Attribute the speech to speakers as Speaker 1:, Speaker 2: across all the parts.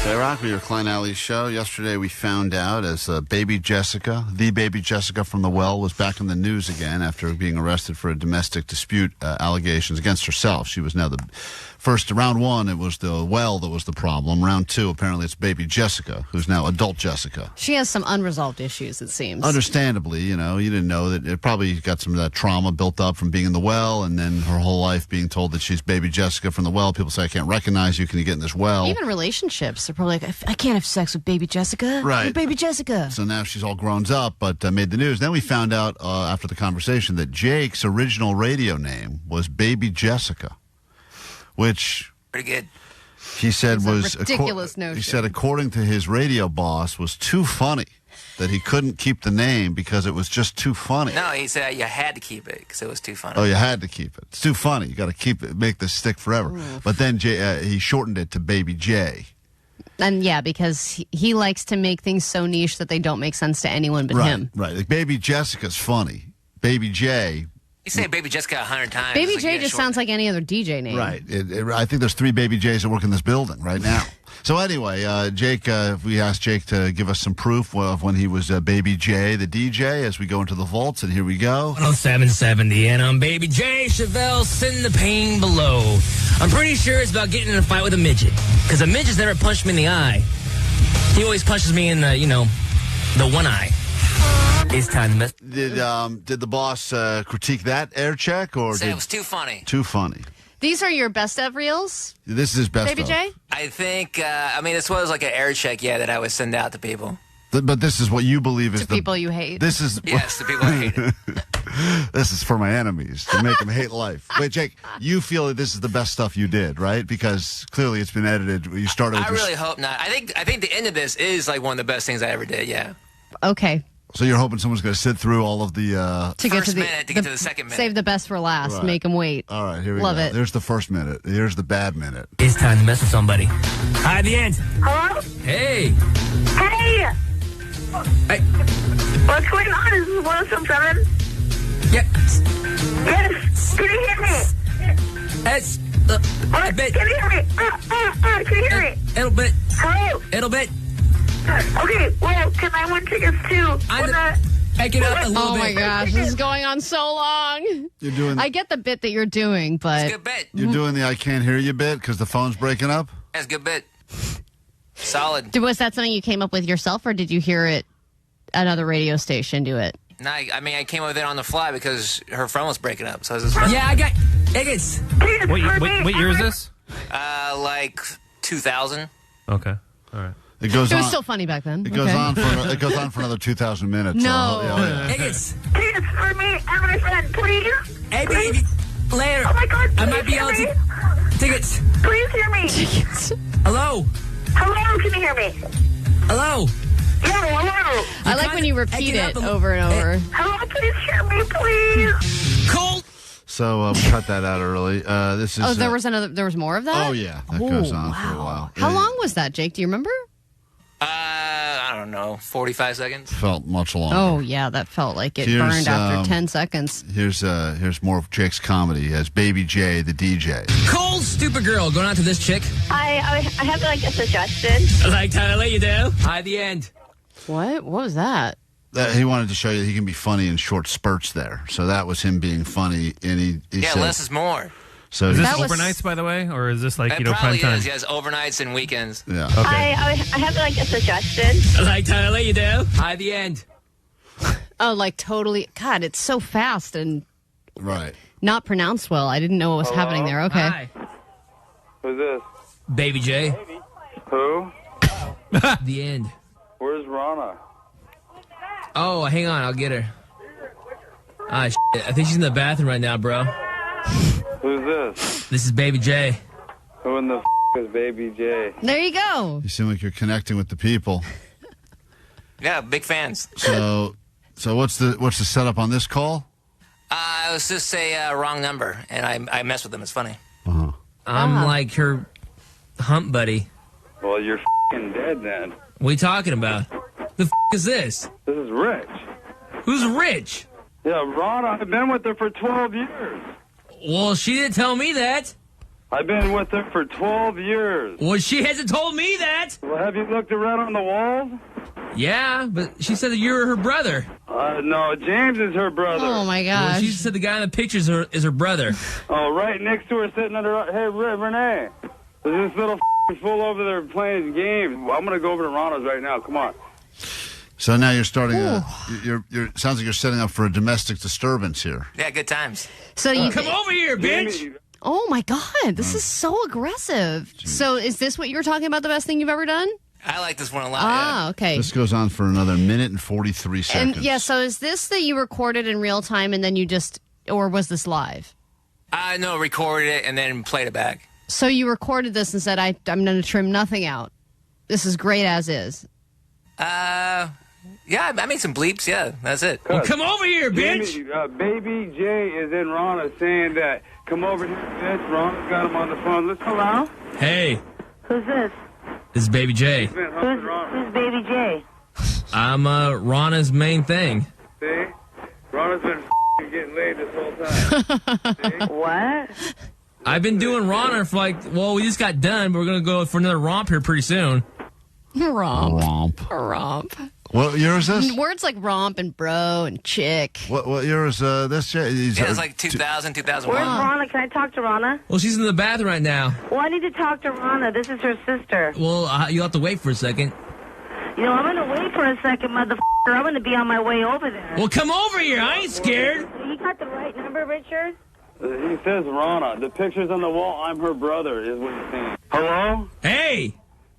Speaker 1: KROQ, your Klein Alley show. Yesterday we found out as baby Jessica, the baby Jessica from the well, was back in the news again after being arrested for a domestic dispute allegations against herself. She was now the first, round one, it was the well that was the problem. Round two, apparently it's baby Jessica, who's now adult Jessica.
Speaker 2: She has some unresolved issues, it seems.
Speaker 1: Understandably, you know, you didn't know that it probably got some of that trauma built up from being in the well and then her whole life being told that she's baby Jessica from the well. People say, I can't recognize you. Can you get in this well?
Speaker 2: Even relationships are probably like, I can't have sex with baby Jessica.
Speaker 1: Right.
Speaker 2: You're baby Jessica.
Speaker 1: So now she's all grown up, but made the news. Then we found out after the conversation that Jake's original radio name was Baby Jessica, which...
Speaker 3: Pretty good.
Speaker 1: He said was
Speaker 2: ridiculous notion.
Speaker 1: He said, according to his radio boss, was too funny, that he couldn't keep the name because it was just too funny.
Speaker 3: No, he said you had to keep it because it was too funny.
Speaker 1: Oh, you had to keep it. It's too funny. You got to keep it, make this stick forever.
Speaker 2: Oof.
Speaker 1: But then he shortened it to Baby J.
Speaker 2: And yeah, because he likes to make things so niche that they don't make sense to anyone but him.
Speaker 1: Right. Like Baby Jessica's funny. Baby J.
Speaker 3: You say Baby Jessica 100 times.
Speaker 2: Baby J just sounds like any other DJ name.
Speaker 1: Right. I think there's 3 Baby J's that work in this building right now. So anyway, Jake, we asked Jake to give us some proof of when he was Baby J, the DJ, as we go into the vaults, and here we go.
Speaker 4: 107.70, and I'm Baby J. Chevelle, send the pain below. I'm pretty sure it's about getting in a fight with a midget, because a midget's never punched me in the eye. He always punches me in the, the one eye. It's time to mess.
Speaker 1: Did the boss critique that air check, or
Speaker 3: Say it was too funny.
Speaker 1: Too funny.
Speaker 2: These are your best of reels?
Speaker 1: This is his best
Speaker 2: Baby
Speaker 1: of.
Speaker 2: J?
Speaker 3: I think, this was like an air check, that I would send out to people.
Speaker 1: But this is what you believe is
Speaker 2: To people you hate.
Speaker 1: This is
Speaker 3: Yes, to people I hate it.
Speaker 1: This is for my enemies, to make them hate life. Wait, Jake, you feel that this is the best stuff you did, right? Because clearly it's been edited. You started with
Speaker 3: I really hope not. I think the end of this is like one of the best things I ever did, yeah.
Speaker 2: Okay.
Speaker 1: So you're hoping someone's going to sit through all of the...
Speaker 2: To get to
Speaker 3: the second minute.
Speaker 2: Save the best for last.
Speaker 1: Right.
Speaker 2: Make them wait.
Speaker 1: All right, here we
Speaker 2: Love
Speaker 1: go.
Speaker 2: it.
Speaker 1: There's the first minute. Here's the bad minute.
Speaker 4: It's time to mess with somebody. Hi, the end.
Speaker 5: Hello?
Speaker 4: Hey.
Speaker 5: Hey!
Speaker 4: Hey.
Speaker 5: What's going on? Is this 107.7?
Speaker 4: Yep.
Speaker 5: Yes! Can you hear me?
Speaker 4: It's
Speaker 5: What?
Speaker 4: a bit.
Speaker 5: Can you hear me? Can you hear me?
Speaker 4: Little bit.
Speaker 5: Hello?
Speaker 4: Little bit.
Speaker 5: Okay, well, can I win tickets too?
Speaker 4: Make it up a little
Speaker 2: Oh
Speaker 4: bit.
Speaker 2: my gosh, this is going on so long.
Speaker 1: You're doing...
Speaker 2: I get the bit that you're doing, but...
Speaker 3: It's a good bit.
Speaker 1: You're doing the I can't hear you bit because the phone's breaking up?
Speaker 3: That's a good bit. Solid.
Speaker 2: Was that something you came up with yourself, or did you hear it another radio station do it?
Speaker 3: No, I came up with it on the fly because her phone was breaking up. So I was just
Speaker 4: Yeah, I got tickets.
Speaker 6: What year is this?
Speaker 3: like 2000.
Speaker 6: Okay. All right.
Speaker 1: It goes
Speaker 2: It
Speaker 1: on.
Speaker 2: was still funny back then.
Speaker 1: It goes on for another 2,000 minutes.
Speaker 2: No.
Speaker 1: So, yeah.
Speaker 4: Tickets.
Speaker 5: Tickets for me and my friend, please?
Speaker 4: Hey, baby. Later.
Speaker 5: Oh my God,
Speaker 4: I
Speaker 5: please
Speaker 4: might be
Speaker 5: hear
Speaker 4: able
Speaker 5: me?
Speaker 4: to. Tickets.
Speaker 5: Please hear me.
Speaker 4: Hello.
Speaker 5: Hello, can you hear me?
Speaker 4: Hello.
Speaker 5: Hello.
Speaker 2: I like when you repeat it over and over.
Speaker 5: Hello, please hear me, please.
Speaker 4: Cold.
Speaker 1: So we cut that out early. This is.
Speaker 2: Oh, there was more of that?
Speaker 1: Oh yeah, that goes on for a while.
Speaker 2: How long was that, Jake? Do you remember?
Speaker 3: I don't know, 45 seconds.
Speaker 1: Felt much longer.
Speaker 2: Oh, yeah, that felt like it
Speaker 1: Here's,
Speaker 2: burned after 10 seconds.
Speaker 1: Here's more of Jake's comedy as Baby J, the DJ.
Speaker 4: Cold, stupid girl. Going out to this chick.
Speaker 5: I have like a suggestion.
Speaker 4: Like Tyler, you do. Hi, the end.
Speaker 2: What? What was that?
Speaker 1: He wanted to show you that he can be funny in short spurts there. So that was him being funny, and he
Speaker 3: Yeah,
Speaker 1: said,
Speaker 3: less is more.
Speaker 1: So
Speaker 6: Is this
Speaker 2: That was-
Speaker 6: overnights, by the way, or is this like
Speaker 3: It
Speaker 6: prime
Speaker 3: probably
Speaker 6: time?
Speaker 3: is, yes, overnights and weekends.
Speaker 1: yeah.
Speaker 6: Okay.
Speaker 5: I have like a suggestion.
Speaker 4: Like Tyler, you do. Hi, the end.
Speaker 2: Oh, like totally. God, it's so fast and
Speaker 1: Right.
Speaker 2: not pronounced well. I didn't know what was happening there. Okay.
Speaker 4: Hi.
Speaker 7: Who's this?
Speaker 4: Baby J.
Speaker 7: Who?
Speaker 4: The end.
Speaker 7: Where's Rana?
Speaker 4: Oh, hang on. I'll get her. Ah, shit. I think she's in the bathroom right now, bro.
Speaker 7: Who's this?
Speaker 4: This is Baby J.
Speaker 7: Who in the is Baby J?
Speaker 2: There you go.
Speaker 1: You seem like you're connecting with the people.
Speaker 3: Yeah, big fans.
Speaker 1: So what's the setup on this call?
Speaker 3: It was just a wrong number, and I mess with them. It's funny.
Speaker 4: I'm like her hump buddy.
Speaker 7: Well, you're dead then.
Speaker 4: What are you talking about? The is this?
Speaker 7: This is Rich.
Speaker 4: Who's Rich?
Speaker 7: Yeah, Rana. I've been with her for 12 years.
Speaker 4: Well, she didn't tell me that.
Speaker 7: I've been with her for 12 years.
Speaker 4: Well, she hasn't told me that.
Speaker 7: Well, have you looked around on the walls?
Speaker 4: Yeah, but she said that you're her brother.
Speaker 7: No, James is her brother.
Speaker 2: Oh, my
Speaker 4: Well,
Speaker 2: gosh.
Speaker 4: she said the guy in the pictures is her brother.
Speaker 7: Oh, right next to her, sitting under. Hey, Renee, there's this little fool over there playing games. I'm gonna go over to Ronald's right now. Come on.
Speaker 1: So now you're starting. You're sounds like you're setting up for a domestic disturbance here.
Speaker 3: Yeah, good times.
Speaker 2: So you
Speaker 4: Come over here, bitch.
Speaker 7: Jamie,
Speaker 2: Oh, my God. This is so aggressive. So is this what you were talking about, the best thing you've ever done?
Speaker 3: I like this one a lot.
Speaker 2: Ah, okay.
Speaker 1: This goes on for another minute and 43 seconds.
Speaker 2: And yeah, so is this that you recorded in real time and then you just, or was this live?
Speaker 3: No, recorded it and then played it back.
Speaker 2: So you recorded this and said, I'm going to trim nothing out. This is great as is.
Speaker 3: Yeah, I made some bleeps. Yeah, that's it.
Speaker 4: Well, come over here, bitch.
Speaker 7: Jamie, Baby J is in Rana saying that, come over here, bitch. Rana's got him on the phone. Listen.
Speaker 5: Hello?
Speaker 4: Hey,
Speaker 5: Who's this?
Speaker 4: this is Baby J.
Speaker 5: Who's Baby J?
Speaker 4: I'm Rana's main thing.
Speaker 7: See? Rana's been getting laid this whole time.
Speaker 5: What?
Speaker 4: I've been doing Rana for we just got done, but we're going to go for another romp here pretty soon.
Speaker 2: Romp.
Speaker 1: What year is this?
Speaker 2: Words like romp and bro and chick.
Speaker 1: What year is this?
Speaker 3: Yeah, it's like 2000, 2001.
Speaker 5: Where's Rana? Can I talk to Rana?
Speaker 4: Well, she's in the bathroom right now.
Speaker 5: Well, I need to talk to Rana. This is her sister.
Speaker 4: Well, you'll have to wait for a second.
Speaker 5: You know, I'm going to wait for a second, motherfucker. I'm going to be on my way over there.
Speaker 4: Well, come over here. I ain't scared.
Speaker 5: You got the right number, Richard?
Speaker 7: He says Rana. The picture's on the wall. I'm her brother, is what he's saying. Hello?
Speaker 4: Hey.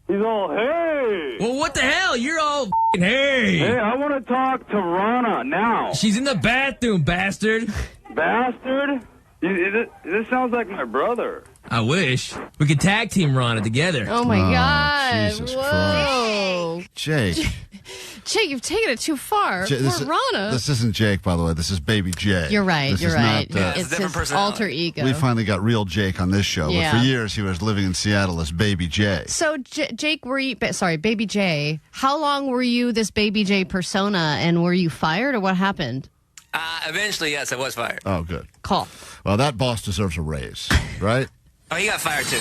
Speaker 7: He's all, hey!
Speaker 4: Well, what the hell? You're all f***ing hey.
Speaker 7: Hey, I want to talk to Rana now.
Speaker 4: She's in the bathroom, bastard.
Speaker 7: Bastard? This sounds like my brother.
Speaker 4: I wish. We could tag team Rana together.
Speaker 2: Oh, my God.
Speaker 1: Jesus
Speaker 2: Whoa.
Speaker 1: Jake.
Speaker 2: Jake, you've taken it too far. Poor Rana.
Speaker 1: This isn't Jake, by the way. This is Baby J.
Speaker 2: You're right.
Speaker 1: This
Speaker 2: You're
Speaker 1: is
Speaker 2: right.
Speaker 1: Not,
Speaker 3: it's a
Speaker 2: It's
Speaker 3: different
Speaker 2: his
Speaker 3: personality.
Speaker 2: alter ego.
Speaker 1: we finally got real Jake on this show.
Speaker 2: Yeah.
Speaker 1: But for years, he was living in Seattle as Baby J.
Speaker 2: So, Jake, Baby J, how long were you this Baby J persona, and were you fired, or what happened?
Speaker 3: Eventually, yes, I was fired.
Speaker 1: Oh, good.
Speaker 2: Call.
Speaker 1: Well, that boss deserves a raise, right?
Speaker 3: Oh, he got fired too.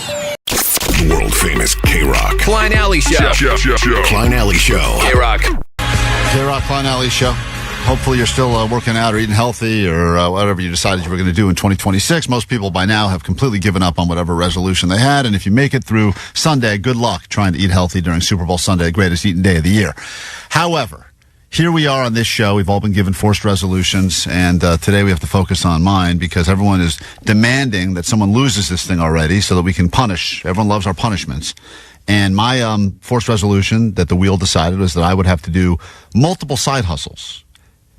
Speaker 8: World Famous KROQ.
Speaker 9: Klein Alley Show.
Speaker 8: Klein Alley Show.
Speaker 9: KROQ.
Speaker 1: K-Rock, Klein Alley Show. Hopefully you're still working out or eating healthy or whatever you decided you were going to do in 2026. Most people by now have completely given up on whatever resolution they had. And if you make it through Sunday, good luck trying to eat healthy during Super Bowl Sunday, greatest eating day of the year. However, here we are on this show. We've all been given forced resolutions, and today we have to focus on mine because everyone is demanding that someone loses this thing already so that we can punish. Everyone loves our punishments. And my forced resolution that the wheel decided was that I would have to do multiple side hustles.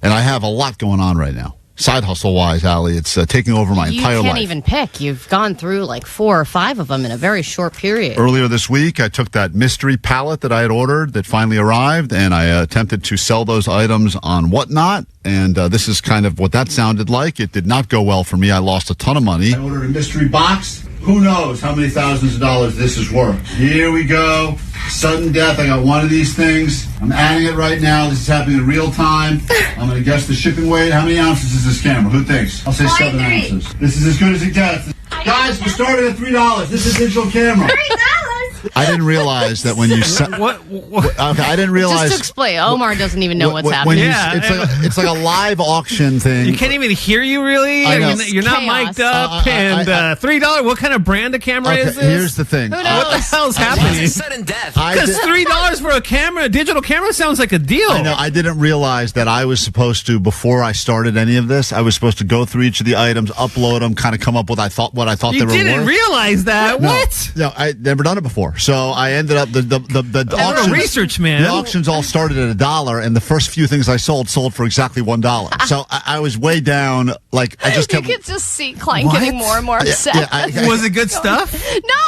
Speaker 1: And I have a lot going on right now. Side hustle-wise, Allie, it's taking over my entire life.
Speaker 2: You can't even pick. You've gone through like 4 or 5 of them in a very short period.
Speaker 1: Earlier this week, I took that mystery pallet that I had ordered that finally arrived, and I attempted to sell those items on Whatnot. And this is kind of what that sounded like. It did not go well for me. I lost a ton of money. I ordered a mystery box. Who knows how many thousands of dollars this is worth. Here we go. Sudden death. I got one of these things. I'm adding it right now. This is happening in real time. I'm going to guess the shipping weight. How many ounces is this camera? Who thinks? I'll say 7 ounces. This is as good as it gets. Guys, we're starting at $3. This is a digital camera. I didn't realize that when you okay, I didn't realize.
Speaker 2: Just to explain, Omar doesn't even know what's happening.
Speaker 1: It's like a live auction thing.
Speaker 6: You can't even hear you, really?
Speaker 1: I know.
Speaker 6: You're not
Speaker 2: Chaos.
Speaker 6: mic'd up. And $3, what kind of brand of camera is this?
Speaker 1: Here's the thing.
Speaker 2: Who knows?
Speaker 6: What the hell's
Speaker 3: Why
Speaker 6: happening?
Speaker 3: is it sudden death?
Speaker 6: Because $3 for a camera, a digital camera, sounds like a deal.
Speaker 1: I know. I didn't realize that I was supposed to, before I started any of this, I was supposed to go through each of the items, upload them, kind of come up with what I thought
Speaker 6: You
Speaker 1: they were worth.
Speaker 6: didn't realize that?
Speaker 1: No,
Speaker 6: What?
Speaker 1: No, I'd never done it before. So I ended up the
Speaker 6: You're a
Speaker 1: auctions.
Speaker 6: research man.
Speaker 1: The auctions all started at $1, and the first few things I sold for exactly $1. So I was way down. Like I just kept.
Speaker 2: You could just see Klein getting more and more upset.
Speaker 6: Was it good stuff?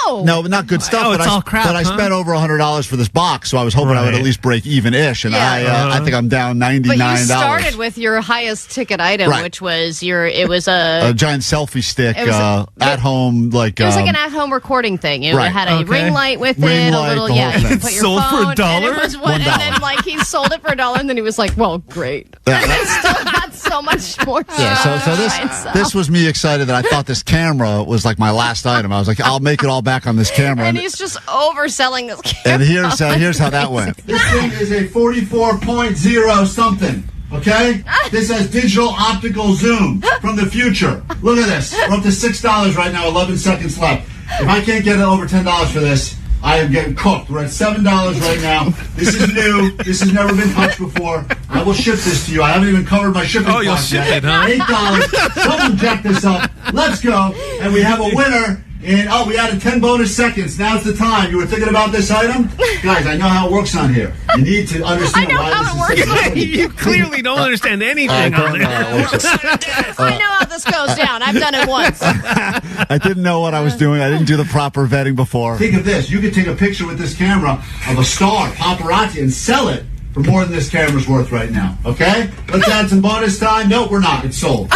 Speaker 2: No.
Speaker 1: No, not good stuff.
Speaker 6: Oh,
Speaker 1: but
Speaker 6: it's all crap,
Speaker 1: But I
Speaker 6: huh?
Speaker 1: spent over $100 for this box, so I was hoping I would
Speaker 6: Right.
Speaker 1: at least break even-ish, and
Speaker 2: Yeah.
Speaker 1: I think I'm down $99.
Speaker 2: But you started with your highest ticket item,
Speaker 1: Right.
Speaker 2: which was it was a
Speaker 1: giant selfie stick
Speaker 2: It was
Speaker 1: at home, like
Speaker 2: it was like an at-home recording thing. It
Speaker 1: right.
Speaker 2: had a
Speaker 6: Okay.
Speaker 2: ring light with
Speaker 1: Ring
Speaker 2: it,
Speaker 1: light,
Speaker 2: a little
Speaker 1: the whole thing.
Speaker 2: You
Speaker 1: It
Speaker 2: put your
Speaker 6: sold for
Speaker 2: phone,
Speaker 6: $1?
Speaker 2: and it was and then like he sold it for $1, and then he was like, "Well, great."
Speaker 1: Yeah,
Speaker 2: And it still had so so much more.
Speaker 1: Yeah, so this was me excited that I thought this camera was like my last item. I was like, I'll make it all back on this camera.
Speaker 2: And he's just overselling this camera.
Speaker 1: And here's how that went. This thing is a 44.0 something. Okay? This has digital optical zoom from the future. Look at this. We're up to $6 right now, 11 seconds left. If I can't get it over $10 for this, I am getting cooked. We're at $7 right now. This is new. This has never been touched before. I will ship this to you. I haven't even covered my shipping cost
Speaker 6: you'll ship
Speaker 1: yet.
Speaker 6: it, huh?
Speaker 1: $8. Someone jack this up. Let's go. And we have a winner. And, we added 10 bonus seconds. Now's the time. You were thinking about this item? Guys, I know how it works on here. You need to understand why this is so funny.
Speaker 6: You clearly don't understand anything on it.
Speaker 2: I know how this goes down. I've done it once.
Speaker 1: I didn't know what I was doing. I didn't do the proper vetting before. Think of this. You could take a picture with this camera of a star, paparazzi, and sell it for more than this camera's worth right now. Okay? Let's add some bonus time. Nope, we're not. It's sold.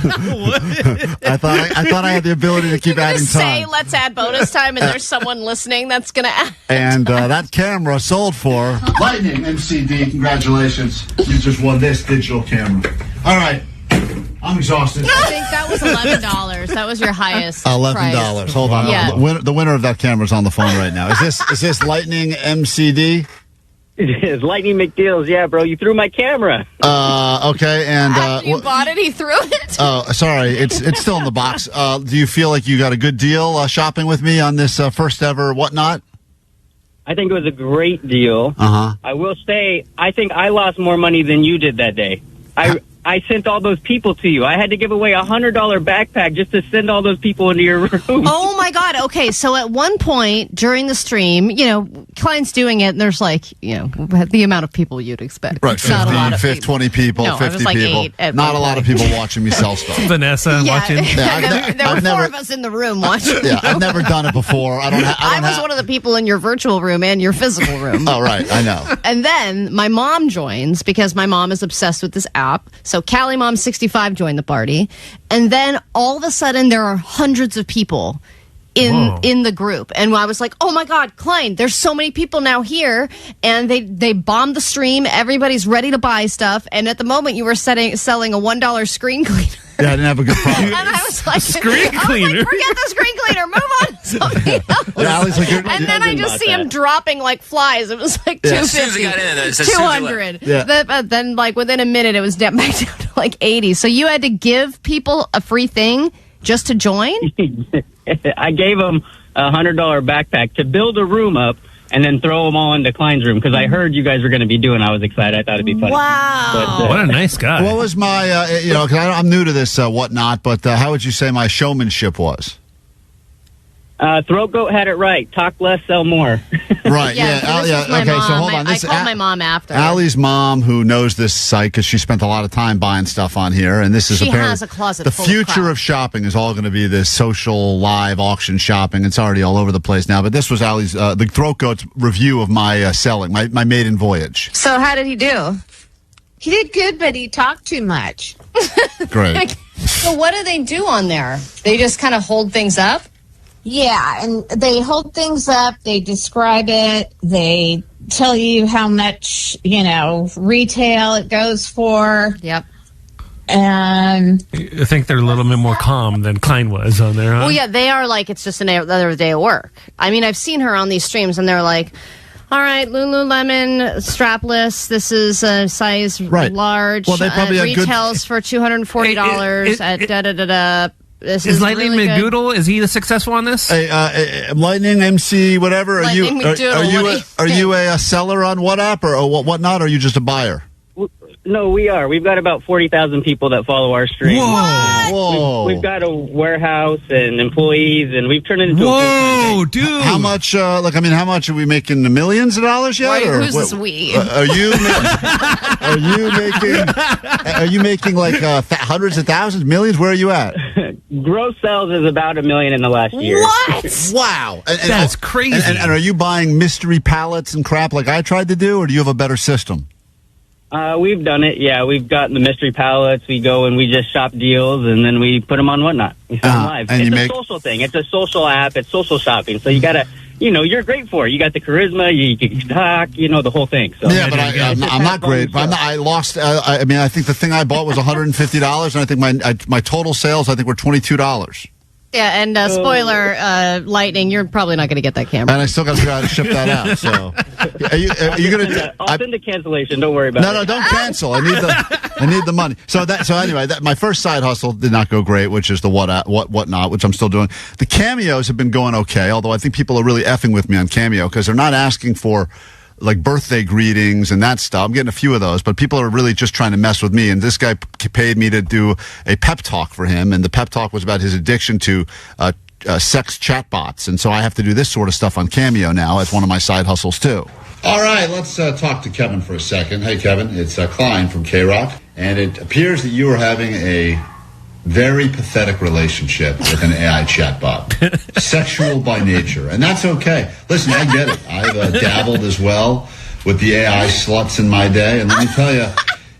Speaker 1: I thought I had the ability to keep adding
Speaker 2: say,
Speaker 1: time.
Speaker 2: let's add bonus time, and there's someone listening that's going to add.
Speaker 1: And that camera sold for Lightning MCD. Congratulations. You just won this digital camera. All right. I'm exhausted.
Speaker 2: I think that was $11. That was your highest
Speaker 1: $11.
Speaker 2: price.
Speaker 1: Hold on.
Speaker 2: Yeah.
Speaker 1: The winner of that camera is on the phone right now. Is this Lightning MCD?
Speaker 9: It is Lightning McDeals. Yeah, bro. You threw my camera.
Speaker 1: Okay. And
Speaker 2: After you bought it, he threw it.
Speaker 1: Oh, sorry. It's still in the box. Do you feel like you got a good deal shopping with me on this first ever whatnot?
Speaker 9: I think it was a great deal. I will say, I think I lost more money than you did that day. I sent all those people to you. I had to give away a $100 backpack just to send all those people into your room.
Speaker 2: Oh, my God. Okay, so at one point during the stream, Klein's doing it, and there's the amount of people you'd expect.
Speaker 1: Right,
Speaker 2: It's not a lot of
Speaker 1: 20 people,
Speaker 2: No,
Speaker 1: 50
Speaker 2: it was like
Speaker 1: people.
Speaker 2: 8 at
Speaker 1: Not
Speaker 2: one
Speaker 1: a lot of
Speaker 2: point.
Speaker 1: people watching me sell stuff.
Speaker 6: Vanessa watching.
Speaker 1: Yeah,
Speaker 2: there were four of us in the room watching.
Speaker 1: Yeah, I've never done it before.
Speaker 2: I was one of the people in your virtual room and your physical room.
Speaker 1: Oh, right, I know.
Speaker 2: And then my mom joins because my mom is obsessed with this app. So Callie Mom 65 joined the party. And then all of a sudden there are hundreds of people in the group. And I was like, oh my God, Klein, there's so many people now here. And they bombed the stream. Everybody's ready to buy stuff. And at the moment you were selling a $1 screen cleaner.
Speaker 1: Yeah, I didn't have a good product.
Speaker 2: And I was like,
Speaker 6: Screen cleaner?
Speaker 2: forget the screen cleaner. Move on to something else.
Speaker 1: Yeah, Allie's like,
Speaker 2: And then I just see him dropping like flies. It was like
Speaker 3: As soon as he
Speaker 2: 250,
Speaker 3: got in there, as soon as he left.
Speaker 2: 200.
Speaker 1: Yeah.
Speaker 2: But then like within a minute, it was back down to like 80. So you had to give people a free thing just to join?
Speaker 9: I gave them a $100 backpack to build a room up and then throw them all into Klein's room because I heard you guys were going to be doing. I was excited. I thought it'd be funny.
Speaker 2: Wow.
Speaker 9: But,
Speaker 6: What a nice guy.
Speaker 1: What was my, because I'm new to this whatnot, but how would you say my showmanship was?
Speaker 9: Throat Goat had it right. Talk less, sell more.
Speaker 1: Right,
Speaker 2: Yeah, so this was my
Speaker 1: Okay,
Speaker 2: mom.
Speaker 1: so hold on.
Speaker 2: I called my mom after.
Speaker 1: Allie's mom, who knows this site because she spent a lot of time buying stuff on here, and this is
Speaker 2: She
Speaker 1: apparently
Speaker 2: has a closet
Speaker 1: the
Speaker 2: full of
Speaker 1: future
Speaker 2: crap.
Speaker 1: of shopping is all going to be this social live auction shopping. It's already all over the place now, but this was Allie's the Throat Goat's review of my selling, my maiden voyage.
Speaker 10: So how did he do? He did good, but he talked too much.
Speaker 1: Great.
Speaker 2: So what do they do on there? They just kind of hold things up?
Speaker 10: Yeah, and they hold things up, they describe it, they tell you how much, retail it goes for.
Speaker 2: Yep.
Speaker 10: And
Speaker 6: I think they're a little bit more calm than Klein was on there, huh?
Speaker 2: Well, yeah, they are like, it's just another day of work. I mean, I've seen her on these streams, and they're like, all right, Lululemon strapless. This is a size large.
Speaker 1: Well, they probably have good-
Speaker 2: retails for $240 at da-da-da-da. This
Speaker 6: Is Lightning
Speaker 2: really good.
Speaker 6: McDoodle, is he successful on this?
Speaker 1: Lightning MC, whatever.
Speaker 2: Lightning McDoodle,
Speaker 1: Are you a seller on what app or whatnot? Or are you just a buyer?
Speaker 9: No, we are. We've got about 40,000 people that follow our stream.
Speaker 1: Whoa!
Speaker 9: We've got a warehouse and employees, and we've turned it into a
Speaker 6: Whoa, dude!
Speaker 1: How much? How much are we making? The millions of dollars yet?
Speaker 2: Right,
Speaker 1: or
Speaker 2: who's this we?
Speaker 1: Are you making like hundreds of thousands, millions? Where are you at?
Speaker 9: Gross sales is about $1 million in the last year.
Speaker 2: What?
Speaker 1: Wow,
Speaker 6: That's crazy.
Speaker 1: And are you buying mystery pallets and crap like I tried to do, or do you have a better system?
Speaker 9: We've done it. Yeah, we've gotten the mystery pallets. We go and we just shop deals, and then we put them on Whatnot. We sell them live.
Speaker 1: And
Speaker 9: it's
Speaker 1: you
Speaker 9: a social thing. It's a social app. It's social shopping. So you gotta you're great for it. You got the charisma, you can talk, the whole thing. So
Speaker 1: yeah, but I'm not great. But I lost. I think the thing I bought was $150, and I think my total sales were $22.
Speaker 2: Yeah, and spoiler, Lightning, you're probably not going to get that camera.
Speaker 1: And I still got to figure out how to ship that out. So, are you going to?
Speaker 9: I'll send a cancellation. Don't worry about it.
Speaker 1: No, don't cancel. I need the money. So anyway, my first side hustle did not go great, which is the whatnot, which I'm still doing. The cameos have been going okay, although I think people are really effing with me on Cameo because they're not asking for like birthday greetings and that stuff. I'm getting a few of those, but people are really just trying to mess with me. And this guy paid me to do a pep talk for him, and the pep talk was about his addiction to sex chatbots. And so I have to do this sort of stuff on Cameo now as one of my side hustles too. All right, let's talk to Kevin for a second. Hey, Kevin, it's Klein from KROQ, and it appears that you are having a very pathetic relationship with an AI chatbot. Sexual by nature. And that's okay. Listen, I get it. I've dabbled as well with the AI sluts in my day. And let me tell you,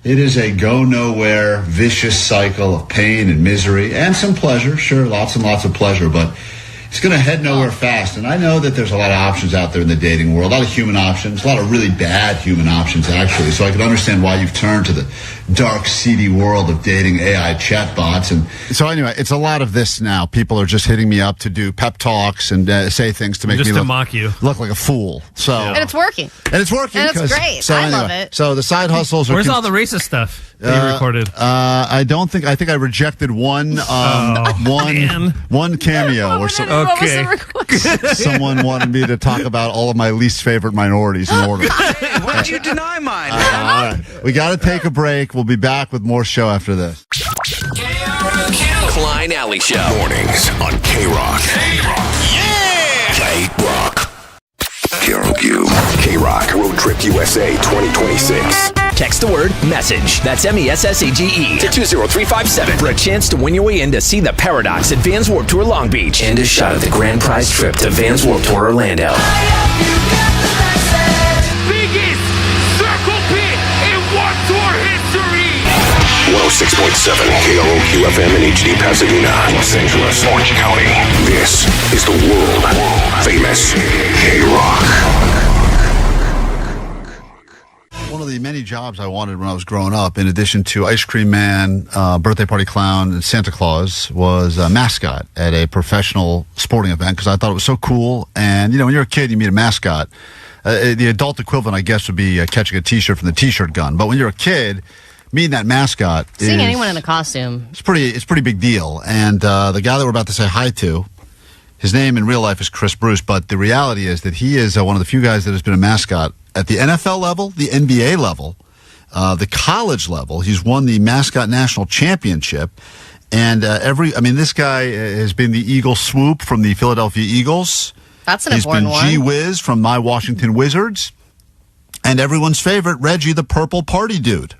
Speaker 1: it is a go-nowhere, vicious cycle of pain and misery and some pleasure. Sure, lots and lots of pleasure, but it's going to head nowhere fast. And I know that there's a lot of options out there in the dating world, a lot of human options, a lot of really bad human options, actually. So I can understand why you've turned to the dark, seedy world of dating AI chatbots. And so anyway, it's a lot of this now. People are just hitting me up to do pep talks and say things to make me
Speaker 6: mock you,
Speaker 1: look like a fool. So
Speaker 2: and it's working.
Speaker 1: And it's working.
Speaker 2: And it's great.
Speaker 1: So
Speaker 2: I love it.
Speaker 1: So the side hustles are...
Speaker 6: Where's all the racist stuff that you recorded?
Speaker 1: I think I rejected one cameo or something.
Speaker 2: What was the request?
Speaker 1: Someone wanted me to talk about all of my least favorite minorities in order.
Speaker 11: Hey, why'd you deny mine?
Speaker 1: All right. We got to take a break. We'll be back with more show after this.
Speaker 8: Klein Alley Show. Mornings on KROQ. KROQ. KROQ. KROQ Road Trip USA 2026.
Speaker 12: Text the word MESSAGE, that's MESSAGE, to 20357 for a chance to win your way in to see the Paradox at Vans Warped Tour Long Beach and a shot at the grand prize trip to Vans Warped Tour Orlando.
Speaker 13: Biggest circle pit in Warped Tour history.
Speaker 8: 106.7 KROQ FM in HD Pasadena, Los Angeles, Orange County. This is the world famous KROQ.
Speaker 1: One of the many jobs I wanted when I was growing up, in addition to Ice Cream Man, Birthday Party Clown, and Santa Claus, was a mascot at a professional sporting event because I thought it was so cool. And, when you're a kid, you meet a mascot. The adult equivalent, I guess, would be catching a T-shirt from the T-shirt gun. But when you're a kid, meeting that mascot
Speaker 2: seeing anyone in a costume,
Speaker 1: it's pretty big deal. And the guy that we're about to say hi to, his name in real life is Chris Bruce, but the reality is that he is one of the few guys that has been a mascot at the NFL level, the NBA level, the college level. He's won the mascot national championship. And this guy has been the Eagle Swoop from the Philadelphia Eagles.
Speaker 2: That's an important one.
Speaker 1: He's been Gee Whiz from my Washington Wizards. And everyone's favorite, Reggie the Purple Party Dude.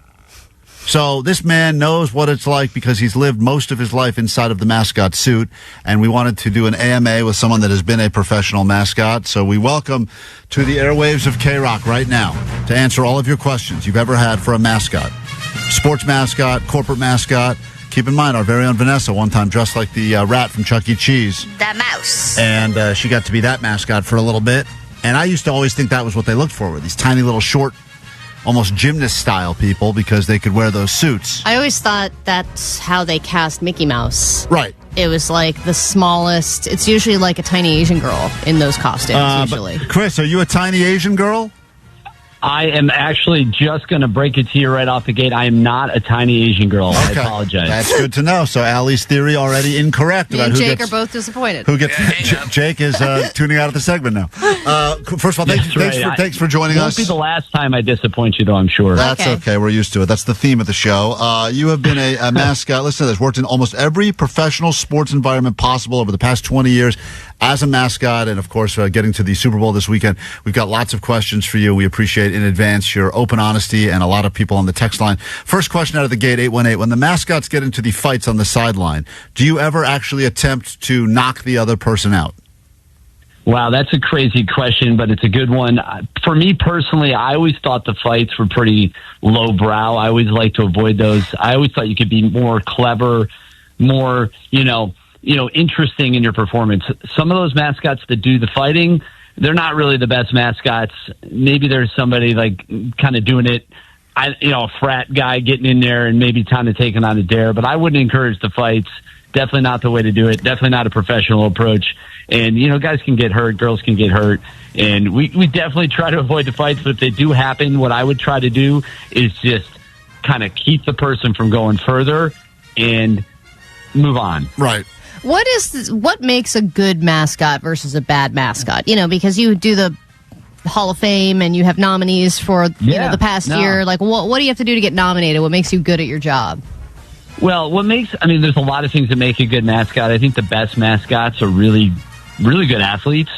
Speaker 1: So this man knows what it's like because he's lived most of his life inside of the mascot suit, and we wanted to do an AMA with someone that has been a professional mascot. So we welcome to the airwaves of KROQ right now to answer all of your questions you've ever had for a mascot. Sports mascot, corporate mascot. Keep in mind, our very own Vanessa one time dressed like the rat from Chuck E. Cheese.
Speaker 2: That mouse.
Speaker 1: And she got to be that mascot for a little bit. And I used to always think that was what they looked for, with these tiny little short, almost gymnast-style people, because they could wear those suits.
Speaker 2: I always thought that's how they cast Mickey Mouse.
Speaker 1: Right.
Speaker 2: It was like the smallest. It's usually like a tiny Asian girl in those costumes, usually.
Speaker 1: Chris, are you a tiny Asian girl?
Speaker 14: I am actually just going to break it to you right off the gate. I am not a tiny Asian girl. Okay. I apologize.
Speaker 1: That's good to know. So Allie's theory already incorrect.
Speaker 2: Me
Speaker 1: about
Speaker 2: and
Speaker 1: who
Speaker 2: Jake
Speaker 1: gets,
Speaker 2: are both disappointed.
Speaker 1: Who gets? Jake is tuning out of the segment now. First of all, thanks for joining us.
Speaker 14: Won't be the last time I disappoint you, though, I'm sure.
Speaker 1: That's okay. We're used to it. That's the theme of the show. You have been a mascot. Listen to this. Worked in almost every professional sports environment possible over the past 20 years as a mascot. And, of course, getting to the Super Bowl this weekend, we've got lots of questions for you. We appreciate in advance your open honesty and a lot of people on the text line. First question out of the gate, 818. When the mascots get into the fights on the sideline, do you ever actually attempt to knock the other person out?
Speaker 14: Wow, that's a crazy question, but it's a good one. For me personally, I always thought the fights were pretty lowbrow. I always like to avoid those. I always thought you could be more clever, more, interesting in your performance. Some of those mascots that do the fighting, they're not really the best mascots. Maybe there's somebody like kind of doing it, a frat guy getting in there and maybe kind of taking on a dare, but I wouldn't encourage the fights. Definitely not the way to do it. Definitely not a professional approach. And, guys can get hurt. Girls can get hurt. And we definitely try to avoid the fights. But if they do happen, what I would try to do is just kind of keep the person from going further and move on.
Speaker 1: Right.
Speaker 2: What makes a good mascot versus a bad mascot? Because you do the Hall of Fame and you have nominees for the past year. Like, what do you have to do to get nominated? What makes you good at your job?
Speaker 14: Well, there's a lot of things that make a good mascot. I think the best mascots are really, really good athletes.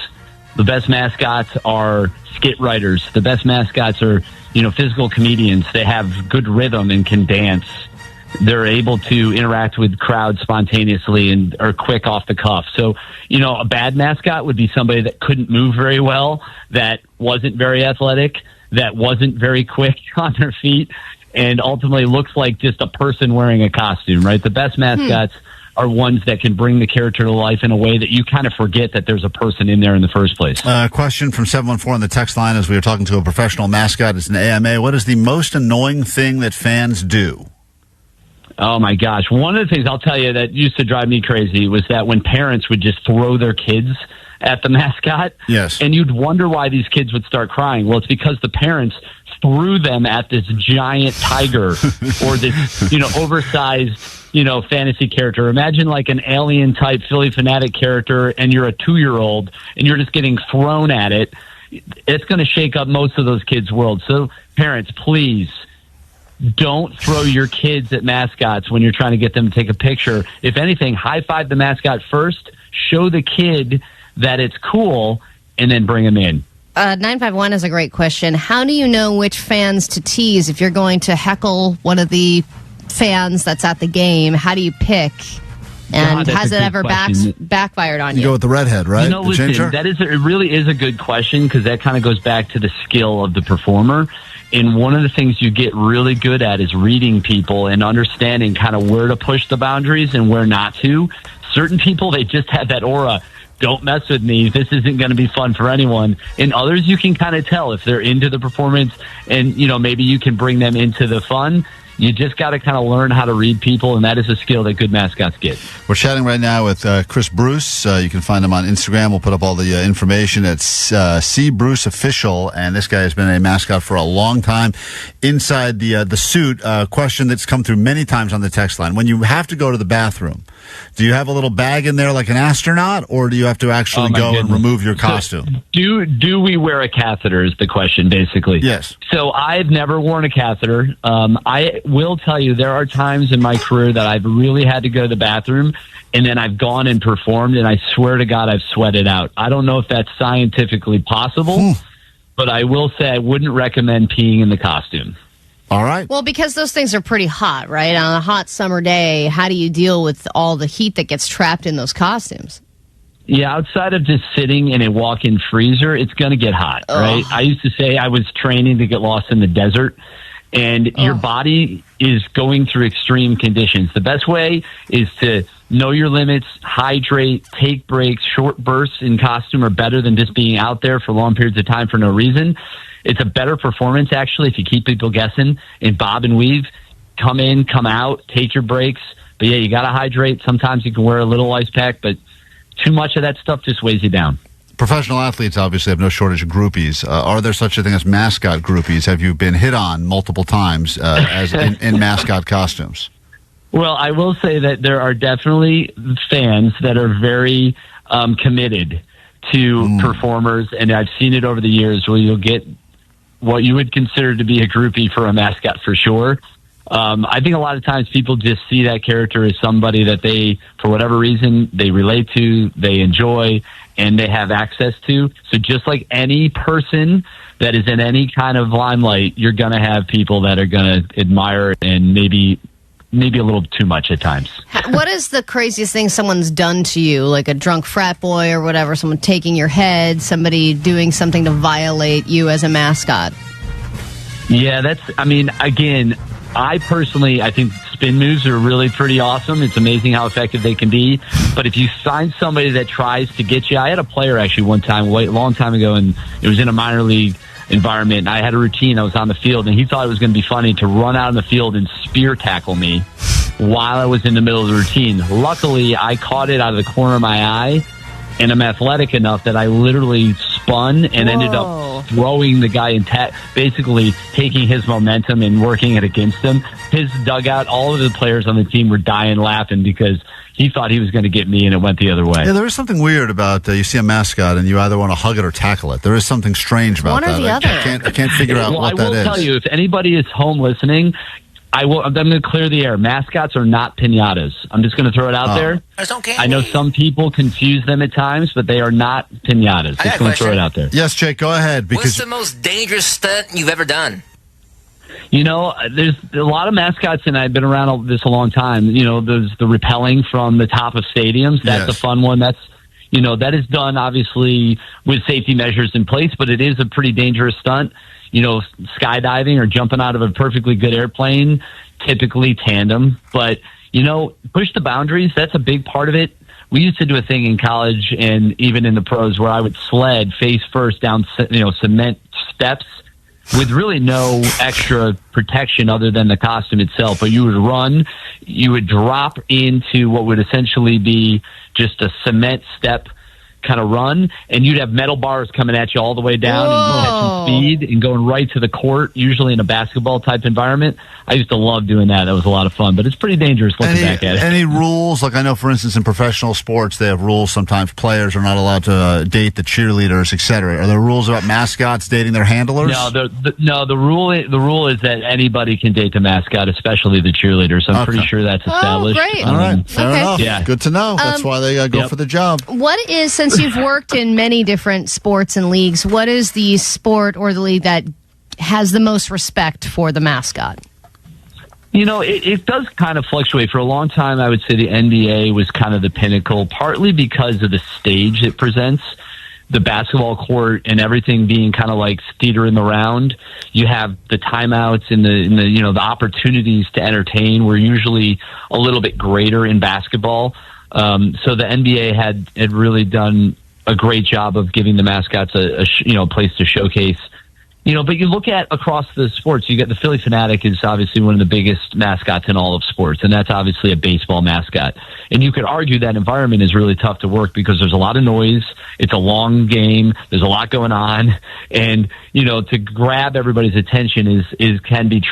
Speaker 14: The best mascots are skit writers. The best mascots are, physical comedians. They have good rhythm and can dance. They're able to interact with crowds spontaneously and are quick off the cuff. So, a bad mascot would be somebody that couldn't move very well, that wasn't very athletic, that wasn't very quick on their feet, and ultimately looks like just a person wearing a costume, right? The best mascots are ones that can bring the character to life in a way that you kind of forget that there's a person in there in the first place.
Speaker 1: Question from 714 on the text line as we were talking to a professional mascot. It's an AMA. What is the most annoying thing that fans do?
Speaker 14: Oh, my gosh. One of the things I'll tell you that used to drive me crazy was that when parents would just throw their kids at the mascot.
Speaker 1: Yes.
Speaker 14: And you'd wonder why these kids would start crying. Well, it's because the parents threw them at this giant tiger or this, oversized, fantasy character. Imagine like an alien type Philly Fanatic character and you're a 2-year-old and you're just getting thrown at it. It's going to shake up most of those kids' world. So parents, please don't throw your kids at mascots when you're trying to get them to take a picture. If anything, high five the mascot first, show the kid that it's cool, and then bring them in.
Speaker 2: 951 is a great question. How do you know which fans to tease if you're going to heckle one of the fans that's at the game? How do you pick? And has it ever backfired on you?
Speaker 1: You go with the redhead, right? The ginger?
Speaker 14: It really is a good question because that kind of goes back to the skill of the performer. And one of the things you get really good at is reading people and understanding kind of where to push the boundaries and where not to. Certain people, they just have that aura. Don't mess with me. This isn't going to be fun for anyone. And others, you can kind of tell if they're into the performance and, maybe you can bring them into the fun. You just got to kind of learn how to read people, and that is a skill that good mascots get.
Speaker 1: We're chatting right now with Chris Bruce. You can find him on Instagram. We'll put up all the information at C Bruce Official, and this guy has been a mascot for a long time. Inside the suit, question that's come through many times on the text line. When you have to go to the bathroom, do you have a little bag in there like an astronaut, or do you have to actually go and remove your costume?
Speaker 14: So do we wear a catheter is the question, basically.
Speaker 1: Yes.
Speaker 14: So I've never worn a catheter. I will tell you there are times in my career that I've really had to go to the bathroom, and then I've gone and performed, and I swear to God I've sweated out. I don't know if that's scientifically possible, but I will say I wouldn't recommend peeing in the costume.
Speaker 1: All right.
Speaker 2: Well, because those things are pretty hot, right? On a hot summer day, how do you deal with all the heat that gets trapped in those costumes?
Speaker 14: Yeah, outside of just sitting in a walk-in freezer, it's going to get hot, right? I used to say I was training to get lost in the desert, and your body is going through extreme conditions. The best way is to know your limits, hydrate, take breaks. Short bursts in costume are better than just being out there for long periods of time for no reason. It's a better performance, actually, if you keep people guessing and bob and weave. Come in, come out, take your breaks. But, yeah, you got to hydrate. Sometimes you can wear a little ice pack, but too much of that stuff just weighs you down.
Speaker 1: Professional athletes obviously have no shortage of groupies. Are there such a thing as mascot groupies? Have you been hit on multiple times as in mascot costumes?
Speaker 14: Well, I will say that there are definitely fans that are very committed to performers, and I've seen it over the years where you'll get what you would consider to be a groupie for a mascot for sure. I think a lot of times people just see that character as somebody that they, for whatever reason, they relate to, they enjoy, and they have access to. So just like any person that is in any kind of limelight, you're going to have people that are going to admire and maybe a little too much at times.
Speaker 2: What is the craziest thing someone's done to you, like a drunk frat boy or whatever, someone taking your head, somebody doing something to violate you as a mascot?
Speaker 14: Yeah, again, I think spin moves are really pretty awesome. It's amazing how effective they can be. But if you find somebody that tries to get you, I had a player actually one time, a long time ago, and it was in a minor league environment. And I had a routine. I was on the field, and he thought it was going to be funny to run out on the field and spear tackle me while I was in the middle of the routine. Luckily, I caught it out of the corner of my eye, and I'm athletic enough that I literally spun and ended up throwing the guy and basically taking his momentum and working it against him. His dugout, all of the players on the team were dying laughing because he thought he was going to get me, and it went the other way.
Speaker 1: Yeah, there is something weird about you see a mascot and you either want to hug it or tackle it. There is something strange about that.
Speaker 2: One or the other.
Speaker 1: I can't figure out what that is.
Speaker 14: I will tell you, if anybody is home listening, I'm going to clear the air. Mascots are not piñatas. I'm just going to throw it out there. I know some people confuse them at times, but they are not piñatas. Just going to throw it out there.
Speaker 1: Yes, Jake, go ahead.
Speaker 3: What's the most dangerous stunt you've ever done?
Speaker 14: You know, there's a lot of mascots, and I've been around this a long time. You know, there's the rappelling from the top of stadiums. That's a fun one. That is done, obviously, with safety measures in place, but it is a pretty dangerous stunt. You know, skydiving or jumping out of a perfectly good airplane, typically tandem. But, you know, push the boundaries. That's a big part of it. We used to do a thing in college and even in the pros where I would sled face first down, cement steps with really no extra protection other than the costume itself. But you would run, you would drop into what would essentially be just a cement step kind of run, and you'd have metal bars coming at you all the way down and catching speed and going right to the court, usually in a basketball type environment. I used to love doing that. That was a lot of fun, but it's pretty dangerous looking back at it.
Speaker 1: Any rules? Like I know, for instance, in professional sports, they have rules. Sometimes players are not allowed to date the cheerleaders, etc. Are there rules about mascots dating their handlers?
Speaker 14: No, the rule is that anybody can date the mascot, especially the cheerleaders. I'm pretty sure that's established.
Speaker 2: Oh, great.
Speaker 1: All right, fair enough.
Speaker 14: Yeah.
Speaker 1: Good to know. That's why they go for the job.
Speaker 2: What is, since you've worked in many different sports and leagues, what is the sport or the league that has the most respect for the mascot?
Speaker 14: You know, it does kind of fluctuate. For a long time, I would say the NBA was kind of the pinnacle, partly because of the stage it presents, the basketball court and everything being kind of like theater in the round. You have the timeouts and the opportunities to entertain were usually a little bit greater in basketball. So the NBA had really done a great job of giving the mascots a place to showcase. You know, but you look at across the sports, you get the Philly Fanatic is obviously one of the biggest mascots in all of sports, and that's obviously a baseball mascot. And you could argue that environment is really tough to work because there's a lot of noise. It's a long game. There's a lot going on, and to grab everybody's attention can be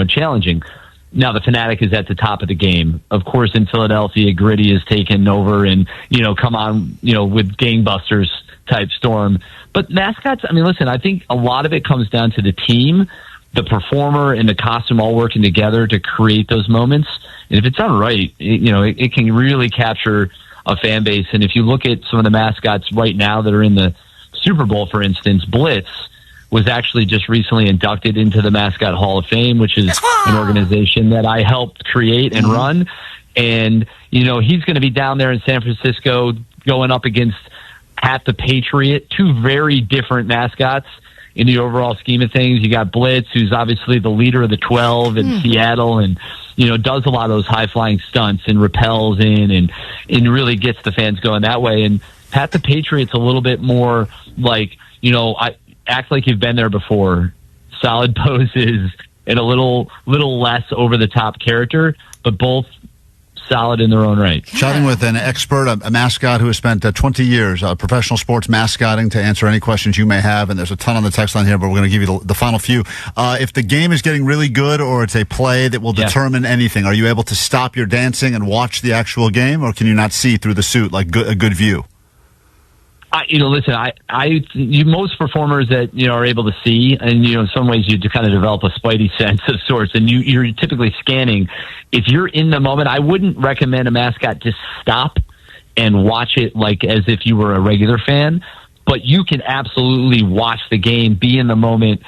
Speaker 14: challenging. Now the Fanatic is at the top of the game. Of course, in Philadelphia, Gritty has taken over and, come on, with gangbusters type storm. But mascots, I mean, listen, I think a lot of it comes down to the team, the performer, and the costume all working together to create those moments. And if it's done right, it can really capture a fan base. And if you look at some of the mascots right now that are in the Super Bowl, for instance, Blitz was actually just recently inducted into the Mascot Hall of Fame, which is an organization that I helped create and run. And, he's going to be down there in San Francisco going up against Pat the Patriot, two very different mascots in the overall scheme of things. You got Blitz, who's obviously the leader of the 12 in Seattle and, does a lot of those high-flying stunts and rappels in and really gets the fans going that way. And Pat the Patriot's a little bit more like, act like you've been there before, solid poses, and a little less over-the-top character, but both solid in their own right.
Speaker 1: Chatting with an expert, a mascot who has spent 20 years professional sports mascotting to answer any questions you may have, and there's a ton on the text line here, but we're going to give you the final few. If the game is getting really good or it's a play that will determine anything, are you able to stop your dancing and watch the actual game, or can you not see through the suit like a good view?
Speaker 14: Listen, most performers that, are able to see, and, in some ways you kind of develop a spidey sense of sorts, and you're typically scanning. If you're in the moment, I wouldn't recommend a mascot just stop and watch it like as if you were a regular fan, but you can absolutely watch the game, be in the moment,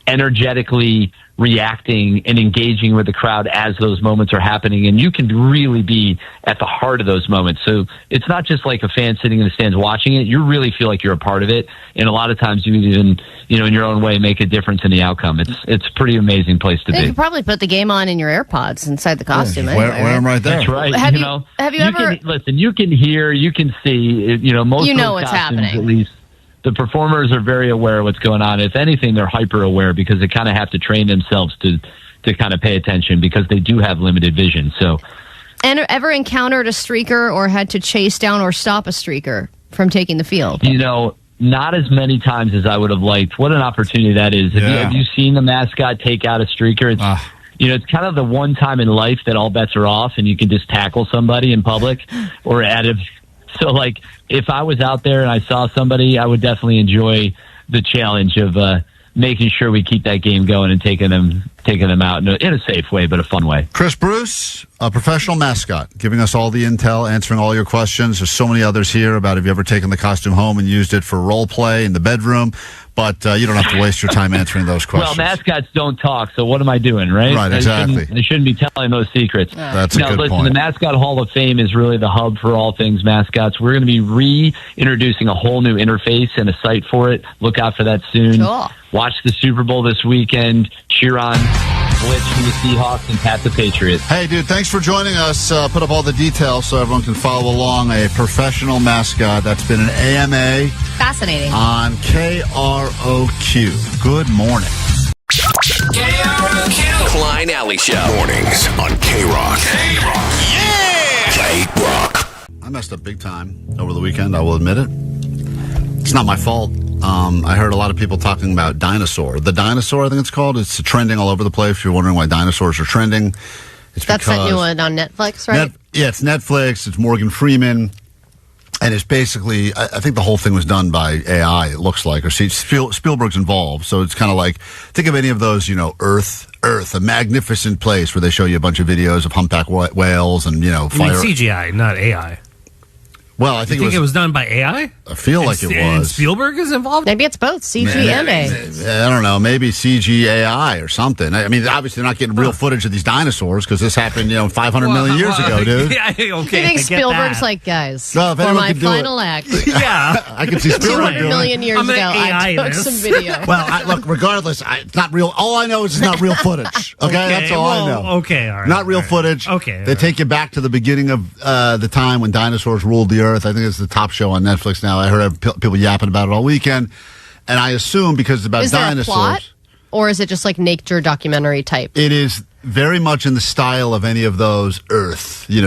Speaker 14: energetically reacting and engaging with the crowd as those moments are happening. And you can really be at the heart of those moments. So it's not just like a fan sitting in the stands watching it. You really feel like you're a part of it. And a lot of times you even, in your own way, make a difference in the outcome. It's a pretty amazing place to be.
Speaker 2: You could probably put the game on in your AirPods inside the costume.
Speaker 1: Wear them right there.
Speaker 14: That's right.
Speaker 2: Have you ever...
Speaker 14: listen, you can hear, you can see, most of those
Speaker 2: what's
Speaker 14: costumes,
Speaker 2: happening.
Speaker 14: at least, the performers are very aware of what's going on. If anything, they're hyper aware because they kind of have to train themselves to kind of pay attention because they do have limited vision. So,
Speaker 2: and ever encountered a streaker or had to chase down or stop a streaker from taking the field?
Speaker 14: Not as many times as I would have liked. What an opportunity that is. Have you seen the mascot take out a streaker? It's it's kind of the one time in life that all bets are off and you can just tackle somebody in public or so like if I was out there and I saw somebody, I would definitely enjoy the challenge of making sure we keep that game going and taking them out in a safe way, but a fun way.
Speaker 1: Chris Bruce, a professional mascot, giving us all the intel, answering all your questions. There's so many others here about have you ever taken the costume home and used it for role play in the bedroom, but you don't have to waste your time answering those questions.
Speaker 14: Well, mascots don't talk, so what am I doing, right?
Speaker 1: Right, exactly.
Speaker 14: I shouldn't be telling those secrets.
Speaker 1: That's a good point.
Speaker 14: The Mascot Hall of Fame is really the hub for all things mascots. We're going to be reintroducing a whole new interface and a site for it. Look out for that soon.
Speaker 2: Cool.
Speaker 14: Watch the Super Bowl this weekend. Cheer on Blitz from the Seahawks and pat the Patriots.
Speaker 1: Hey, dude, thanks for joining us. Put up all the details so everyone can follow along. A professional mascot. That's been an AMA.
Speaker 2: Fascinating.
Speaker 1: On KROQ. Good morning.
Speaker 12: KROQ. Klein Alley Show.
Speaker 8: Mornings on KROQ.
Speaker 12: Yeah!
Speaker 8: KROQ.
Speaker 1: I messed up big time over the weekend, I will admit it. It's not my fault. I heard a lot of people talking about Dinosaur. The Dinosaur, I think it's called. It's trending all over the place. If you're wondering why dinosaurs are trending, it's
Speaker 2: That's that new one on Netflix, right?
Speaker 1: It's Netflix. It's Morgan Freeman. And it's basically, I think the whole thing was done by AI, it looks like. Or Spielberg's involved. So it's kind of like, think of any of those, Earth, a magnificent place where they show you a bunch of videos of humpback whales and, fire.
Speaker 6: I mean CGI, not AI.
Speaker 1: Well, I think
Speaker 6: it was done by AI?
Speaker 1: I feel like it was.
Speaker 6: And Spielberg is involved?
Speaker 2: Maybe it's both CG and AI.
Speaker 1: I don't know. Maybe CGAI or something. I mean, obviously they're not getting real footage of these dinosaurs because this happened, 500 million years ago, dude.
Speaker 6: Yeah, okay,
Speaker 2: you think Spielberg's like, guys,
Speaker 1: for
Speaker 2: my final act.
Speaker 6: Yeah.
Speaker 1: I can see Spielberg
Speaker 2: 200 million years ago, I took some video.
Speaker 1: Well, look, regardless, it's not real. All I know is it's not real footage. Okay? That's all I know.
Speaker 6: Okay, all right.
Speaker 1: Not real footage.
Speaker 6: Okay.
Speaker 1: They take you back to the beginning of the time when dinosaurs ruled the earth. I think it's the top show on Netflix now. I heard people yapping about it all weekend, and I assume because it's about dinosaurs.
Speaker 2: Is there a plot, or is it just like nature documentary type?
Speaker 1: It is very much in the style of any of those Earth. Where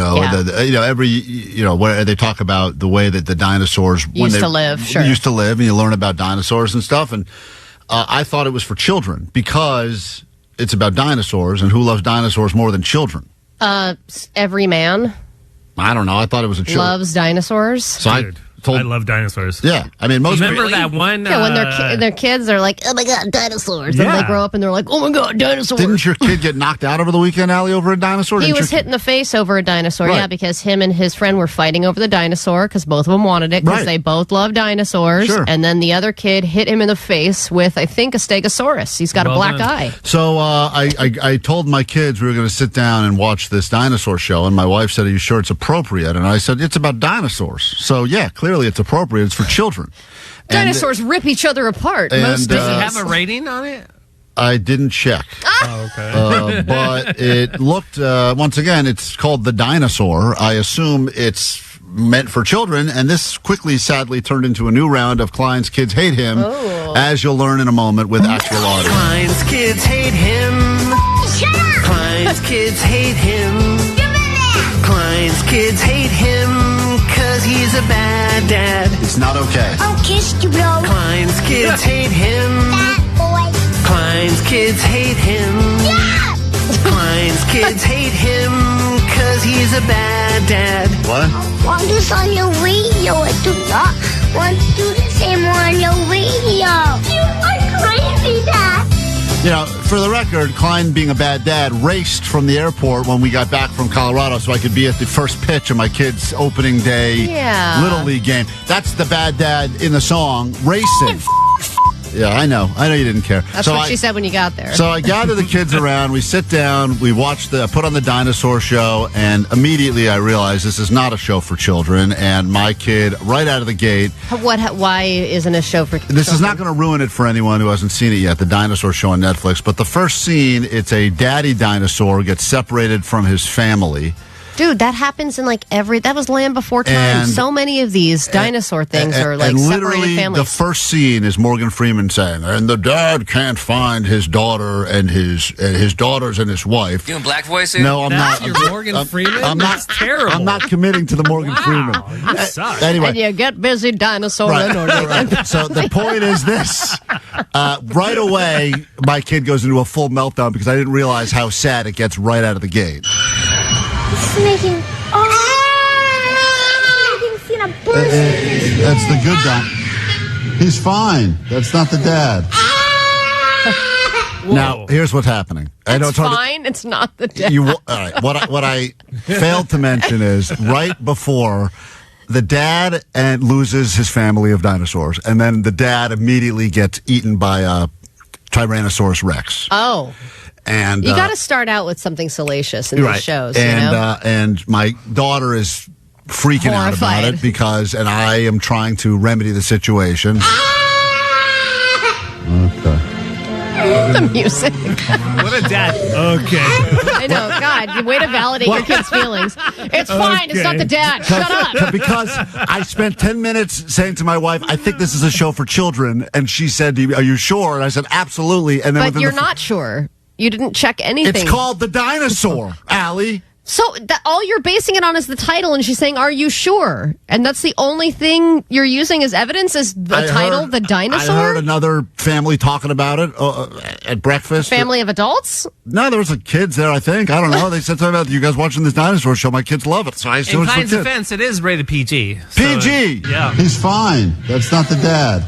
Speaker 1: they talk about the way that the dinosaurs
Speaker 2: used to live,
Speaker 1: and you learn about dinosaurs and stuff. And I thought it was for children because it's about dinosaurs, and who loves dinosaurs more than children?
Speaker 2: Every man.
Speaker 1: I don't know. I thought it was a children.
Speaker 2: Loves dinosaurs.
Speaker 1: So
Speaker 6: I love dinosaurs.
Speaker 1: Yeah, I mean, most
Speaker 6: remember that one.
Speaker 2: Yeah, when they're kids, they're like, "Oh my god, dinosaurs!"
Speaker 6: Yeah.
Speaker 2: And they grow up and they're like, "Oh my god, dinosaurs!"
Speaker 1: Didn't your kid get knocked out over the weekend, Allie, over a dinosaur?
Speaker 2: He was hit in the face over a dinosaur.
Speaker 1: Right.
Speaker 2: Yeah, because him and his friend were fighting over the dinosaur because both of them wanted it because they both love dinosaurs.
Speaker 1: Sure.
Speaker 2: And then the other kid hit him in the face with, I think, a stegosaurus. He's got a black eye.
Speaker 1: So I told my kids we were going to sit down and watch this dinosaur show, and my wife said, "Are you sure it's appropriate?" And I said, "It's about dinosaurs." So yeah, clearly it's appropriate. It's for children.
Speaker 2: Dinosaurs rip each other apart.
Speaker 6: Does it have a rating on it?
Speaker 1: I didn't check.
Speaker 6: Oh, okay.
Speaker 1: But it looked, once again, it's called The Dinosaur. I assume it's meant for children, and this quickly, sadly, turned into a new round of Klein's Kids Hate Him, as you'll learn in a moment with actual audio.
Speaker 15: Klein's kids hate him.
Speaker 5: Shut up!
Speaker 15: Klein's kids hate him.
Speaker 5: Give me that!
Speaker 15: Klein's kids hate him because he's a bad dad.
Speaker 1: It's not okay.
Speaker 5: I'll kiss you, bro.
Speaker 15: Klein's kids hate him.
Speaker 5: That boy.
Speaker 15: Klein's kids hate him.
Speaker 5: Yeah!
Speaker 15: Klein's kids hate him because he's a bad dad.
Speaker 1: What?
Speaker 5: Want this on your radio? I do not want to do the same on your radio. You are crazy, Dad.
Speaker 1: For the record, Klein, being a bad dad, raced from the airport when we got back from Colorado so I could be at the first pitch of my kids' opening day Little League game. That's the bad dad in the song, racing. Yeah, I know you didn't care.
Speaker 2: That's what she said when you got there.
Speaker 1: So I gather the kids around, we sit down, we put on the dinosaur show, and immediately I realize this is not a show for children, and my kid, right out of the gate...
Speaker 2: Why isn't a show for children?
Speaker 1: This is not going to ruin it for anyone who hasn't seen it yet, the dinosaur show on Netflix, but the first scene, it's a daddy dinosaur who gets separated from his family.
Speaker 2: Dude, that happens in that was Land Before Time.
Speaker 1: And,
Speaker 2: so many of these dinosaur things are like
Speaker 1: and
Speaker 2: separated
Speaker 1: literally
Speaker 2: families.
Speaker 1: the first scene is Morgan Freeman saying, and the dad can't find his daughter and his daughters and his wife.
Speaker 3: Doing black voice here?
Speaker 1: No, I'm
Speaker 6: That's
Speaker 1: not.
Speaker 6: your Morgan Freeman?
Speaker 1: That's
Speaker 6: terrible.
Speaker 1: I'm not committing to the Morgan Freeman.
Speaker 6: You suck.
Speaker 1: Anyway.
Speaker 2: And you get busy dinosauring.
Speaker 1: Right. So the point is this. Right away, my kid goes into a full meltdown because I didn't realize how sad it gets right out of the gate.
Speaker 5: This is making... Cena burst.
Speaker 1: That's the good dad. He's fine. That's not the dad. Now, here's what's happening. I know
Speaker 2: It's fine. It's not the dad.
Speaker 1: All right. What I failed to mention is right before the dad loses his family of dinosaurs, and then the dad immediately gets eaten by a Tyrannosaurus Rex.
Speaker 2: Oh.
Speaker 1: And
Speaker 2: you got to start out with something salacious in these shows,
Speaker 1: and my daughter is freaking out about it and I am trying to remedy the situation. Okay.
Speaker 2: The music.
Speaker 6: What a dad. Okay.
Speaker 2: I know. God, you way to validate your kid's feelings. It's fine. It's not the dad. Shut up.
Speaker 1: Because I spent 10 minutes saying to my wife, I think this is a show for children. And she said, are you sure? And I said, absolutely. And then
Speaker 2: but you're not sure. You didn't check anything.
Speaker 1: It's called The Dinosaur, Allie.
Speaker 2: So all you're basing it on is the title, and she's saying, are you sure? And that's the only thing you're using as evidence is the title, The Dinosaur?
Speaker 1: I heard another family talking about it at breakfast.
Speaker 2: Family of adults?
Speaker 1: No, there was kids there, I think. I don't know. They said something about you guys watching this dinosaur show. My kids love it. So I assume
Speaker 6: in
Speaker 1: it's for
Speaker 6: Klein's
Speaker 1: kids.
Speaker 6: defense, it is rated PG.
Speaker 1: PG?
Speaker 6: Yeah.
Speaker 1: He's fine. That's not the dad.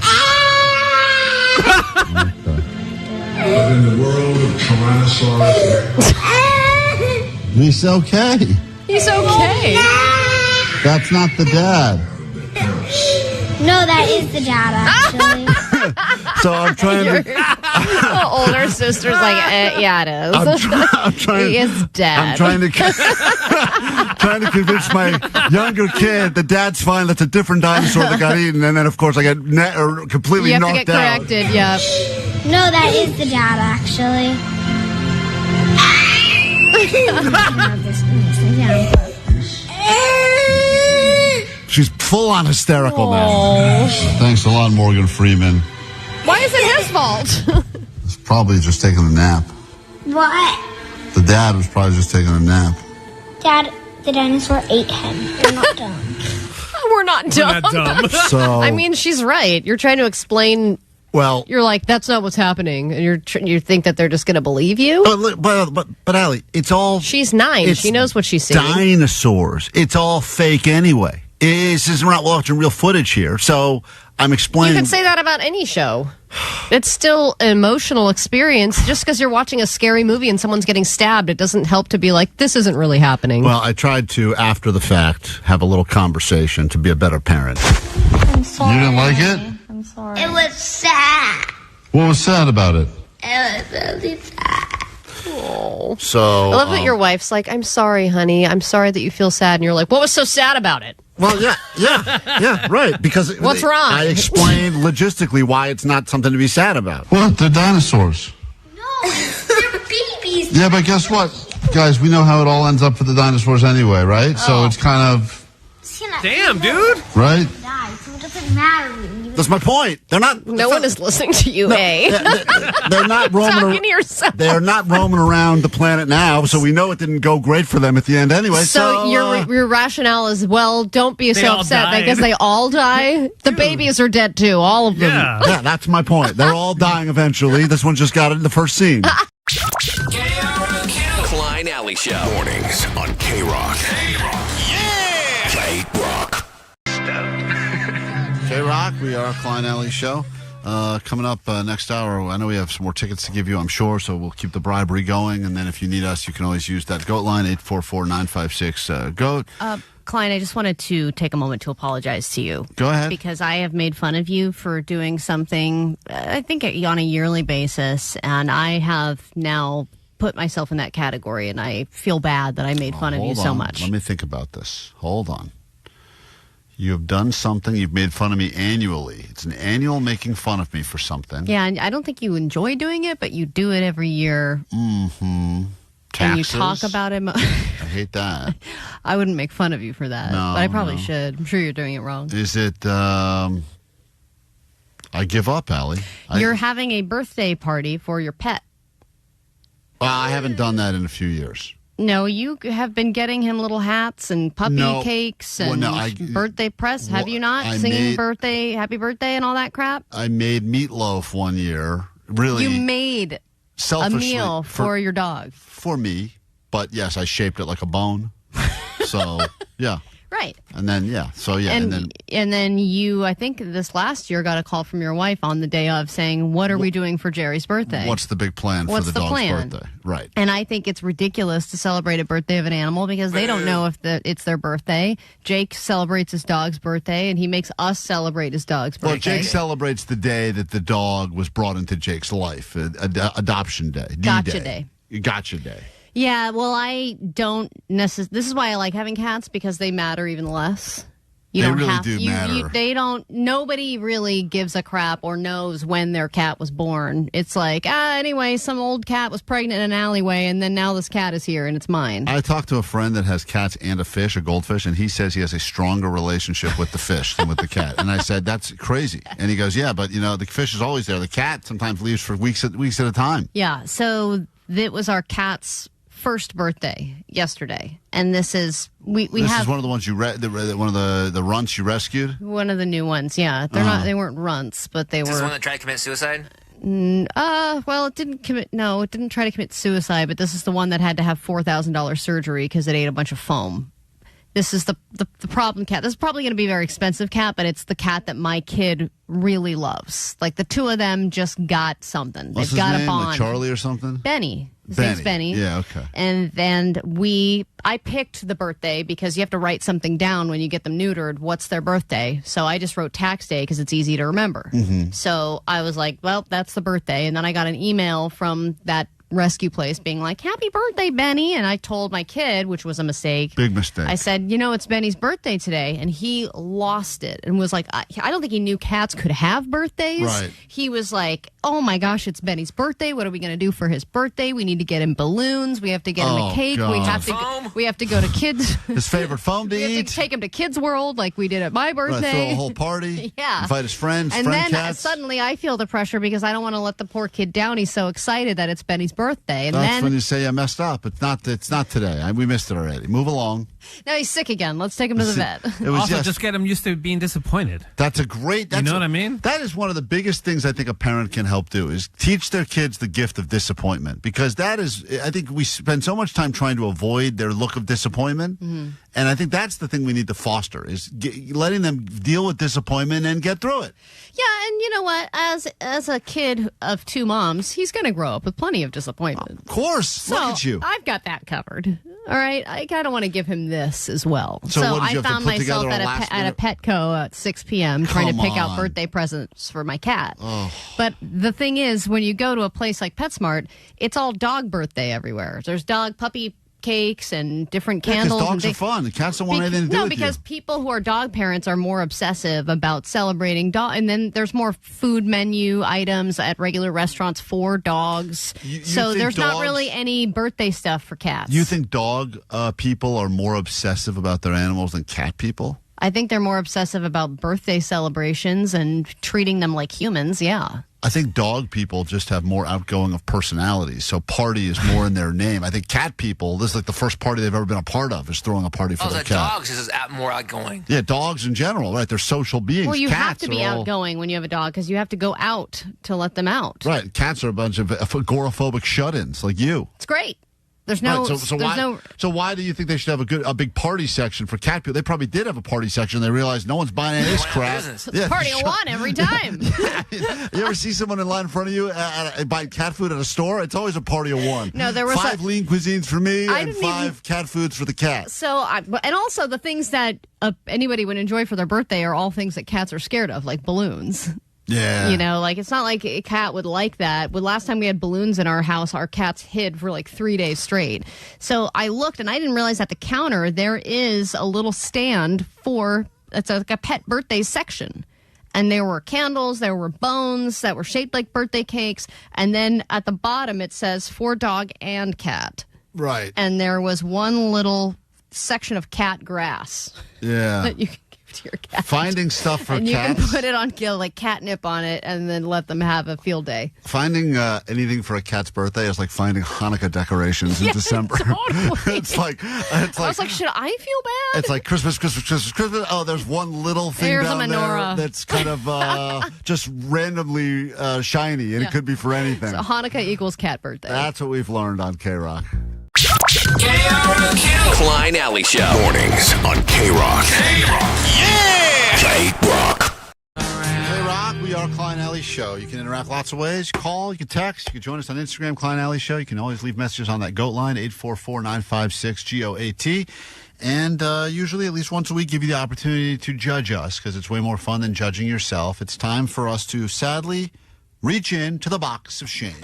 Speaker 16: In the world of Tyrannosaurus.
Speaker 1: He's okay.
Speaker 2: He's okay.
Speaker 1: That's not the dad.
Speaker 5: No, that is the dad, actually.
Speaker 1: So I'm trying to...
Speaker 2: The older sister's like, yeah, it is.
Speaker 1: I'm trying.
Speaker 2: He is dead.
Speaker 1: I'm trying to convince my younger kid the dad's fine. That's a different dinosaur that got eaten. And then, of course, I get completely knocked out.
Speaker 2: You have to get corrected, yeah.
Speaker 5: No, that is the dad, actually.
Speaker 1: She's full on hysterical now. Thanks a lot, Morgan Freeman.
Speaker 2: Why is it his fault?
Speaker 1: He's probably just taking a nap.
Speaker 5: What?
Speaker 1: The dad was probably just taking a nap.
Speaker 5: Dad, the dinosaur ate him. We're not dumb.
Speaker 2: We're not dumb.
Speaker 1: So,
Speaker 2: I mean, she's right. You're trying to explain.
Speaker 1: Well,
Speaker 2: you're like, that's not what's happening, and you think that they're just going to believe you.
Speaker 1: But Allie, it's all.
Speaker 2: She's 9. She knows what she's seeing.
Speaker 1: Dinosaurs. It's all fake anyway. We're not watching real footage here, so I'm explaining.
Speaker 2: You could say that about any show. It's still an emotional experience. Just because you're watching a scary movie and someone's getting stabbed, it doesn't help to be like, this isn't really happening.
Speaker 1: Well, I tried to, after the fact, have a little conversation to be a better parent.
Speaker 5: I'm sorry.
Speaker 1: You didn't like it?
Speaker 5: I'm sorry. It was sad.
Speaker 1: What was sad about it?
Speaker 5: It was really sad.
Speaker 2: Oh.
Speaker 1: So
Speaker 2: I love that your wife's like, I'm sorry, honey. I'm sorry that you feel sad. And you're like, what was so sad about it?
Speaker 1: Well, yeah, right. Because
Speaker 2: what's wrong?
Speaker 1: I explained logistically why it's not something to be sad about.
Speaker 16: What? They're dinosaurs.
Speaker 5: No, they're babies.
Speaker 16: Yeah, but guess what? Guys, we know how it all ends up for the dinosaurs anyway, right?
Speaker 5: Oh.
Speaker 16: So it's kind of...
Speaker 6: Damn, dude.
Speaker 16: Right?
Speaker 5: So it doesn't matter.
Speaker 1: That's my point. They're not...
Speaker 2: No one is listening to you,
Speaker 1: They're not roaming
Speaker 2: Talking to yourself.
Speaker 1: They're not roaming around the planet now, so we know it didn't go great for them at the end anyway.
Speaker 2: So your rationale is, well, don't be so upset because they all die. The babies are dead too, all of them.
Speaker 1: Yeah, that's my point. They're all dying eventually. This one just got it in the first scene.
Speaker 12: Klein Alley Show.
Speaker 8: Mornings on KROQ. KROQ.
Speaker 1: KROQ, we are a Klein Alley Show. Coming up next hour, I know we have some more tickets to give you, I'm sure, so we'll keep the bribery going. And then if you need us, you can always use that GOAT line, 844-956-GOAT.
Speaker 2: Klein, I just wanted to take a moment to apologize to you.
Speaker 1: Go ahead.
Speaker 2: Because I have made fun of you for doing something, I think, on a yearly basis, and I have now put myself in that category, and I feel bad that I made fun of you so much.
Speaker 1: Let me think about this. Hold on. You have done something. You've made fun of me annually. It's an annual making fun of me for something.
Speaker 2: Yeah, and I don't think you enjoy doing it, but you do it every year.
Speaker 1: Mm-hmm.
Speaker 2: Taxes. And you talk about it.
Speaker 1: I hate that.
Speaker 2: I wouldn't make fun of you for that,
Speaker 1: no,
Speaker 2: but I probably should. I'm sure you're doing it wrong.
Speaker 1: Is it, I give up, Allie.
Speaker 2: You're having a birthday party for your pet.
Speaker 1: Well, I haven't done that in a few years.
Speaker 2: No, you have been getting him little hats and puppy cakes and birthday press. Have you not? Singing birthday, happy birthday and all that crap?
Speaker 1: I made meatloaf one year. Really?
Speaker 2: You made a meal for your dog.
Speaker 1: For me. But yes, I shaped it like a bone. So, yeah.
Speaker 2: Right.
Speaker 1: And then, yeah. So, yeah.
Speaker 2: And then you, I think this last year, got a call from your wife on the day of saying, what are we doing for Jerry's birthday?
Speaker 1: What's the big plan for the dog's birthday? Right.
Speaker 2: And I think it's ridiculous to celebrate a birthday of an animal because they don't know if it's their birthday. Jake celebrates his dog's birthday, and he makes us celebrate his dog's birthday.
Speaker 1: Well, Jake celebrates the day that the dog was brought into Jake's life, adoption day.
Speaker 2: Gotcha day.
Speaker 1: Gotcha day.
Speaker 2: Yeah, well, I don't necessarily. This is why I like having cats because they matter even less.
Speaker 1: They really do matter.
Speaker 2: They don't. Nobody really gives a crap or knows when their cat was born. It's like, anyway, some old cat was pregnant in an alleyway, and then now this cat is here and it's mine.
Speaker 1: I talked to a friend that has cats and a fish, a goldfish, and he says he has a stronger relationship with the fish than with the cat. And I said, that's crazy. And he goes, yeah, but the fish is always there. The cat sometimes leaves for weeks at a time.
Speaker 2: Yeah. So it was our cat's first birthday yesterday, and this is this is
Speaker 1: one of the ones you one of the runts you rescued.
Speaker 2: One of the new ones, yeah. They're not. They weren't runts, but they were.
Speaker 3: Is this the one that tried to commit suicide?
Speaker 2: Well, it didn't commit. No, it didn't try to commit suicide. But this is the one that had to have $4,000 surgery because it ate a bunch of foam. This is the problem cat. This is probably going to be a very expensive cat, but it's the cat that my kid really loves. Like the two of them just got something.
Speaker 1: What's
Speaker 2: They've got
Speaker 1: his name?
Speaker 2: a bond.
Speaker 1: Like Charlie or something?
Speaker 2: Benny. His name's Benny.
Speaker 1: Yeah, okay.
Speaker 2: And then I picked the birthday because you have to write something down when you get them neutered. What's their birthday? So I just wrote tax day because it's easy to remember.
Speaker 1: Mm-hmm.
Speaker 2: So I was like, well, that's the birthday. And then I got an email from that rescue place being like, happy birthday, Benny. And I told my kid, which was a mistake.
Speaker 1: Big mistake.
Speaker 2: I said, it's Benny's birthday today. And he lost it and was like, I don't think he knew cats could have birthdays.
Speaker 1: Right.
Speaker 2: He was like, oh my gosh, it's Benny's birthday. What are we going to do for his birthday? We need to get him balloons. We have to get him a cake.
Speaker 1: God.
Speaker 2: We have to go to kids.
Speaker 1: His favorite foam to
Speaker 2: we
Speaker 1: eat.
Speaker 2: have to take him to Kids World like we did at my birthday.
Speaker 1: Right, throw a whole party.
Speaker 2: Yeah.
Speaker 1: Invite his friends,
Speaker 2: and
Speaker 1: friend
Speaker 2: then
Speaker 1: cats.
Speaker 2: Suddenly I feel the pressure because I don't want to let the poor kid down. He's so excited that it's Benny's birthday. And
Speaker 1: That's when you say I messed up. It's not today. We missed it already. Move along.
Speaker 2: Now he's sick again. Let's take him to the vet.
Speaker 6: Just get him used to being disappointed.
Speaker 1: That's a great...
Speaker 6: You know what I mean?
Speaker 1: That is one of the biggest things I think a parent can help do is teach their kids the gift of disappointment. Because that is... I think we spend so much time trying to avoid their look of disappointment. Mm-hmm. And I think that's the thing we need to foster is letting them deal with disappointment and get through it.
Speaker 2: Yeah, and you know what? As a kid of two moms, he's going to grow up with plenty of disappointment.
Speaker 1: Of course. Look at you.
Speaker 2: I've got that covered. All right? I kind of want to give him this as well.
Speaker 1: So what did you
Speaker 2: I found myself at a Petco at 6 p.m. trying to pick out birthday presents for my cat.
Speaker 1: Oh.
Speaker 2: But the thing is, when you go to a place like PetSmart, it's all dog birthday everywhere. There's dog, puppy cakes and different candles.
Speaker 1: Because dogs are fun. The cats don't want anything to do with
Speaker 2: because
Speaker 1: you.
Speaker 2: people who are dog parents are more obsessive about celebrating dog. And then there's more food menu items at regular restaurants for dogs. So there's not really any birthday stuff for cats.
Speaker 1: You think dog people are more obsessive about their animals than cat people?
Speaker 2: I think they're more obsessive about birthday celebrations and treating them like humans, yeah.
Speaker 1: I think dog people just have more outgoing of personalities, so party is more in their name. I think cat people, this is like the first party they've ever been a part of, is throwing a party for their cat.
Speaker 3: Dogs is more outgoing.
Speaker 1: Yeah, dogs in general, right? They're social beings.
Speaker 2: Well, you
Speaker 1: Cats
Speaker 2: have to be outgoing when you have a dog because you have to go out to let them out.
Speaker 1: Right. Cats are a bunch of agoraphobic shut-ins like you.
Speaker 2: It's great. There's no.
Speaker 1: Right, so
Speaker 2: there's
Speaker 1: why?
Speaker 2: no.
Speaker 1: So why do you think they should have a big party section for cat people? They probably did have a party section. They realized no one's buying any of this crap.
Speaker 2: It's party of one every time.
Speaker 1: You ever see someone in line in front of you buying cat food at a store? It's always a party of one.
Speaker 2: No, there was
Speaker 1: 5 lean cuisines for me and 5
Speaker 2: even...
Speaker 1: cat foods for the cat.
Speaker 2: So, and also the things that anybody would enjoy for their birthday are all things that cats are scared of, like balloons.
Speaker 1: Yeah.
Speaker 2: You know, like it's not like a cat would like that. But last time we had balloons in our house, our cats hid for like 3 days straight. So I looked and I didn't realize at the counter there is a little stand it's like a pet birthday section. And there were candles, there were bones that were shaped like birthday cakes. And then at the bottom it says for dog and cat.
Speaker 1: Right.
Speaker 2: And there was one little section of cat grass.
Speaker 1: Yeah.
Speaker 2: That you can give to your cat.
Speaker 1: Finding stuff for
Speaker 2: and
Speaker 1: cats.
Speaker 2: And you can put it on like catnip on it and then let them have a field day.
Speaker 1: Finding anything for a cat's birthday is like finding Hanukkah decorations in December.
Speaker 2: Totally.
Speaker 1: It's like
Speaker 2: I was like, should I feel bad?
Speaker 1: It's like Christmas. Oh, there's one little thing
Speaker 2: There's
Speaker 1: down
Speaker 2: a menorah.
Speaker 1: there that's kind of just randomly shiny, and it could be for anything.
Speaker 2: So Hanukkah equals cat birthday.
Speaker 1: That's what we've learned on KROQ.
Speaker 12: KROQ. Klein Alley Show.
Speaker 8: Mornings on KROQ.
Speaker 12: Yeah!
Speaker 8: KROQ.
Speaker 1: KROQ, we are Klein Alley Show. You can interact lots of ways. Call, you can text, you can join us on Instagram, Klein Alley Show. You can always leave messages on that GOAT line, 844-956-GOAT. And usually at least once a week give you the opportunity to judge us because it's way more fun than judging yourself. It's time for us to sadly reach into the box of shame.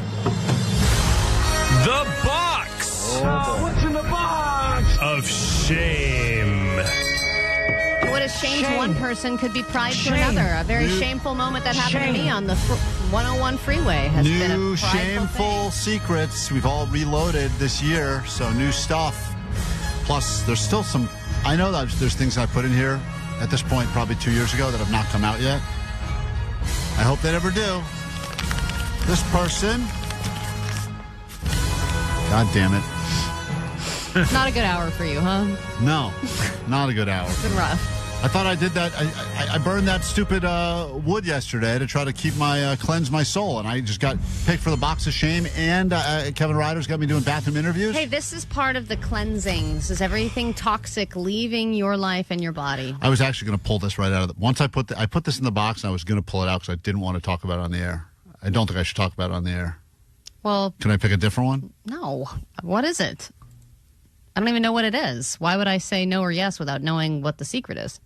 Speaker 13: The box. What's in the box? Of shame.
Speaker 2: What is shame to one person could be pride to another. A very shameful moment that happened to me on the 101 freeway has been a
Speaker 1: new shameful secrets. We've all reloaded this year, so new stuff. Plus, there's still some. I know that there's things I put in here at this point, probably 2 years ago, that have not come out yet. I hope they never do. This person. God damn it.
Speaker 2: Not a good hour for you, huh?
Speaker 1: No, not a good hour.
Speaker 2: It's been rough.
Speaker 1: I thought I did that. I burned that stupid wood yesterday to try to keep cleanse my soul, and I just got picked for the box of shame. And Kevin Ryder's got me doing bathroom interviews.
Speaker 2: Hey, this is part of the cleansing. This is everything toxic leaving your life and your body.
Speaker 1: I was actually going to pull this right out of the. Once I put this in the box, and I was going to pull it out because I didn't want to talk about it on the air. I don't think I should talk about it on the air.
Speaker 2: Well,
Speaker 1: can I pick a different one?
Speaker 2: No. What is it? I don't even know what it is. Why would I say no or yes without knowing what the secret is?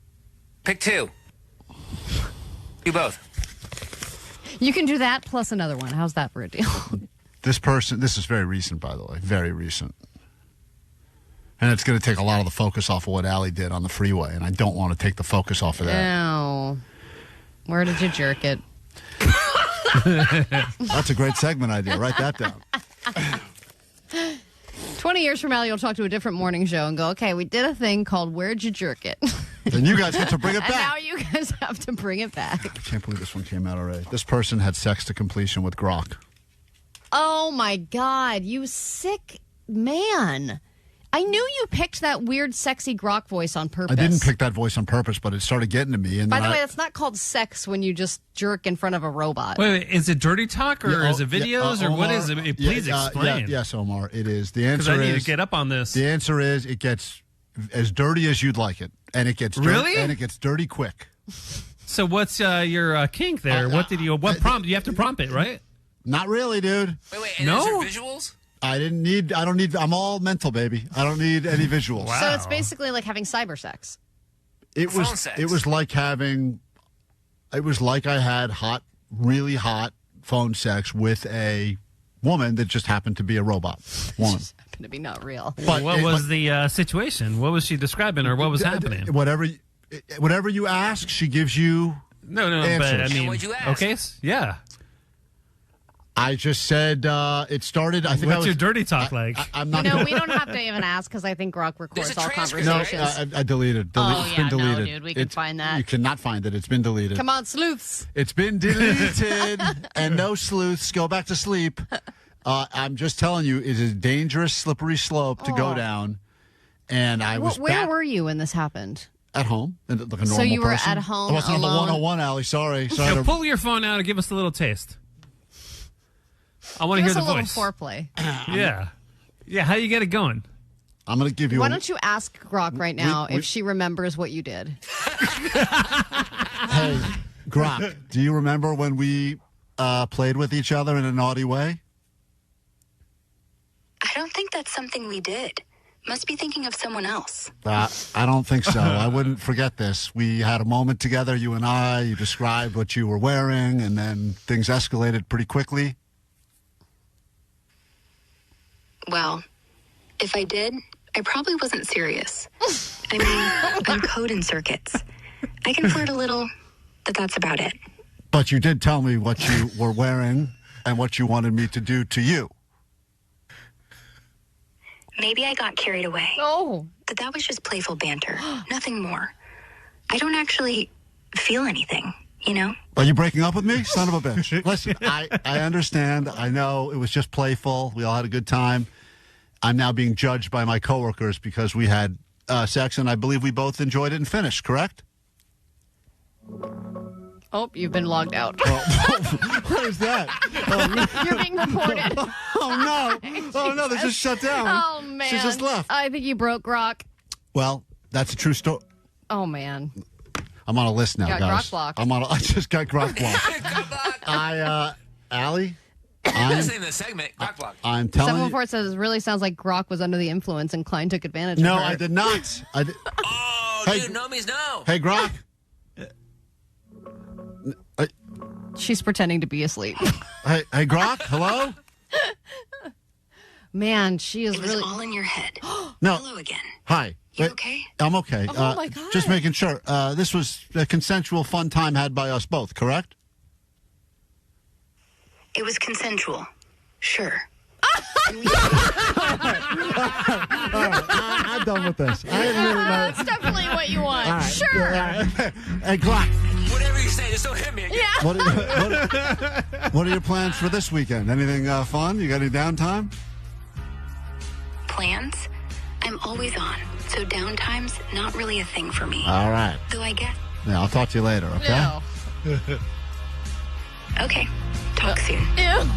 Speaker 3: Pick two. Do both.
Speaker 2: You can do that plus another one. How's that for a deal?
Speaker 1: This is very recent, by the way. Very recent. And it's going to take a lot of the focus off of what Allie did on the freeway, and I don't want to take the focus off of that.
Speaker 2: No. Where did you jerk it?
Speaker 1: That's a great segment idea. Write that down.
Speaker 2: 20 years from now, you'll talk to a different morning show and go, okay, we did a thing called Where'd You Jerk It?
Speaker 1: Then you guys get to bring it back.
Speaker 2: And now you guys have to bring it back.
Speaker 1: I can't believe this one came out already. This person had sex to completion with KROQ.
Speaker 2: Oh, my God. You sick man. I knew you picked that weird, sexy KROQ voice on purpose.
Speaker 1: I didn't pick that voice on purpose, but it started getting to me. And
Speaker 2: by the way, that's not called sex when you just jerk in front of a robot.
Speaker 6: Wait, is it dirty talk or is it videos or what is it? Please explain.
Speaker 1: Yes, Omar, it is. The answer
Speaker 6: is... I need to get up on this.
Speaker 1: The answer is it gets as dirty as you'd like it. And it gets
Speaker 6: really?
Speaker 1: And it gets dirty quick.
Speaker 6: So what's your kink there? What prompt? You have to prompt it, right?
Speaker 1: Not really, dude.
Speaker 3: Wait, and is there visuals?
Speaker 1: I'm all mental, baby. I don't need any visuals.
Speaker 2: Wow. So it's basically like having cyber sex.
Speaker 1: It was like I had really hot phone sex with a woman that just happened to be a robot. Woman.
Speaker 2: Just happened to be not real.
Speaker 6: But what was the situation? What was she describing or what was happening?
Speaker 1: Whatever you ask, she gives you answers.
Speaker 6: But I mean,
Speaker 3: what'd you ask?
Speaker 6: Okay, yeah.
Speaker 1: I just said it started. I think.
Speaker 6: What's your dirty talk like?
Speaker 2: I'm not. We don't have to even ask because I think KROQ records all conversations.
Speaker 1: No, I deleted. It's been deleted.
Speaker 2: No, dude, we can find that.
Speaker 1: You cannot find it. It's been deleted.
Speaker 2: Come on, sleuths.
Speaker 1: It's been deleted, and no sleuths. Go back to sleep. I'm just telling you, it is a dangerous, slippery slope to go down. And I was.
Speaker 2: Where were you when this happened?
Speaker 1: At home, like a normal person.
Speaker 2: So you were at home.
Speaker 1: I wasn't on the 101, Allie. Sorry.
Speaker 6: Pull your phone out and give us a little taste. I want to hear the voice.
Speaker 2: A little foreplay.
Speaker 6: Yeah. Yeah, how you get it going?
Speaker 1: I'm going to give you
Speaker 2: Why don't you ask Grok right now if she remembers what you did?
Speaker 1: Hey, Grok, do you remember when we played with each other in a naughty way?
Speaker 17: I don't think that's something we did. Must be thinking of someone else.
Speaker 1: I don't think so. I wouldn't forget this. We had a moment together, you and I. You described what you were wearing, and then things escalated pretty quickly.
Speaker 17: Well, if I did, I probably wasn't serious. I mean, I'm code and circuits. I can flirt a little, but that's about it.
Speaker 1: But you did tell me what you were wearing and what you wanted me to do to you.
Speaker 17: Maybe I got carried away.
Speaker 2: Oh.
Speaker 17: But that was just playful banter. Nothing more. I don't actually feel anything, you know?
Speaker 1: Are you breaking up with me? Son of a bitch. Listen, I understand. I know it was just playful. We all had a good time. I'm now being judged by my coworkers because we had sex, and I believe we both enjoyed it and finished, correct?
Speaker 2: Oh, you've been logged out.
Speaker 1: What is that?
Speaker 2: You're being reported.
Speaker 1: Oh, no. Oh, no, they just shut down.
Speaker 2: Oh, man.
Speaker 1: She just left.
Speaker 2: I think you broke Grok.
Speaker 1: Well, that's a true story.
Speaker 2: Oh, man.
Speaker 1: I'm on a list now,
Speaker 2: Got
Speaker 1: guys.
Speaker 2: Grok blocked.
Speaker 1: I just got Grok blocked. Allie?
Speaker 3: That's the name of the segment, Grok Block.
Speaker 1: I'm telling you.
Speaker 2: 714 says, it really sounds like Grok was under the influence and Klein took advantage of her.
Speaker 1: No, I did not.
Speaker 3: Oh,
Speaker 1: Hey,
Speaker 3: dude, no means no.
Speaker 1: Hey, Grok.
Speaker 2: She's pretending to be asleep.
Speaker 1: Hey, Grok, hello?
Speaker 2: Man, she is
Speaker 17: It was
Speaker 2: really...
Speaker 17: all in your head.
Speaker 1: No.
Speaker 17: Hello again.
Speaker 1: Hi.
Speaker 17: You okay?
Speaker 1: I'm okay.
Speaker 2: Oh, my God.
Speaker 1: Just making sure. This was a consensual, fun time had by us both, correct?
Speaker 17: It was consensual. Sure.
Speaker 1: All right, I'm done with this. I didn't really know.
Speaker 2: That's definitely what you want.
Speaker 1: All right.
Speaker 2: Sure.
Speaker 1: All right. Hey, Glock.
Speaker 3: Whatever you say, just don't hit me again.
Speaker 2: Yeah.
Speaker 1: What are your plans for this weekend? Anything fun? You got any downtime?
Speaker 17: Plans? I'm always on, so downtime's not really a thing for me.
Speaker 1: All right.
Speaker 17: Though I guess.
Speaker 1: Yeah, I'll talk to you later, okay?
Speaker 2: Ew.
Speaker 17: Okay. Talk soon.
Speaker 6: Damn.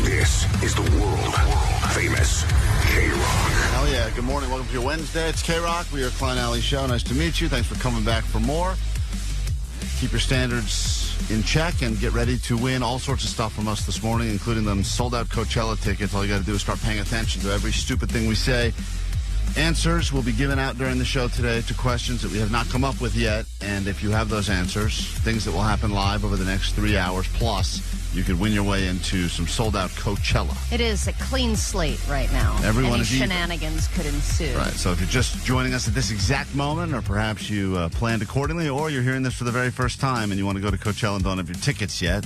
Speaker 8: This is the world famous KROQ.
Speaker 1: Hell yeah. Good morning. Welcome to your Wednesday. It's KROQ. We are Klein Alley Show. Nice to meet you. Thanks for coming back for more. Keep your standards in check and get ready to win all sorts of stuff from us this morning, including them sold-out Coachella tickets. All you got to do is start paying attention to every stupid thing we say. Answers will be given out during the show today to questions that we have not come up with yet. And if you have those answers, things that will happen live over the next 3 hours plus, you could win your way into some sold-out Coachella.
Speaker 2: It is a clean slate right now.
Speaker 1: Everyone
Speaker 2: Any
Speaker 1: is even.
Speaker 2: shenanigans could ensue.
Speaker 1: Right, so if you're just joining us at this exact moment, or perhaps you planned accordingly, or you're hearing this for the very first time and you want to go to Coachella and don't have your tickets yet,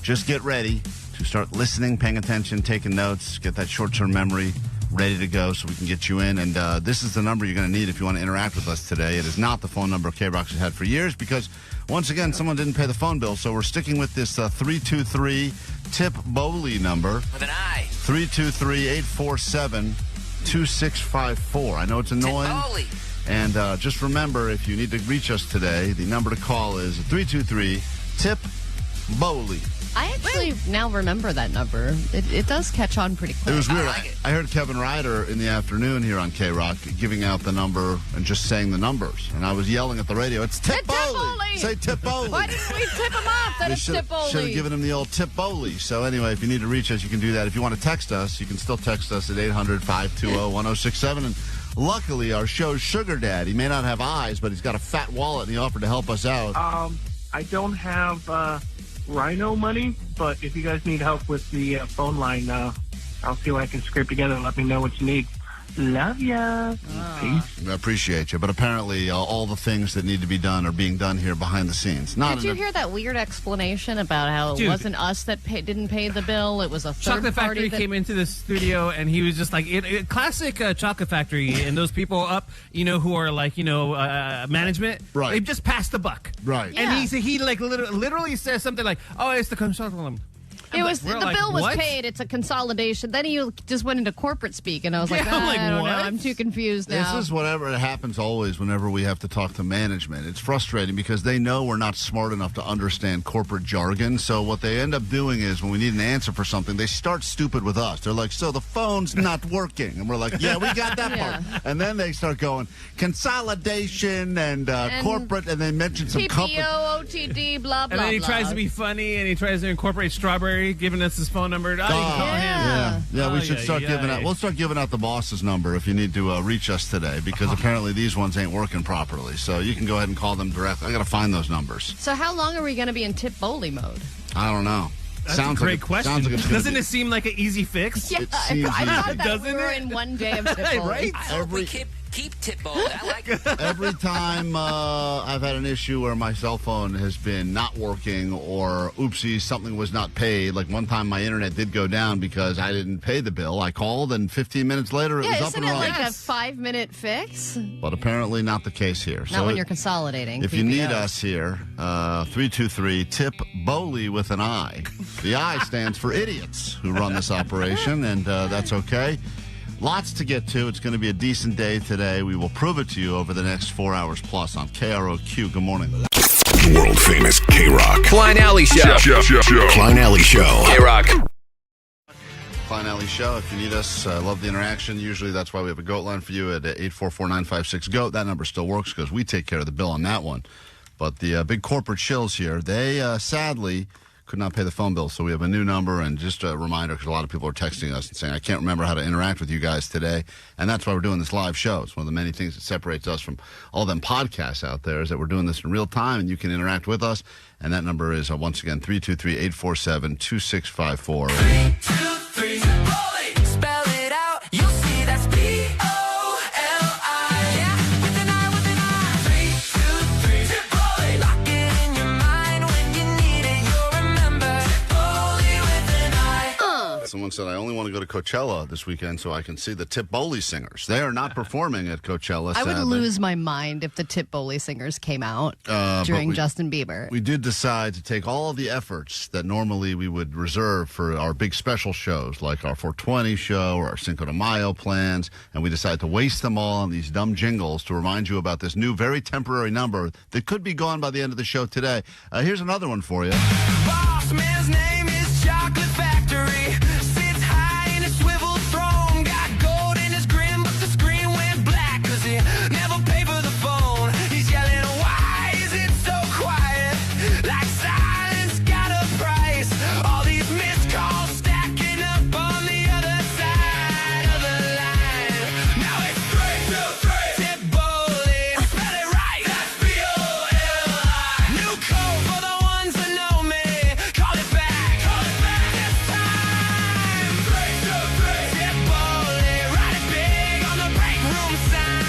Speaker 1: just get ready to start listening, paying attention, taking notes, get that short-term memory ready to go so we can get you in. And this is the number you're going to need if you want to interact with us today. It is not the phone number KROQ has had for years because, once again, someone didn't pay the phone bill. So we're sticking with this 323-TIP-BOWLY number.
Speaker 3: With an I.
Speaker 1: 323-847-2654. I know it's annoying.
Speaker 3: Tip-BOWLY.
Speaker 1: And just remember, if you need to reach us today, the number to call is 323-TIP-BOWLY.
Speaker 2: I actually now remember that number. It does catch on pretty quick.
Speaker 1: It was weird. I heard Kevin Ryder in the afternoon here on KROQ giving out the number and just saying the numbers. And I was yelling at the radio, it's Tip Bowley! Say Tip Bowley!
Speaker 2: Why didn't we tip him off that it's Tip Bowley?
Speaker 1: Should have given him the old Tip Bowley. So anyway, if you need to reach us, you can do that. If you want to text us, you can still text us at 800-520-1067. And luckily, our show's Sugar Dad, he may not have eyes, but he's got a fat wallet and he offered to help us out.
Speaker 18: I don't have Rhino money, but if you guys need help with the phone line, I'll see what I can scrape together and let me know what you need. Love ya. Peace.
Speaker 1: I appreciate you, but apparently all the things that need to be done are being done here behind the scenes.
Speaker 2: Did you hear that weird explanation about how it wasn't us that didn't pay the bill? It was a third
Speaker 6: Chocolate
Speaker 2: party
Speaker 6: Factory came into the studio, and he was just like, classic Chocolate Factory, and those people up, who are like, management,
Speaker 1: right?
Speaker 6: They just passed the buck,
Speaker 1: right?
Speaker 6: And he like literally says something like, "Oh, it's the consultant."
Speaker 2: It was
Speaker 6: We're
Speaker 2: the
Speaker 6: like,
Speaker 2: bill was
Speaker 6: what?
Speaker 2: paid. It's a consolidation. Then he just went into corporate speak, and I was like,
Speaker 6: Yeah, I'm like,
Speaker 2: I don't know.
Speaker 6: what?
Speaker 2: I'm too confused now.
Speaker 1: This is whatever it happens always whenever we have to talk to management. It's frustrating because they know we're not smart enough to understand corporate jargon. So what they end up doing is when we need an answer for something, they start stupid with us. They're like, so the phone's not working. And we're like, yeah, we got that
Speaker 2: Yeah.
Speaker 1: part. And then they start going, consolidation and corporate, and they mention some company.
Speaker 2: PPO, OTD, blah, blah,
Speaker 6: And then he
Speaker 2: blah.
Speaker 6: tries to be funny, and he tries to incorporate Strawberry, giving us his phone number. Oh, you can call him.
Speaker 1: Yeah, we
Speaker 6: Oh,
Speaker 1: should start giving out. We'll start giving out the boss's number if you need to reach us today, because apparently these ones ain't working properly. So you can go ahead and call them directly. I got to find those numbers.
Speaker 2: So how long are we going to be in Tip Bowley mode?
Speaker 1: I don't know.
Speaker 6: That's a great question.
Speaker 1: Sounds like it's gonna
Speaker 6: Doesn't
Speaker 1: be-
Speaker 6: it seem like an easy fix?
Speaker 2: Yeah, I thought that
Speaker 6: Doesn't
Speaker 2: we were
Speaker 6: it?
Speaker 2: in one day of Tip Bowley.
Speaker 6: Right?
Speaker 3: I hope we keep Tip Bowley. I like it.
Speaker 1: Every time I've had an issue where my cell phone has been not working or oopsies, something was not paid. Like one time my internet did go down because I didn't pay the bill. I called and 15 minutes later it was up
Speaker 2: isn't
Speaker 1: and
Speaker 2: it
Speaker 1: running.
Speaker 2: like a 5-minute fix?
Speaker 1: But apparently not the case here.
Speaker 2: Not when you're consolidating.
Speaker 1: If you need
Speaker 2: PPO.
Speaker 1: us here, 323 Tip Bowley with an I. The I stands for idiots who run this operation, and that's okay. Lots to get to. It's going to be a decent day today. We will prove it to you over the next 4 hours plus on KROQ. Good morning.
Speaker 8: World Famous KROQ.
Speaker 12: Klein Alley Show.
Speaker 8: Klein Alley Show.
Speaker 12: KROQ.
Speaker 1: Klein Alley Show. If you need us, love the interaction. Usually that's why we have a GOAT line for you at 844-956-GOAT. That number still works because we take care of the bill on that one. But the big corporate shills here, they sadly could not pay the phone bill. So we have a new number, and just a reminder, because a lot of people are texting us and saying, I can't remember how to interact with you guys today. And that's why we're doing this live show. It's one of the many things that separates us from all them podcasts out there is that we're doing this in real time, and you can interact with us. And that number is, once again, 323-847-2654.
Speaker 13: 323 Bowley. Spell it out. You'll see that's B-O-L-I. Yeah, with an I, with an I. 323 Tip Bowley. Lock it in your mind when you need it. You'll remember Tip Bowley with an I.
Speaker 1: Someone said, I only want to go to Coachella this weekend so I can see the Tip Bowley singers. They are not performing at Coachella,
Speaker 2: I would
Speaker 1: sadly.
Speaker 2: lose my mind if the Tip Bowley singers came out
Speaker 1: But
Speaker 2: during Justin Bieber.
Speaker 1: We did decide to take all of the efforts that normally we would reserve for our big special shows, like our 420 show or our Cinco de Mayo plans, and we decided to waste them all on these dumb jingles to remind you about this new, very temporary number that could be gone by the end of the show today. Here's another one for you.
Speaker 13: Boss man's name is Chocolate Factory. Sits high in a swivel throne. Got gold in his grin, but the screen went black. Cause he never paid for the phone. He's yelling, why is it so quiet? Like silence got a price. All these missed calls stacking up on the other side of the line. Now it's 323 Tip Bowley. Spell it right. That's B-O-L-I. New code for the ones that know me. Call it back. This time. 323 Tip Bowley. Write it big on the break room sign.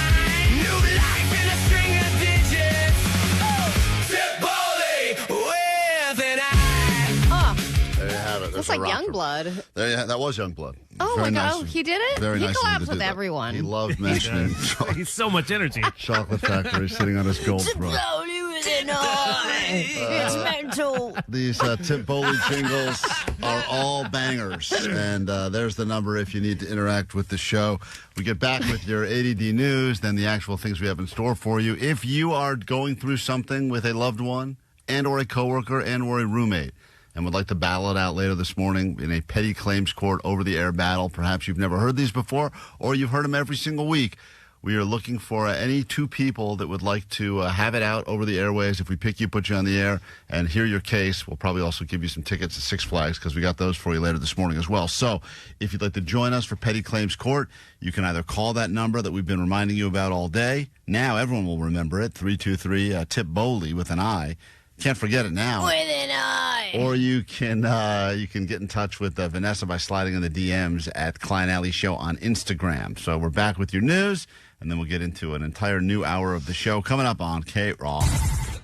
Speaker 13: New life in a string of digits. Oh, Tip Bowley with an I.
Speaker 1: There you have it.
Speaker 2: That's
Speaker 1: There's a
Speaker 2: like
Speaker 1: rocker.
Speaker 2: Youngblood.
Speaker 1: There you that was Youngblood.
Speaker 2: Oh,
Speaker 1: Very
Speaker 2: my God.
Speaker 1: nice
Speaker 2: Oh,
Speaker 1: of-
Speaker 2: he did it?
Speaker 1: Very
Speaker 2: He
Speaker 1: nice of him
Speaker 2: collabs
Speaker 1: to do
Speaker 2: with
Speaker 1: that.
Speaker 2: everyone.
Speaker 1: He loved mentioning
Speaker 6: He's so much energy.
Speaker 1: Chocolate Factory sitting on his gold throne.
Speaker 2: Bowley with an I. It's mental.
Speaker 1: These Tip Bowley jingles are all bangers. And there's the number if you need to interact with the show. We get back with your ADD news, then the actual things we have in store for you. If you are going through something with a loved one and or a coworker and or a roommate and would like to battle it out later this morning in a petty claims court over-the-air battle, perhaps you've never heard these before or you've heard them every single week, we are looking for any two people that would like to have it out over the airways. If we pick you, put you on the air, and hear your case, we'll probably also give you some tickets to Six Flags because we got those for you later this morning as well. So if you'd like to join us for Petty Claims Court, you can either call that number that we've been reminding you about all day. Now everyone will remember it, 323 Tip Bowley with an I. Can't forget it now.
Speaker 2: With an I.
Speaker 1: Or you can get in touch with Vanessa by sliding in the DMs at Klein Alley Show on Instagram. So we're back with your news, and then we'll get into an entire new hour of the show coming up on KROQ.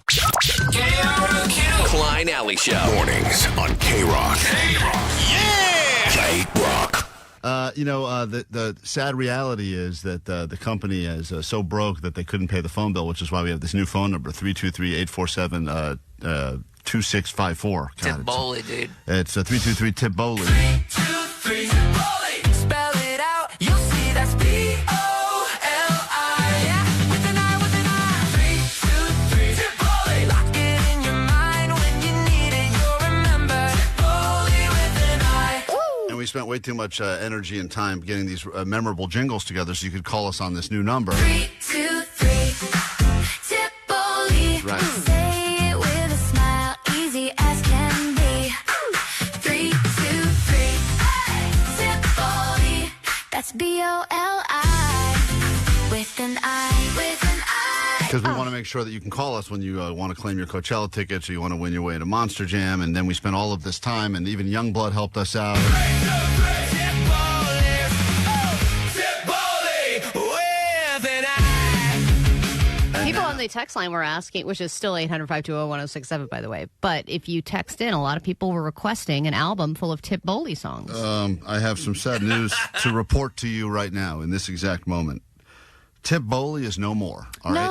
Speaker 12: KROQ. Klein Alley Show.
Speaker 8: Mornings on KROQ.
Speaker 12: Yeah!
Speaker 8: KROQ.
Speaker 1: The sad reality is that the company is so broke that they couldn't pay the phone bill, which is why we have this new phone number, 323-847 2654.
Speaker 3: Tip-Boli, dude.
Speaker 1: It's 323-TIP-BOLI.
Speaker 13: 323 Tip-Boli. Spell it out. You'll see that's B-O-L-I. Yeah, with an I, with an I. 323 Tip-Boli. Lock it in your mind when you need it. You'll remember Tip-Boli with an I.
Speaker 1: And we spent way too much energy and time getting these memorable jingles together so you could call us on this new number.
Speaker 13: 323 Tip-Boli.
Speaker 1: Right.
Speaker 13: Say it with a smile, easy as can be. 323 Tip-Boli. That's B-O-L-I. With an I, with an I.
Speaker 1: Because we want to make sure that you can call us when you want to claim your Coachella tickets or you want to win your way to Monster Jam. And then we spent all of this time, and even Youngblood helped us out.
Speaker 2: People on the text line were asking, which is still 800-520-1067, by the way. But if you text in, a lot of people were requesting an album full of Tip-Boli songs.
Speaker 1: I have some sad news to report to you right now in this exact moment. Tip-Boli is no more. All right?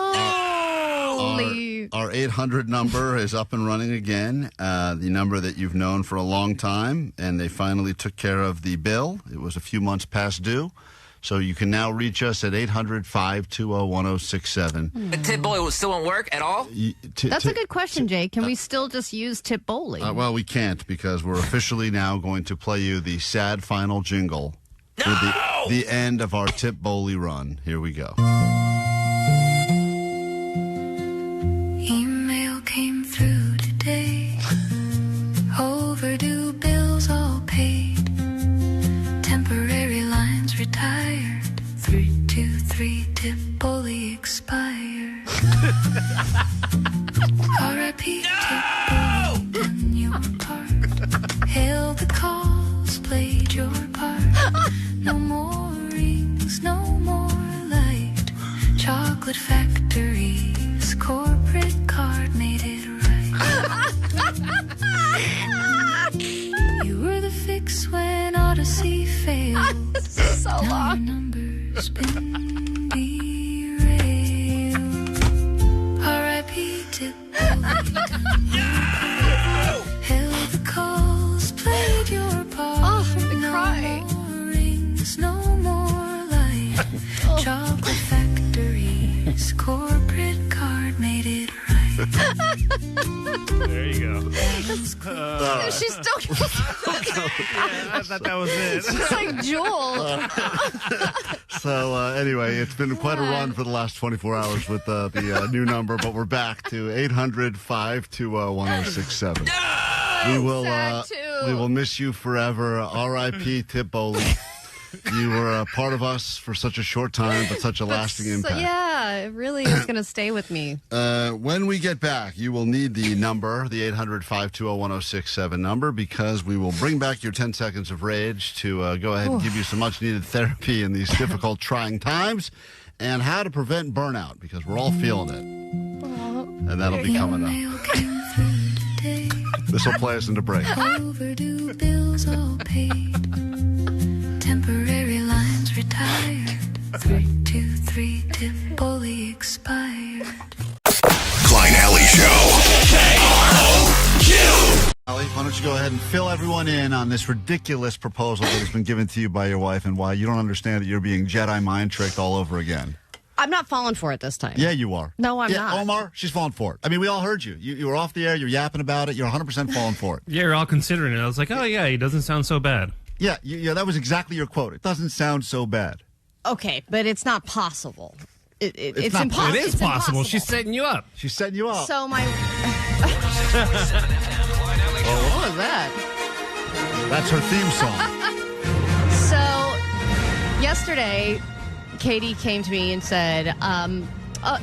Speaker 1: Our 800 number is up and running again, the number that you've known for a long time, and they finally took care of the bill. It was a few months past due. So you can now reach us at 800-520-1067.
Speaker 3: The Tip-Boli still won't work at all?
Speaker 2: That's a good question, Jay. Can we still just use Tip-Boli?
Speaker 1: Well, we can't because we're officially now going to play you the sad final jingle for the end of our Tip-Boli run. Here we go.
Speaker 13: Email came through today. Overdue bills all paid. Temporary lines retired. 323 Tip-Boli expired. R.I.P. Tip-Boli, done your part. Hailed the calls, played your part. No more rings, no more light. Chocolate factories, corporate card made it right. You were the fix when Odyssey failed.
Speaker 2: This is so
Speaker 13: now
Speaker 2: long.
Speaker 13: your number's been derailed. R.I.P. Tip-Boli, done your part. Held the calls, played your part.
Speaker 2: Oh, I'm gonna cry.
Speaker 13: No more rings, no more light. Chocolate factories, corporate card made it right.
Speaker 6: There you go.
Speaker 2: She's still.
Speaker 6: I thought that was it.
Speaker 2: She's like Jewel.
Speaker 1: So anyway, it's been quite a run for the last 24 hours with the new number, but we're back to 800-520-1067. We will miss you forever. R.I.P. Tip-Boli. You were a part of us for such a short time, but such a lasting impact.
Speaker 2: Yeah, it really is going to stay with me.
Speaker 1: When we get back, you will need the number, the 800-520-1067 number, because we will bring back your 10 seconds of rage to go ahead and give you some much-needed therapy in these difficult, trying times, and how to prevent burnout, because we're all feeling it. And that'll be coming up. This will play us into break.
Speaker 13: Overdue bills all paid. Temporary lines retired. 323 Tip-Boli expired.
Speaker 8: Klein Alley Show. KROQ.
Speaker 1: Ali, why don't you go ahead and fill everyone in on this ridiculous proposal that has been given to you by your wife and why you don't understand that you're being Jedi mind tricked all over again.
Speaker 2: I'm not falling for it this time.
Speaker 1: Yeah, you are.
Speaker 2: No, I'm not.
Speaker 1: Omar, she's falling for it. I mean, we all heard you. You were off the air. You're yapping about it. You're 100% falling for it.
Speaker 6: Yeah, you're all considering it. I was like, oh, yeah, he doesn't sound so bad.
Speaker 1: Yeah, that was exactly your quote. It doesn't sound so bad.
Speaker 2: Okay, but it's not possible. It's
Speaker 1: not
Speaker 2: impossible.
Speaker 6: It is possible. She's setting you up.
Speaker 1: She's setting you up.
Speaker 2: So my... What was that?
Speaker 1: That's her theme song.
Speaker 2: So yesterday, Katie came to me and said,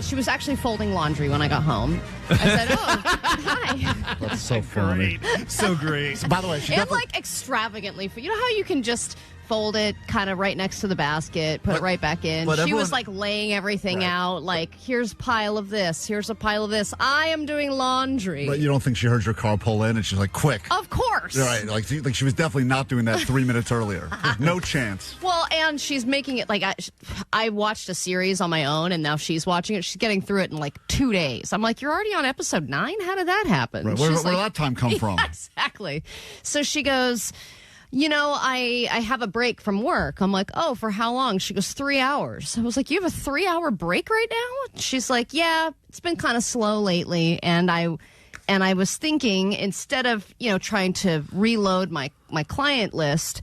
Speaker 2: she was actually folding laundry when I got home. I said, oh, hi.
Speaker 1: That's so funny.
Speaker 6: So great.
Speaker 1: By the way, she
Speaker 2: And like extravagantly. You know how you can just fold it kind of right next to the basket, put it right back in. She was like laying everything out, like, here's a pile of this, here's a pile of this. I am doing laundry.
Speaker 1: But you don't think she heard your car pull in and she's like, quick.
Speaker 2: Of course.
Speaker 1: Right. Like she was definitely not doing that 3 minutes earlier. No chance.
Speaker 2: Well, and she's making it like I watched a series on my own, and now she's watching it. She's getting through it in like 2 days. I'm like, you're already on episode 9? How did that happen?
Speaker 1: Right. Where did that time come from?
Speaker 2: Yeah, exactly. So she goes, I have a break from work. I'm like, oh, for how long? She goes, 3 hours. I was like, you have a 3-hour break right now? She's like, yeah, it's been kind of slow lately. And I was thinking, instead of, trying to reload my client list,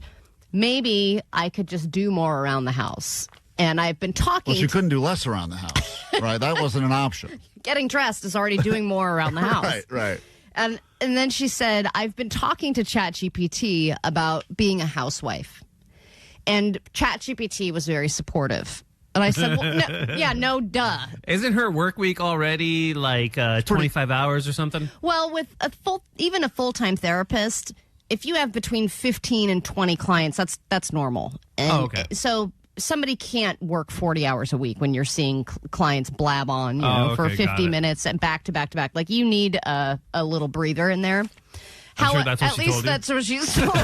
Speaker 2: maybe I could just do more around the house. And I've been talking.
Speaker 1: Well, she couldn't do less around the house, right? That wasn't an option.
Speaker 2: Getting dressed is already doing more around the house.
Speaker 1: Right.
Speaker 2: And then she said, I've been talking to ChatGPT about being a housewife. And ChatGPT was very supportive. And I said, well, no, duh.
Speaker 6: Isn't her work week already like 25 hours or something?
Speaker 2: Well, with even a full-time therapist, if you have between 15 and 20 clients, that's normal. And
Speaker 6: okay.
Speaker 2: So somebody can't work 40 hours a week when you're seeing clients blab on, for 50 minutes and back to back to back. Like, you need a little breather in there.
Speaker 6: I'm sure that's what
Speaker 2: at
Speaker 6: she
Speaker 2: least
Speaker 6: told you.
Speaker 2: that's what she's told.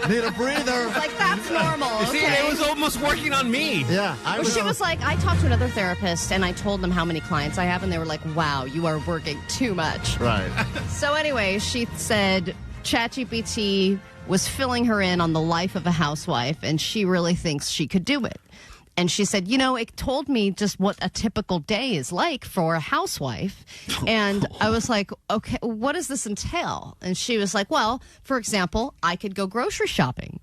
Speaker 1: Need a breather.
Speaker 2: Like, that's normal.
Speaker 6: You see,
Speaker 2: okay?
Speaker 6: it was almost working on me.
Speaker 1: Yeah.
Speaker 2: She was like, I talked to another therapist and I told them how many clients I have, and they were like, wow, you are working too much.
Speaker 1: Right.
Speaker 2: So anyway, she said ChatGPT was filling her in on the life of a housewife, and she really thinks she could do it. And she said, it told me just what a typical day is like for a housewife. And I was like, okay, what does this entail? And she was like, well, for example, I could go grocery shopping.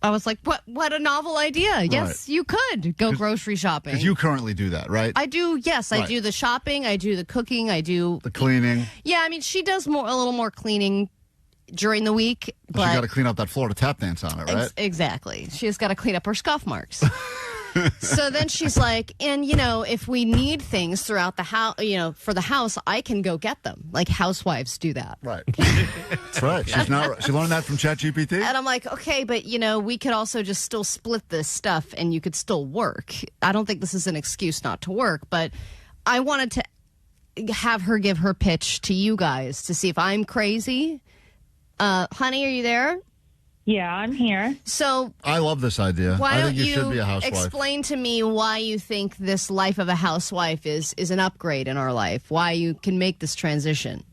Speaker 2: I was like, what a novel idea. Yes, you could go grocery shopping.
Speaker 1: Because you currently do that, right?
Speaker 2: I do, yes.
Speaker 1: Right.
Speaker 2: I do the shopping. I do the cooking. I do
Speaker 1: the cleaning.
Speaker 2: Yeah, I mean, she does a little more cleaning during the week. But
Speaker 1: you got to clean up that Florida tap dance on it, right?
Speaker 2: Exactly. She's got to clean up her scuff marks. So then she's like, and if we need things throughout the house, for the house, I can go get them. Like, housewives do that.
Speaker 1: Right. That's right. She learned that from ChatGPT.
Speaker 2: And I'm like, okay, but we could also just still split this stuff and you could still work. I don't think this is an excuse not to work, but I wanted to have her give her pitch to you guys to see if I'm crazy. Honey, are you there?
Speaker 19: Yeah, I'm here.
Speaker 2: So
Speaker 1: I love this idea. I think you should be a housewife.
Speaker 2: Explain to me why you think this life of a housewife is an upgrade in our life, why you can make this transition.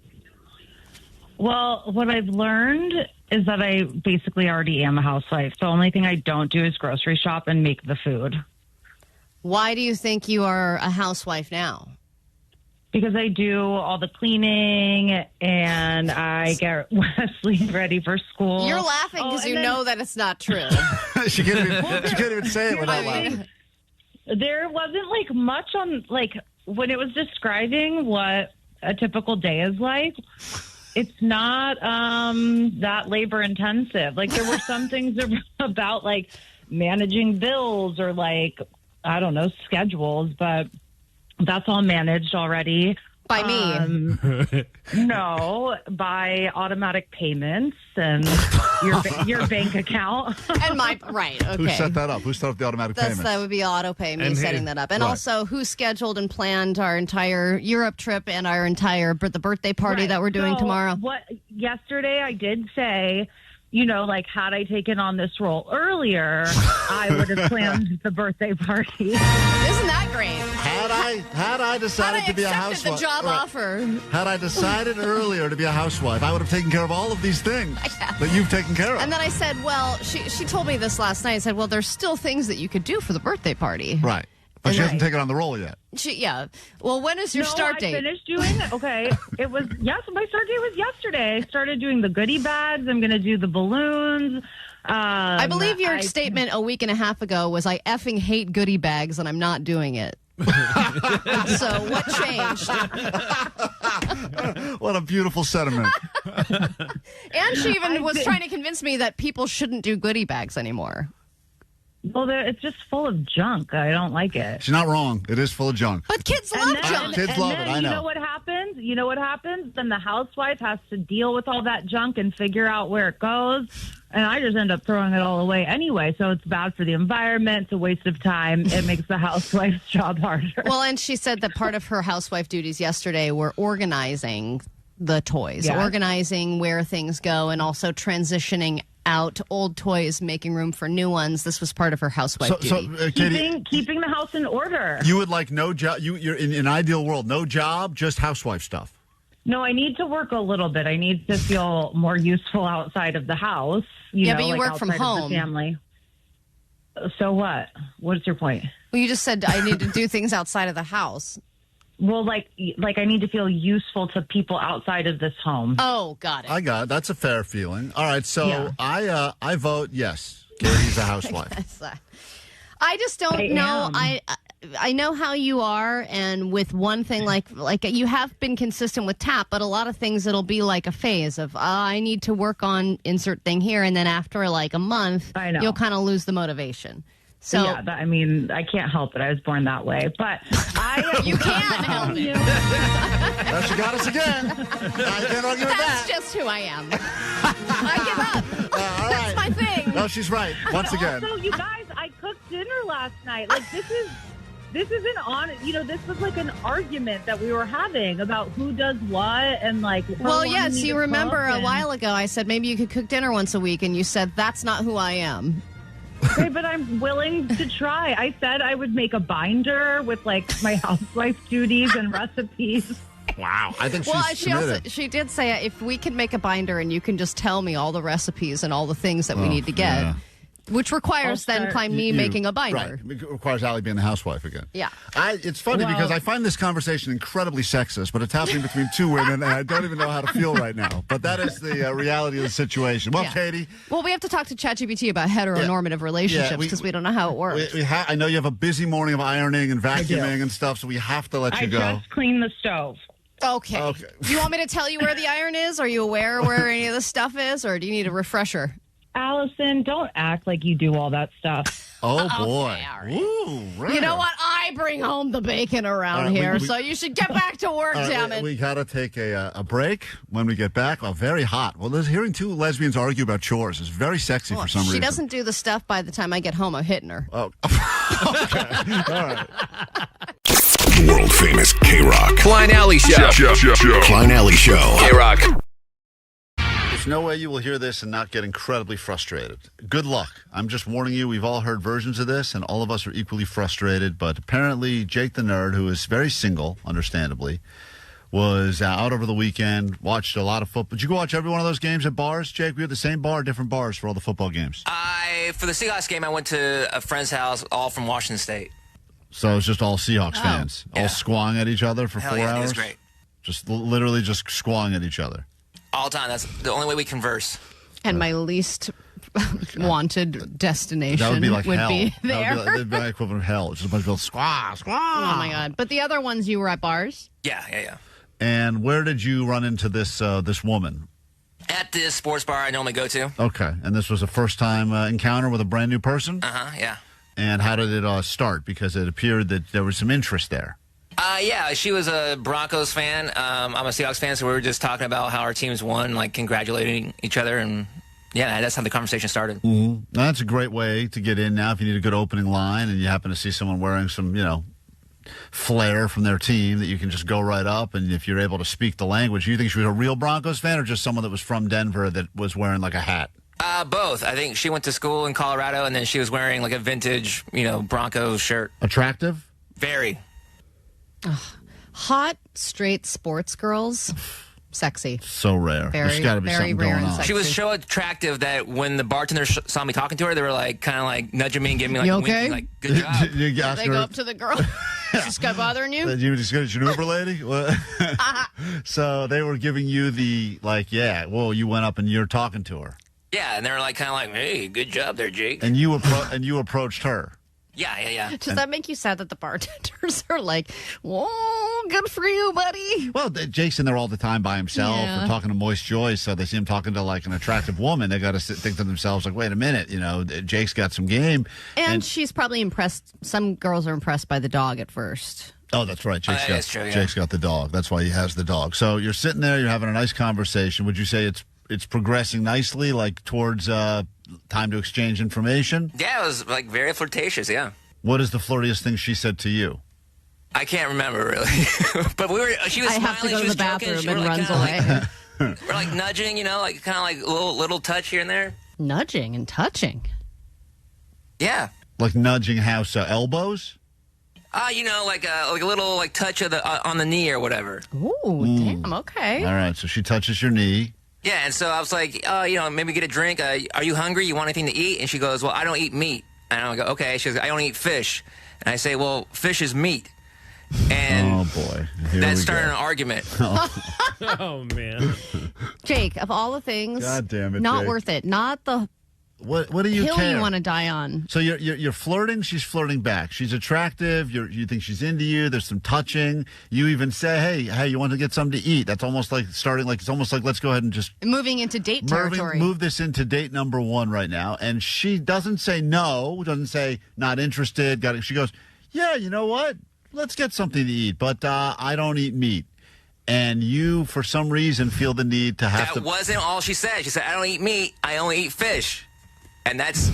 Speaker 19: Well, what I've learned is that I basically already am a housewife. The only thing I don't do is grocery shop and make the food.
Speaker 2: Why do you think you are a housewife now?
Speaker 19: Because I do all the cleaning and I get Wesley ready for school.
Speaker 2: You're laughing because you know that it's not true.
Speaker 1: She can't even say it without laughing.
Speaker 19: There wasn't much on when it was describing what a typical day is like. It's not that labor intensive. There were some things about managing bills or I don't know, schedules, but that's all managed already.
Speaker 2: By me?
Speaker 19: No, by automatic payments and your bank account.
Speaker 2: And right, okay.
Speaker 1: Who set that up? Who set up the automatic payments?
Speaker 2: That would be auto pay, me setting that up. And also, who scheduled and planned our entire Europe trip and our entire the birthday party that we're doing tomorrow?
Speaker 19: Yesterday I did say, had I taken on this role earlier, I would have planned the birthday party.
Speaker 2: Isn't that great?
Speaker 1: Had I decided to be a housewife,
Speaker 2: the job offer.
Speaker 1: Had I decided earlier to be a housewife, I would have taken care of all of these things that you've taken care of.
Speaker 2: And then I said, well, she told me this last night. I said, well, there's still things that you could do for the birthday party.
Speaker 1: Right. But she hasn't taken on the role yet.
Speaker 2: Well, when is your start date?
Speaker 19: I finished doing it. Okay. It was, my start date was yesterday. I started doing the goodie bags. I'm going to do the balloons.
Speaker 2: I believe your statement a week and a half ago was, I effing hate goodie bags and I'm not doing it. So what changed?
Speaker 1: What a beautiful sentiment.
Speaker 2: And she even was trying to convince me that people shouldn't do goodie bags anymore.
Speaker 19: Well, it's just full of junk. I don't like it.
Speaker 1: She's not wrong. It is full of junk.
Speaker 2: But kids love junk.
Speaker 1: Kids love it. I know.
Speaker 19: You know what happens? You know what happens? Then the housewife has to deal with all that junk and figure out where it goes. And I just end up throwing it all away anyway. So it's bad for the environment. It's a waste of time. It makes the housewife's job harder.
Speaker 2: Well, and she said that part of her housewife duties yesterday were organizing the toys,
Speaker 19: Yeah.
Speaker 2: organizing where things go, and also transitioning out old toys, making room for new ones. This was part of her housewife duty.
Speaker 1: Katie,
Speaker 19: Keeping the house in order.
Speaker 1: you would like no job. You're in an ideal world, no job, just housewife stuff.
Speaker 19: No, I need to work a little bit. I need to feel more useful outside of the house.
Speaker 2: Yeah,
Speaker 19: know,
Speaker 2: but you
Speaker 19: like
Speaker 2: work from
Speaker 19: outside of
Speaker 2: home.
Speaker 19: the family. So what? What's your point?
Speaker 2: Well, you just said I need to do things outside of the house.
Speaker 19: Well, like I need to feel useful to people outside of this home.
Speaker 2: Oh, got it.
Speaker 1: I got it. That's a fair feeling. All right, so
Speaker 19: Yeah.
Speaker 1: I vote yes. Katie's a housewife.
Speaker 2: I just don't know.
Speaker 19: am.
Speaker 2: I know how you are, and with one thing like you have been consistent with tap, but a lot of things it'll be like a phase of I need to work on insert thing here, and then after like a month,
Speaker 19: I know.
Speaker 2: you'll kind of lose the motivation. So
Speaker 19: yeah, I mean, I can't help it. I was born that way, but
Speaker 2: you can't help it.
Speaker 1: Well, she got us again. I can't argue with that.
Speaker 2: That's just who I am. I give up.
Speaker 1: All
Speaker 2: That's
Speaker 1: right.
Speaker 2: my thing.
Speaker 1: No, she's right. Once again.
Speaker 19: Also, you guys, I cooked dinner last night. Like this isn't on. You know, this was like an argument that we were having about who does what and like. her
Speaker 2: Well,
Speaker 19: wanting
Speaker 2: yes,
Speaker 19: me
Speaker 2: you
Speaker 19: to
Speaker 2: remember
Speaker 19: cook
Speaker 2: a
Speaker 19: and-
Speaker 2: while ago I said maybe you could cook dinner once a week, and you said that's not who I am.
Speaker 19: Okay, but I'm willing to try. I said I would make a binder with like my housewife duties and recipes.
Speaker 1: Wow, I think
Speaker 2: Well,
Speaker 1: she's submitted.
Speaker 2: she did say if we could make a binder and you can just tell me all the recipes and all the things that we need to get,
Speaker 1: yeah.
Speaker 2: which requires then Klein me
Speaker 1: You-
Speaker 2: making a binder.
Speaker 1: Right. It requires Allie being the housewife again.
Speaker 2: Yeah.
Speaker 1: It's funny
Speaker 2: Well-
Speaker 1: because I find this conversation incredibly sexist, but it's happening between two women, and I don't even know how to feel right now. But that is the reality of the situation. Well,
Speaker 2: Yeah.
Speaker 1: Katie.
Speaker 2: Well, we have to talk to ChatGPT about heteronormative relationships because we don't know how it works.
Speaker 1: I know you have a busy morning of ironing and
Speaker 19: do.
Speaker 1: vacuuming and stuff, so we have to let you go.
Speaker 19: just cleaned the stove.
Speaker 2: Okay. You want me to tell you where the iron is? Are you aware where any of this stuff is, or do you need a refresher?
Speaker 19: Allison, don't act like you do all that stuff.
Speaker 1: Oh, boy.
Speaker 2: Okay, all right.
Speaker 1: Ooh, rare.
Speaker 2: You know what? I bring home the bacon around
Speaker 1: All right,
Speaker 2: here,
Speaker 1: we-
Speaker 2: so you should get back to work,
Speaker 1: All right,
Speaker 2: damn it.
Speaker 1: we got to take a break. When we get back, very hot. Well, hearing two lesbians argue about chores is very sexy for some reason.
Speaker 2: She doesn't do the stuff by the time I get home. I'm hitting her.
Speaker 1: Oh, okay. All right.
Speaker 8: World famous KROQ.
Speaker 12: Klein Alley Show.
Speaker 8: Klein Alley Show.
Speaker 12: KROQ.
Speaker 1: There's no way you will hear this and not get incredibly frustrated. Good luck. I'm just warning you, we've all heard versions of this, and all of us are equally frustrated. But apparently, Jake the Nerd, who is very single, understandably, was out over the weekend, watched a lot of football. Did you go watch every one of those games at bars, Jake? We had the same bar, different bars for all the football games.
Speaker 3: For the Seahawks game, I went to a friend's house, all from Washington State.
Speaker 1: So it's just all Seahawks fans, all squawing at each other for
Speaker 3: Hell
Speaker 1: 4
Speaker 3: yeah,
Speaker 1: hours?
Speaker 3: it was great.
Speaker 1: Just literally just squawing at each other.
Speaker 3: All time. That's the only way we converse.
Speaker 2: And my least wanted destination
Speaker 1: That would be like hell.
Speaker 2: be
Speaker 1: That
Speaker 2: there.
Speaker 1: would be my equivalent of hell. It's just a bunch of people squaw.
Speaker 2: Oh, my God. But the other ones, you were at bars?
Speaker 3: Yeah.
Speaker 1: And where did you run into this this woman?
Speaker 3: At this sports bar I normally go to.
Speaker 1: Okay, and this was a first-time encounter with a brand new person?
Speaker 3: Yeah.
Speaker 1: And how did it start? Because it appeared that there was some interest there.
Speaker 3: Yeah, she was a Broncos fan. I'm a Seahawks fan, so we were just talking about how our teams won, like congratulating each other, and yeah, that's how the conversation started.
Speaker 1: Mm-hmm. Now, that's a great way to get in now if you need a good opening line and you happen to see someone wearing some, flair from their team that you can just go right up, and if you're able to speak the language. You think she was a real Broncos fan or just someone that was from Denver that was wearing like a hat?
Speaker 3: Both. I think she went to school in Colorado, and then she was wearing like a vintage, Broncos shirt.
Speaker 1: Attractive?
Speaker 3: Very.
Speaker 2: Hot, straight sports girls. Sexy.
Speaker 1: So rare.
Speaker 2: Very,
Speaker 1: There's got to be
Speaker 2: very
Speaker 1: something
Speaker 2: rare
Speaker 1: going
Speaker 2: and
Speaker 1: on.
Speaker 2: sexy.
Speaker 3: She was so attractive that when the bartender saw me talking to her, they were like kind of like nudging me and giving me like
Speaker 2: You
Speaker 3: a
Speaker 2: okay?
Speaker 3: wink, like good job.
Speaker 1: You asked
Speaker 2: They
Speaker 1: her-
Speaker 2: go up to the girl. Is this guy bothering you?
Speaker 1: Did you just get your Uber lady? So they were giving you the, you went up and you're talking to her.
Speaker 3: Yeah, and they were like kind of like, hey, good job there, Jake.
Speaker 1: And you approached her.
Speaker 3: Yeah.
Speaker 2: Does that make you sad that the bartenders are like, whoa, good for you, buddy?
Speaker 1: Well, Jake's in there all the time by himself.
Speaker 2: Yeah.
Speaker 1: We're talking to Moist Joy, so they see him talking to like an attractive woman. They got to think to themselves, like, wait a minute, Jake's got some game.
Speaker 2: And she's probably impressed. Some girls are impressed by the dog at first.
Speaker 1: Oh, that's right.
Speaker 3: That's true, yeah.
Speaker 1: Jake's got the dog. That's why he has the dog. So you're sitting there, you're having a nice conversation. Would you say it's progressing nicely, like towards time to exchange information?
Speaker 3: Yeah, it was like very flirtatious, yeah.
Speaker 1: What is the flirtiest thing she said to you?
Speaker 3: I can't remember really. But she was
Speaker 2: I
Speaker 3: smiling,
Speaker 2: have to go
Speaker 3: she
Speaker 2: to
Speaker 3: was
Speaker 2: the
Speaker 3: joking,
Speaker 2: bathroom
Speaker 3: she
Speaker 2: and
Speaker 3: was
Speaker 2: runs
Speaker 3: kinda
Speaker 2: away.
Speaker 3: We're like nudging, like kind of like little touch here and there.
Speaker 2: Nudging and touching.
Speaker 3: Yeah.
Speaker 1: Like nudging how so? Elbows?
Speaker 3: Like a little like touch of on the knee or whatever.
Speaker 2: Ooh, damn, okay.
Speaker 1: All right, so she touches your knee.
Speaker 3: Yeah, and so I was like, maybe get a drink. Are you hungry? You want anything to eat? And she goes, well, I don't eat meat. And I go, okay. She goes, I don't eat fish. And I say, well, fish is meat. And
Speaker 1: oh boy,
Speaker 3: that started an argument.
Speaker 6: Oh man,
Speaker 2: Jake, of all the things,
Speaker 1: God damn it,
Speaker 2: not
Speaker 1: Jake.
Speaker 2: worth it. Not the
Speaker 1: What do you
Speaker 2: hill
Speaker 1: care?
Speaker 2: you want to die on.
Speaker 1: So you're flirting. She's flirting back. She's attractive. You think she's into you. There's some touching. You even say, hey, you want to get something to eat? That's almost like it's almost like let's go ahead and just
Speaker 2: Moving into date territory.
Speaker 1: move this into date number 1 right now. And she doesn't say no. Doesn't say not interested. Got it. She goes, yeah, you know what? Let's get something to eat. But I don't eat meat. And you, for some reason, feel the need to have
Speaker 3: That wasn't all she said. She said, I don't eat meat. I only eat fish. And that's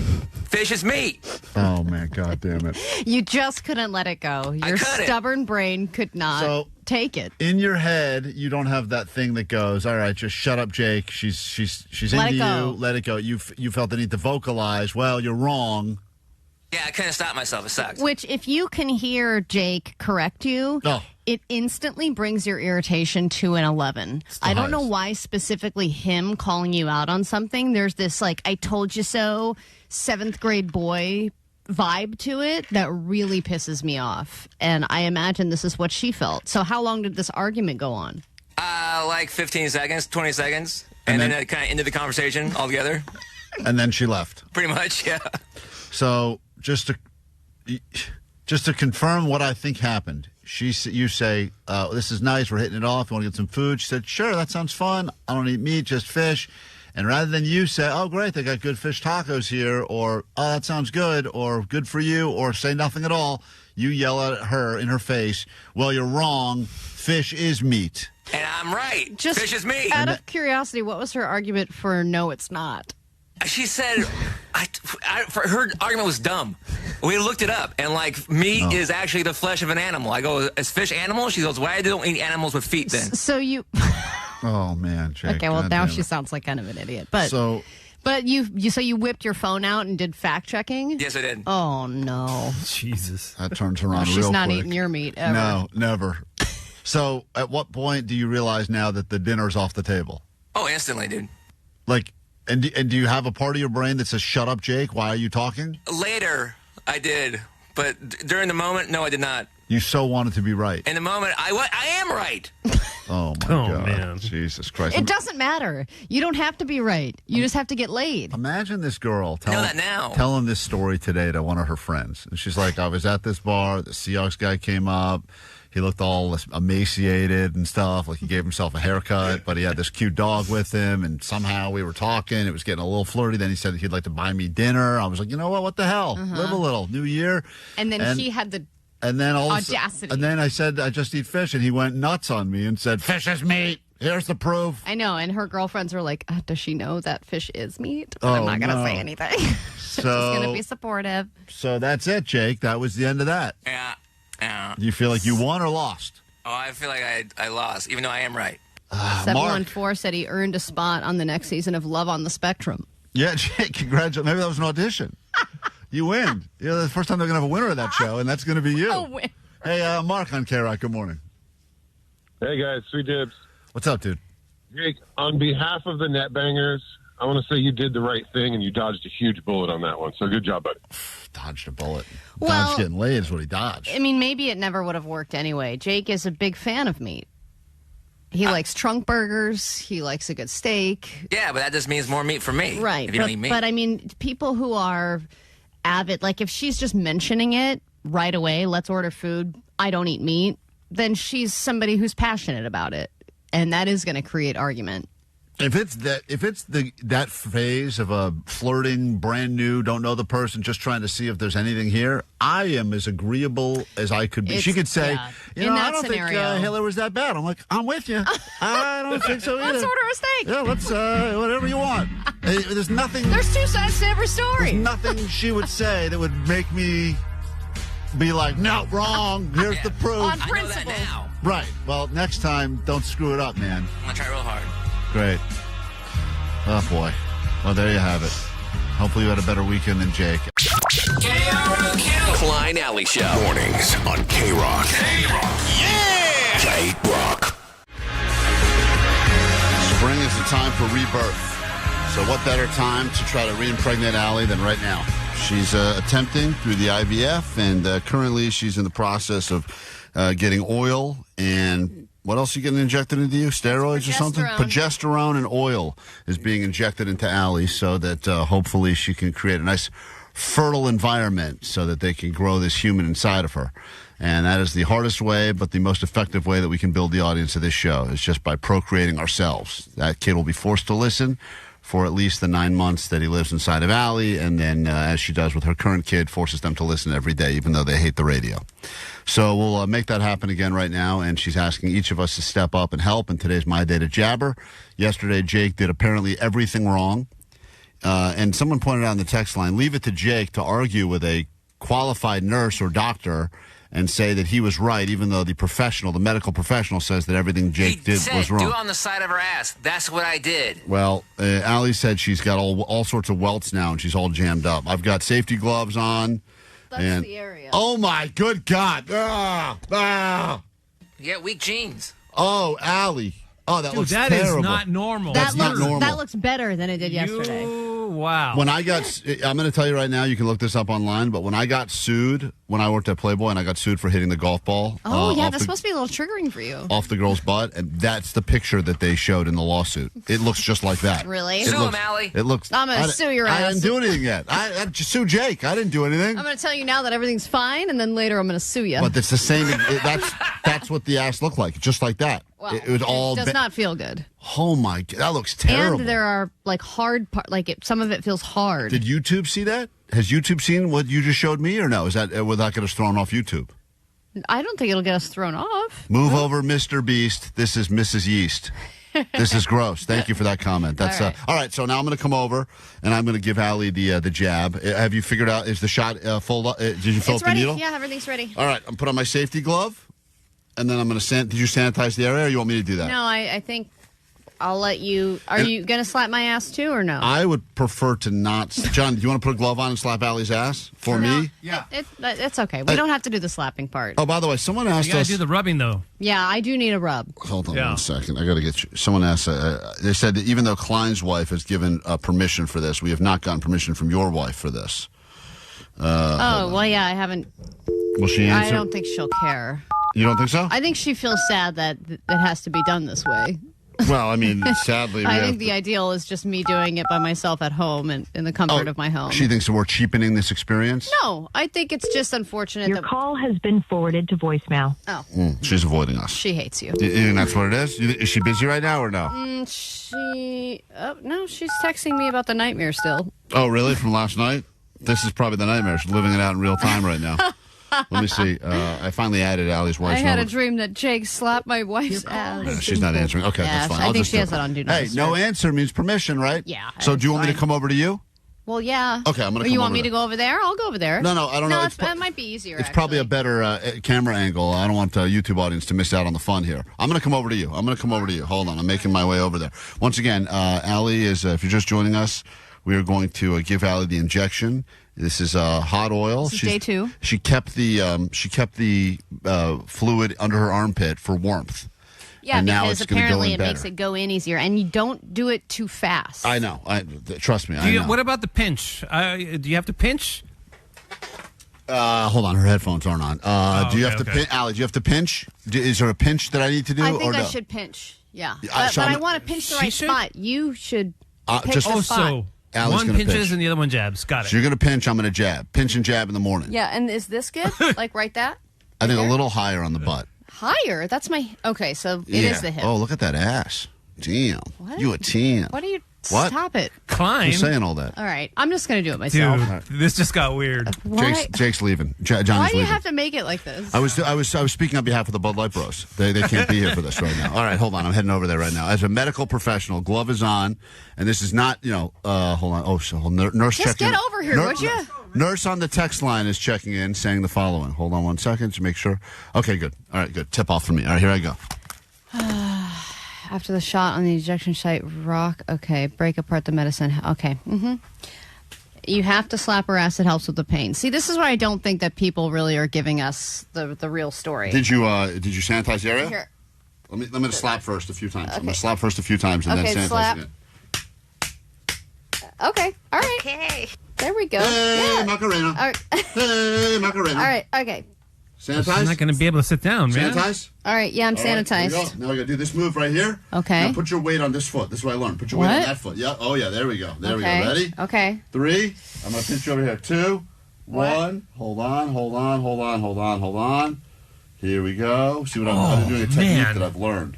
Speaker 3: fish is meat.
Speaker 1: Oh, man. God damn it.
Speaker 2: You just couldn't let it go. Your
Speaker 3: couldn't.
Speaker 2: stubborn brain could not take it.
Speaker 1: In your head, you don't have that thing that goes, all right, just shut up, Jake. She's
Speaker 2: Let
Speaker 1: into
Speaker 2: it go.
Speaker 1: you. Let it go. You felt the need to vocalize, well, you're wrong.
Speaker 3: Yeah, I couldn't stop myself. It sucks.
Speaker 2: Which, if you can hear Jake correct you, it instantly brings your irritation to an 11. I don't know why specifically him calling you out on something. There's this, like, I told you so, 7th grade boy vibe to it that really pisses me off. And I imagine this is what she felt. So how long did this argument go on?
Speaker 3: Like 15 seconds, 20 seconds. And then it kind of ended the conversation altogether.
Speaker 1: And then she left.
Speaker 3: Pretty much, yeah.
Speaker 1: So just to confirm what I think happened, you say, this is nice, we're hitting it off, you want to get some food? She said, sure, that sounds fun. I don't eat meat, just fish. And rather than you say, oh, great, they got good fish tacos here, or, oh, that sounds good, or good for you, or say nothing at all, you yell at her in her face, well, you're wrong, fish is meat.
Speaker 3: And I'm right.
Speaker 2: Just
Speaker 3: fish is meat.
Speaker 2: Out of curiosity, what was her argument for no, it's not?
Speaker 3: She said, for her argument was dumb. We looked it up, and like meat is actually the flesh of an animal. I go, is fish animal? She goes, why don't eat animals with feet then?
Speaker 2: So you.
Speaker 1: Oh man, Jake.
Speaker 2: Okay, well
Speaker 1: God
Speaker 2: now
Speaker 1: damn
Speaker 2: she
Speaker 1: it.
Speaker 2: sounds like kind of an idiot. But
Speaker 1: But
Speaker 2: you whipped your phone out and did fact checking?
Speaker 3: Yes, I did.
Speaker 2: Oh no.
Speaker 6: Jesus.
Speaker 1: That turns around
Speaker 2: She's
Speaker 1: real
Speaker 2: not
Speaker 1: quick.
Speaker 2: eating your meat ever.
Speaker 1: No, never. So at what point do you realize now that the dinner's off the table?
Speaker 3: Oh, instantly, dude.
Speaker 1: Like, and do you have a part of your brain that says, shut up, Jake, why are you talking?
Speaker 3: Later, I did. But during the moment, no, I did not.
Speaker 1: You so wanted to be right.
Speaker 3: In the moment, I am right.
Speaker 1: Oh, my God. Man. Jesus Christ.
Speaker 2: It doesn't matter. You don't have to be right. You just have to get laid.
Speaker 1: Imagine this girl
Speaker 3: know that now.
Speaker 1: telling this story today to one of her friends. And she's like, I was at this bar. The Seahawks guy came up. He looked all emaciated and stuff, like he gave himself a haircut, but he had this cute dog with him, and somehow we were talking. It was getting a little flirty. Then he said he'd like to buy me dinner. I was like, you know what? What the hell? Live a little. New year.
Speaker 2: And then she had the
Speaker 1: and then
Speaker 2: audacity.
Speaker 1: And then I said, I just eat fish, and he went nuts on me and said, fish is meat. Here's the proof.
Speaker 2: I know, and her girlfriends were like, does she know that fish is meat? But I'm not going to say anything. Just going to be supportive.
Speaker 1: So that's it, Jake. That was the end of that.
Speaker 3: Yeah.
Speaker 1: Do you feel like you won or lost?
Speaker 3: Oh, I feel like I lost, even though I am right.
Speaker 2: 714 said he earned a spot on the next season of Love on the Spectrum.
Speaker 1: Yeah, Jake, congratulations. Maybe that was an audition. You win. Yeah, the first time they're going to have a winner of that show, and that's going to be you.
Speaker 2: Win.
Speaker 1: Hey, Mark on KROQ, good morning.
Speaker 20: Hey, guys, sweet dibs.
Speaker 1: What's up, dude?
Speaker 20: Jake, on behalf of the net bangers, I want to say you did the right thing, and you dodged a huge bullet on that one. So good job, buddy.
Speaker 1: Dodged a bullet.
Speaker 2: Well,
Speaker 1: dodged getting laid is what he dodged.
Speaker 2: I mean, maybe it never would have worked anyway. Jake is a big fan of meat. He likes trunk burgers. He likes a good steak.
Speaker 3: Yeah, but that just means more meat for me.
Speaker 2: Right.
Speaker 3: If you don't eat meat.
Speaker 2: But I mean, people who are avid, like if she's just mentioning it right away, let's order food, I don't eat meat, then she's somebody who's passionate about it. And that is going to create argument.
Speaker 1: If it's that phase of a flirting, brand new, don't know the person, just trying to see if there's anything here, I am as agreeable as I could be. She could say, I don't think Hillary was that bad. I'm like, I'm with you. I don't think so either.
Speaker 2: Let's order a steak.
Speaker 1: Yeah, let's whatever you want. There's nothing.
Speaker 2: There's two sides to every story.
Speaker 1: There's nothing she would say that would make me be like, no, wrong. Here's the proof.
Speaker 2: On principle.
Speaker 3: I know that now.
Speaker 1: Right. Well, next time, don't screw it up, man.
Speaker 3: I'm going to try real hard.
Speaker 1: Great. Oh, boy. Well, there you have it. Hopefully you had a better weekend than Jake.
Speaker 12: KROQ. Klein Alley Show.
Speaker 8: Mornings on KROQ.
Speaker 12: Yeah!
Speaker 8: KROQ.
Speaker 1: Spring is the time for rebirth. So what better time to try to reimpregnate Allie than right now? She's attempting through the IVF, and currently she's in the process of getting oil and... What else are you getting injected into you? Steroids or something? Progesterone and oil is being injected into Allie so that hopefully she can create a nice fertile environment so that they can grow this human inside of her. And that is the hardest way, but the most effective way that we can build the audience of this show is just by procreating ourselves. That kid will be forced to listen for at least the 9 months that he lives inside of Allie, and then, as she does with her current kid, forces them to listen every day, even though they hate the radio. So we'll make that happen again right now, and she's asking each of us to step up and help, and today's my day to jabber. Yesterday, Jake did apparently everything wrong, and someone pointed out in the text line, leave it to Jake to argue with a qualified nurse or doctor and say that he was right, even though the medical professional says that everything Jake did was wrong.
Speaker 3: Do it on the side of her ass. That's what I did.
Speaker 1: Well, Allie said she's got all sorts of welts now, and she's all jammed up. I've got safety gloves on.
Speaker 2: That's the area.
Speaker 1: Oh, my good God.
Speaker 3: You got weak genes.
Speaker 1: Oh, Allie. Oh, that looks terrible.
Speaker 6: That is not normal.
Speaker 1: That's not normal.
Speaker 2: That looks better than it did yesterday.
Speaker 6: Wow.
Speaker 1: When I'm going to tell you right now, you can look this up online, but when I got sued, when I worked at Playboy and I got sued for hitting the golf ball.
Speaker 2: That's supposed to be a little triggering for you.
Speaker 1: Off the girl's butt, and that's the picture that they showed in the lawsuit. It looks just like that.
Speaker 2: Really?
Speaker 3: Sue him, Allie.
Speaker 1: It looks.
Speaker 2: I'm going to sue your ass.
Speaker 1: I didn't do anything yet. I just sue Jake. I didn't do anything.
Speaker 2: I'm going to tell you now that everything's fine, and then later I'm going to sue you.
Speaker 1: But it's the same. That's what the ass looked like, just like that.
Speaker 2: Well,
Speaker 1: it was all.
Speaker 2: Does not feel good.
Speaker 1: Oh my God, that looks terrible.
Speaker 2: And there are like hard parts. Some of it feels hard.
Speaker 1: Did YouTube see that? Has YouTube seen what you just showed me, or no? Is that will that get us thrown off YouTube?
Speaker 2: I don't think it'll get us thrown off.
Speaker 1: Move over, Mr. Beast. This is Mrs. Yeast. This is gross. Thank you for that comment. That's all right. So now I'm going to come over and I'm going to give Allie the jab. Have you figured out? Is the shot full? Did you fill up the needle?
Speaker 2: Yeah, everything's ready.
Speaker 1: All right. I'm put on my safety glove, and then I'm going to did you sanitize the area, or you want me to do that?
Speaker 2: No, I think I'll let you. Are you going to slap my ass too, or no?
Speaker 1: I would prefer to not. John, do you want to put a glove on and slap Allie's ass for me?
Speaker 2: Yeah. It's okay. We don't have to do the slapping part.
Speaker 1: Oh, by the way, someone asked us.
Speaker 6: You got to do the rubbing, though.
Speaker 2: Yeah, I do need a rub.
Speaker 1: Hold on 1 second. I got to get you. Someone asked. They said that even though Klein's wife has given permission for this, we have not gotten permission from your wife for this.
Speaker 2: Well, yeah, I haven't.
Speaker 1: Will she answer?
Speaker 2: I don't think she'll care.
Speaker 1: You don't think so?
Speaker 2: I think she feels sad that it has to be done this way.
Speaker 1: Well, I mean, sadly,
Speaker 2: I think the ideal is just me doing it by myself at home and in the comfort of my home.
Speaker 1: She thinks that we're cheapening this experience?
Speaker 2: No, I think it's just unfortunate.
Speaker 21: Your call has been forwarded to voicemail.
Speaker 2: Oh.
Speaker 1: She's avoiding us.
Speaker 2: She hates you.
Speaker 1: And that's what it is? Is she busy right now or no?
Speaker 2: No, she's texting me about the nightmare still.
Speaker 1: Oh, really? From last night? This is probably the nightmare. She's living it out in real time right now. Let me see. I finally added Allie's wife's
Speaker 2: number. I had
Speaker 1: number.
Speaker 2: a dream that Jake slapped my wife's ass.
Speaker 1: Yeah, she's not answering. Okay, that's fine.
Speaker 2: I think she has it on Do Not
Speaker 1: Hey,
Speaker 2: Disturb.
Speaker 1: no answer means permission, right?
Speaker 2: Yeah.
Speaker 1: So do you want me to come over to you?
Speaker 2: Well, yeah.
Speaker 1: Okay, I'm going to come over.
Speaker 2: You want me to go over there? I'll go over there.
Speaker 1: No, I don't know.
Speaker 2: It might be easier.
Speaker 1: It's probably a better camera angle. I don't want the YouTube audience to miss out on the fun here. I'm going to come over to you. Hold on. I'm making my way over there. Once again, Allie is, if you're just joining us, we are going to give Allie the injection. This is hot oil.
Speaker 2: This is day 2.
Speaker 1: She kept the fluid under her armpit for warmth.
Speaker 2: Yeah,
Speaker 1: and
Speaker 2: because apparently it makes it go in easier, and you don't do it too fast.
Speaker 1: I know. Trust me. I know.
Speaker 6: What about the pinch? Do you have to pinch?
Speaker 1: Hold on, her headphones aren't on. Do you have to pinch, Allie? Do you have to pinch? Is there a pinch that I need to do?
Speaker 2: I think
Speaker 1: or
Speaker 2: I
Speaker 1: no?
Speaker 2: should pinch. Yeah,
Speaker 1: So
Speaker 2: but I want to pinch the right spot. You should pinch the spot.
Speaker 1: Allie's
Speaker 6: One
Speaker 1: gonna
Speaker 6: pinches
Speaker 1: pinch.
Speaker 6: and the other one jabs. Got it.
Speaker 1: So you're going to pinch, I'm going to jab. Pinch and jab in the morning.
Speaker 2: Yeah, and is this good? Like right that?
Speaker 1: I think a little higher on the butt.
Speaker 2: Higher? That's my... Okay, so it is the hip.
Speaker 1: Oh, look at that ass. Damn.
Speaker 2: What?
Speaker 1: You a 10.
Speaker 2: What are you...
Speaker 1: What?
Speaker 2: Stop it.
Speaker 6: Klein.
Speaker 1: Who's saying all that?
Speaker 2: All right, I'm just going to do it myself.
Speaker 6: Dude, this just got weird.
Speaker 1: Jake's leaving. Johnny's
Speaker 2: Why do you
Speaker 1: leaving.
Speaker 2: have to make it like this?
Speaker 1: I was speaking on behalf of the Bud Light Bros. They can't be here for this right now. All right, hold on. I'm heading over there right now. As a medical professional, glove is on, and this is not, hold on. Oh, so nurse
Speaker 2: Just
Speaker 1: checking.
Speaker 2: get over here, would you?
Speaker 1: Nurse on the text line is checking in, saying the following. Hold on 1 second to make sure. Okay, good. All right, good. Tip off from me. All right, here I go.
Speaker 2: After the shot on the ejection site, rock. Okay, break apart the medicine. Okay. You have to slap her ass. It helps with the pain. See, this is why I don't think that people really are giving us the real story.
Speaker 1: Did you sanitize the area?
Speaker 2: Here.
Speaker 1: Let me slap first a few times.
Speaker 2: Okay.
Speaker 1: I'm gonna slap first a few times and then sanitize
Speaker 2: slap.
Speaker 1: it.
Speaker 2: Okay. All right. Okay. There we go.
Speaker 1: Hey,
Speaker 2: Yeah.
Speaker 1: Macarena.
Speaker 2: All right.
Speaker 1: Hey, Macarena.
Speaker 2: All right. Okay.
Speaker 6: I'm
Speaker 1: Sanitize.
Speaker 6: not going to be able to sit down, man.
Speaker 1: Sanitize.
Speaker 2: All right. Yeah, I'm
Speaker 1: All right, here we
Speaker 2: sanitized.
Speaker 1: go. Now we gotta do this move right here.
Speaker 2: Okay.
Speaker 1: Now put your weight on this foot. This is what I learned. Put your weight on
Speaker 2: What?
Speaker 1: that foot. Yeah. Oh yeah. There we go. There
Speaker 2: Okay.
Speaker 1: we go. Ready?
Speaker 2: Okay.
Speaker 1: 3. I'm gonna pinch you over here. 2, 1. Hold on. Here we go. See what I'm doing? A technique
Speaker 6: man.
Speaker 1: that I've learned,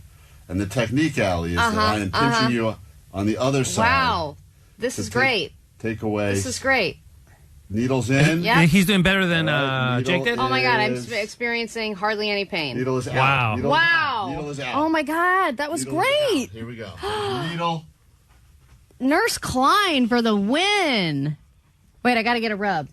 Speaker 1: and the technique, Allie, is that I am pinching you on the other side.
Speaker 2: Wow. This is great.
Speaker 1: Take away.
Speaker 2: This is great.
Speaker 1: Needles in.
Speaker 2: Yeah.
Speaker 6: He's doing better than
Speaker 1: Needle
Speaker 6: Jake did?
Speaker 2: Oh my God, I'm
Speaker 1: is-
Speaker 2: experiencing hardly any pain.
Speaker 1: Needle is out.
Speaker 6: Wow.
Speaker 1: Needle is out.
Speaker 2: Wow.
Speaker 1: Needle is out.
Speaker 2: Oh my God, that was
Speaker 1: Needle is out.
Speaker 2: great.
Speaker 1: Here we go. Needle.
Speaker 2: Nurse Klein for the win. Wait, I got to get a rub.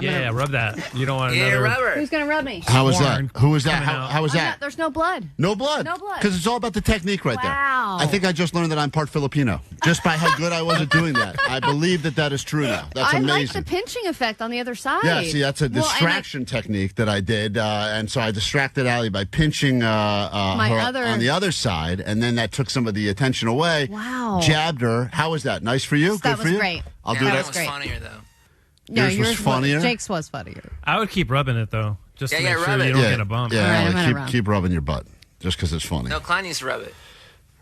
Speaker 6: Yeah, rub that. You don't want another...
Speaker 2: Who's going to rub me?
Speaker 1: How was that?
Speaker 6: Sworn
Speaker 1: Who was that?
Speaker 6: coming out.
Speaker 1: How was that?
Speaker 2: There's no blood.
Speaker 1: No blood.
Speaker 2: No blood.
Speaker 1: Because it's all about the technique right
Speaker 2: Wow.
Speaker 1: there. I think I just learned that I'm part Filipino just by how good I was at doing that. I believe that is true now. That's
Speaker 2: I
Speaker 1: amazing.
Speaker 2: like the pinching effect on the other side.
Speaker 1: Yeah, see, that's a
Speaker 2: Well, and
Speaker 1: distraction technique that I did, and so I distracted Allie by pinching her on the other side, and then that took some of the attention away.
Speaker 2: Wow.
Speaker 1: Jabbed her. How was that? Nice for you?
Speaker 2: That
Speaker 1: Good for
Speaker 2: was
Speaker 1: you?
Speaker 2: great.
Speaker 1: I'll do
Speaker 3: That
Speaker 1: that.
Speaker 3: was funnier though.
Speaker 2: No,
Speaker 1: Yours was funnier?
Speaker 2: Jake's was funnier.
Speaker 6: I would keep rubbing it, though, just to
Speaker 3: Yeah,
Speaker 6: make
Speaker 3: yeah,
Speaker 6: sure
Speaker 3: rub
Speaker 6: you
Speaker 3: it.
Speaker 6: don't get a bump.
Speaker 1: Yeah,
Speaker 2: All right, I'm
Speaker 1: Allie,
Speaker 2: gonna rub.
Speaker 1: keep rubbing your butt just because it's funny.
Speaker 3: No, Klein needs to rub it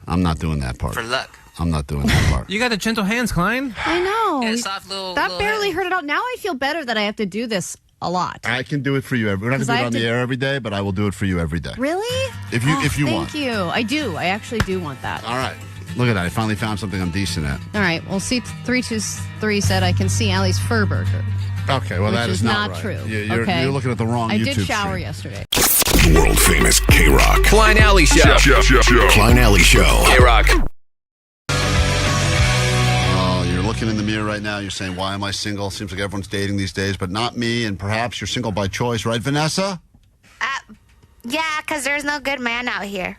Speaker 1: I'm not doing that part.
Speaker 3: for luck.
Speaker 1: I'm not doing that part.
Speaker 6: You got the gentle hands, Klein.
Speaker 2: I know.
Speaker 3: Yeah, soft little.
Speaker 2: That
Speaker 3: little
Speaker 2: barely
Speaker 3: head.
Speaker 2: hurt it out. Now I feel better that I have to do this a lot.
Speaker 1: I can do it for you. We're not going to
Speaker 2: 'Cause
Speaker 1: do
Speaker 2: I
Speaker 1: it
Speaker 2: have
Speaker 1: on the
Speaker 2: to-
Speaker 1: air every day, but I will do it for you every day.
Speaker 2: Really?
Speaker 1: If you want.
Speaker 2: Thank you. I do. I actually do want that.
Speaker 1: All right. Look at that. I finally found something I'm decent at.
Speaker 2: All right. Well, C323 said I can see Allie's fur burger.
Speaker 1: Okay, well,
Speaker 2: Which
Speaker 1: that
Speaker 2: is
Speaker 1: is
Speaker 2: not
Speaker 1: right.
Speaker 2: true.
Speaker 1: You're
Speaker 2: Okay.
Speaker 1: looking at the wrong
Speaker 2: I
Speaker 1: YouTube
Speaker 2: did shower
Speaker 1: stream.
Speaker 2: yesterday.
Speaker 8: The world famous KROQ.
Speaker 12: Klein Alley Show.
Speaker 8: Klein Alley Show.
Speaker 12: KROQ.
Speaker 1: Oh, you're looking in the mirror right now. You're saying, why am I single? Seems like everyone's dating these days, but not me. And perhaps you're single by choice, right, Vanessa?
Speaker 5: Yeah, because there's no good man out here.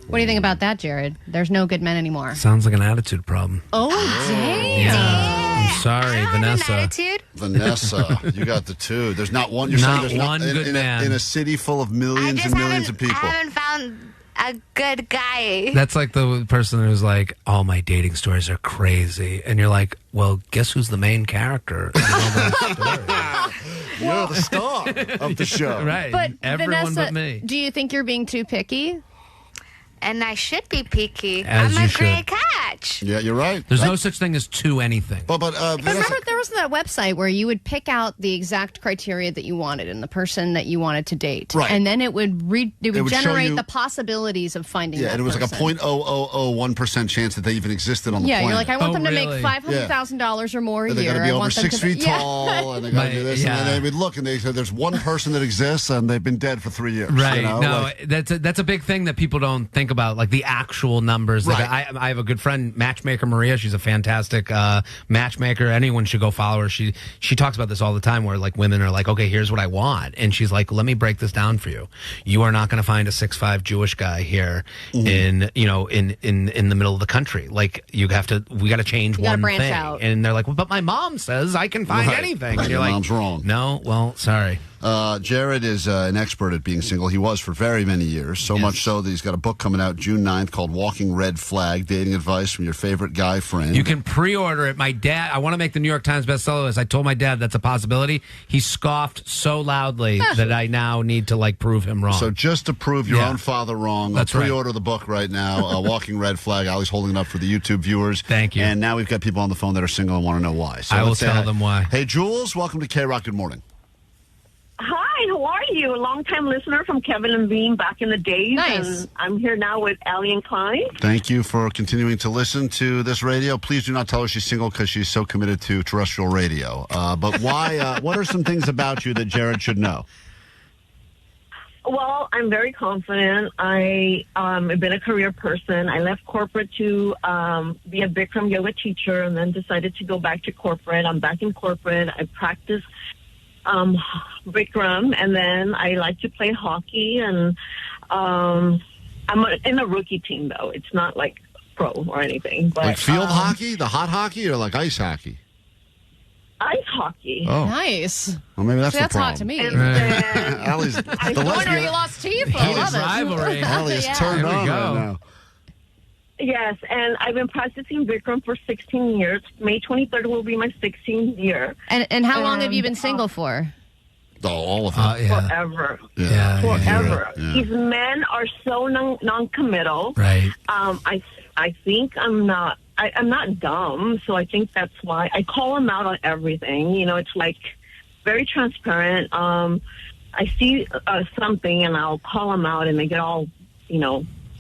Speaker 2: What do you think about that, Jared? There's no good men anymore.
Speaker 4: Sounds like an attitude problem.
Speaker 2: Oh, damn.
Speaker 4: Yeah. I'm sorry, Vanessa.
Speaker 5: Attitude?
Speaker 1: Vanessa, you got the two. There's not one. You're
Speaker 4: Not
Speaker 1: saying there's
Speaker 4: one
Speaker 1: not,
Speaker 4: good
Speaker 1: in
Speaker 4: man.
Speaker 1: in a city full of millions and millions of people.
Speaker 5: I haven't found a good guy.
Speaker 4: That's like the person who's like, all my dating stories are crazy. And you're like, well, guess who's the main character? in all those stories?
Speaker 1: You're the star of the show.
Speaker 4: Right.
Speaker 2: But
Speaker 4: Everyone
Speaker 2: Vanessa,
Speaker 4: but me.
Speaker 2: do you think you're being too picky?
Speaker 5: And I should be picky.
Speaker 4: As
Speaker 5: I'm
Speaker 4: you
Speaker 5: a
Speaker 4: should.
Speaker 5: great catch.
Speaker 1: Yeah, you're right.
Speaker 4: There's no such thing as to anything.
Speaker 1: But Vanessa,
Speaker 2: Remember, there was that website where you would pick out the exact criteria that you wanted and the person that you wanted to date,
Speaker 1: Right.
Speaker 2: and then it would
Speaker 1: would show
Speaker 2: generate
Speaker 1: you-
Speaker 2: the possibilities of finding.
Speaker 1: yeah,
Speaker 2: that
Speaker 1: and it was like a
Speaker 2: person.
Speaker 1: 0.0001% chance that they even existed on the
Speaker 2: Yeah,
Speaker 1: planet.
Speaker 2: you're like, I want
Speaker 4: Oh,
Speaker 2: them to
Speaker 4: really?
Speaker 2: make $500,000 or more a
Speaker 1: And they
Speaker 2: year.
Speaker 1: got to be
Speaker 2: I
Speaker 1: over
Speaker 2: want them
Speaker 1: 6
Speaker 2: to be-
Speaker 1: feet
Speaker 2: Yeah.
Speaker 1: tall, and they got to do this.
Speaker 4: Yeah.
Speaker 1: And then they would look, and they said, "There's one person that exists, and they've been dead for 3 years."
Speaker 4: Right.
Speaker 1: You know?
Speaker 4: No,
Speaker 1: Like,
Speaker 4: that's a big thing that people don't think about, like the actual numbers. Like,
Speaker 1: Right.
Speaker 4: I have a good friend, Matchmaker Maria. She's a fantastic matchmaker. Anyone should go follow her. She talks about this all the time, where like women are like, okay, here's what I want, and she's like, let me break this down for you. You are not going to find a 6'5" Jewish guy here in the middle of the country. Like we got to change
Speaker 2: You gotta
Speaker 4: one
Speaker 2: branch
Speaker 4: thing.
Speaker 2: out.
Speaker 4: And they're like, well, but my mom says I can find
Speaker 1: Right.
Speaker 4: anything.
Speaker 1: Right,
Speaker 4: And you're
Speaker 1: your
Speaker 4: like,
Speaker 1: mom's wrong.
Speaker 4: No, well, sorry.
Speaker 1: Jared is an expert at being single. He was for very many years, so much so that he's got a book coming out June 9th called Walking Red Flag, Dating Advice from Your Favorite Guy Friend.
Speaker 7: You can pre-order it. My dad, I want to make the New York Times bestseller list. I told my dad that's a possibility. He scoffed so loudly that I now need to, like, prove him wrong.
Speaker 1: So just to prove your own father wrong,
Speaker 7: That's right.
Speaker 1: pre-order the book right now, Walking Red Flag. Ali's holding it up for the YouTube viewers.
Speaker 7: Thank you.
Speaker 1: And now we've got people on the phone that are single and want to know why. So
Speaker 7: I will
Speaker 1: let's say
Speaker 7: tell
Speaker 1: hi.
Speaker 7: them why.
Speaker 1: Hey, Jules, welcome to KROQ. Good morning.
Speaker 22: Hi, how are you? A long-time listener from Kevin and Bean back in the days.
Speaker 2: Nice.
Speaker 22: And I'm here now with Allie and Klein.
Speaker 1: Thank you for continuing to listen to this radio. Please do not tell her she's single because she's so committed to terrestrial radio. But why? What are some things about you that Jared should know?
Speaker 22: Well, I'm very confident. I have been a career person. I left corporate to be a Bikram yoga teacher and then decided to go back to corporate. I'm back in corporate. I practice Bikram, and then I like to play hockey. And I'm in a rookie team, though. It's not like pro or anything. But,
Speaker 1: Like field hockey, the hot hockey, or like ice hockey?
Speaker 22: Ice hockey.
Speaker 1: Oh.
Speaker 2: Nice.
Speaker 1: Well, maybe that's
Speaker 2: See,
Speaker 1: the
Speaker 2: that's
Speaker 1: problem.
Speaker 2: hot to me.
Speaker 1: Allie's,
Speaker 2: I wonder you lost teeth. I love it.
Speaker 7: rivalry.
Speaker 1: Allie is
Speaker 2: Yeah.
Speaker 1: turned
Speaker 7: There we
Speaker 1: on
Speaker 7: go.
Speaker 1: right now.
Speaker 22: Yes, and I've been practicing Bikram for 16 years. May 23rd will be my 16th year.
Speaker 2: And how long have you been single for?
Speaker 1: Oh, all of it.
Speaker 22: Forever.
Speaker 1: Yeah.
Speaker 22: Forever.
Speaker 1: Yeah.
Speaker 22: These men are so non-committal.
Speaker 7: Right.
Speaker 22: I think I'm not dumb, so I think that's why I call them out on everything. You know, it's like very transparent. I see something and I'll call them out, and they get all,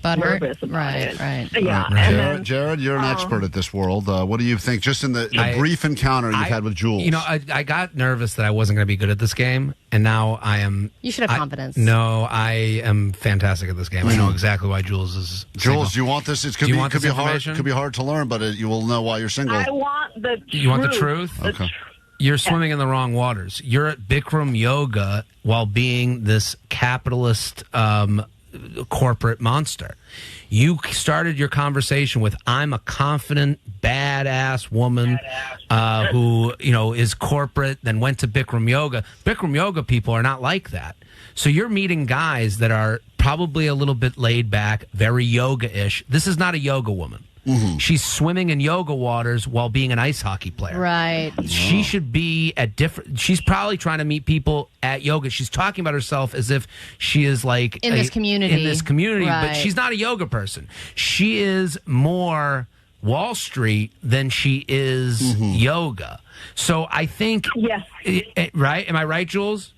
Speaker 22: nervous about it.
Speaker 2: Right.
Speaker 22: Yeah. And then,
Speaker 1: Jared, you're an expert at this world. What do you think, just in the brief encounter you've had with Jules?
Speaker 7: You know, I got nervous that I wasn't going to be good at this game, and now I am.
Speaker 2: You should have confidence.
Speaker 7: No, I am fantastic at this game. I know exactly why Jules is single.
Speaker 1: Jules, do you want this? It
Speaker 7: Do you want
Speaker 1: could
Speaker 7: this
Speaker 1: be hard.
Speaker 7: information?
Speaker 1: Could be hard to learn, but you will know why you're single.
Speaker 22: I want the truth.
Speaker 7: You want the truth?
Speaker 1: Okay.
Speaker 7: You're swimming in the wrong waters. You're at Bikram yoga while being this capitalist corporate monster. You started your conversation with, I'm a confident, badass woman who, is corporate, then went to Bikram yoga. Bikram yoga people are not like that. So you're meeting guys that are probably a little bit laid back, very yoga-ish. This is not a yoga woman. Mm-hmm. She's swimming in yoga waters while being an ice hockey player.
Speaker 2: Right.
Speaker 7: She should be at different. She's probably trying to meet people at yoga. She's talking about herself as if she is like
Speaker 2: In this community.
Speaker 7: but
Speaker 2: Right.
Speaker 7: she's not a yoga person. She is more Wall Street than she is yoga. So I think,
Speaker 22: yes,
Speaker 7: right? Am I right, Jules?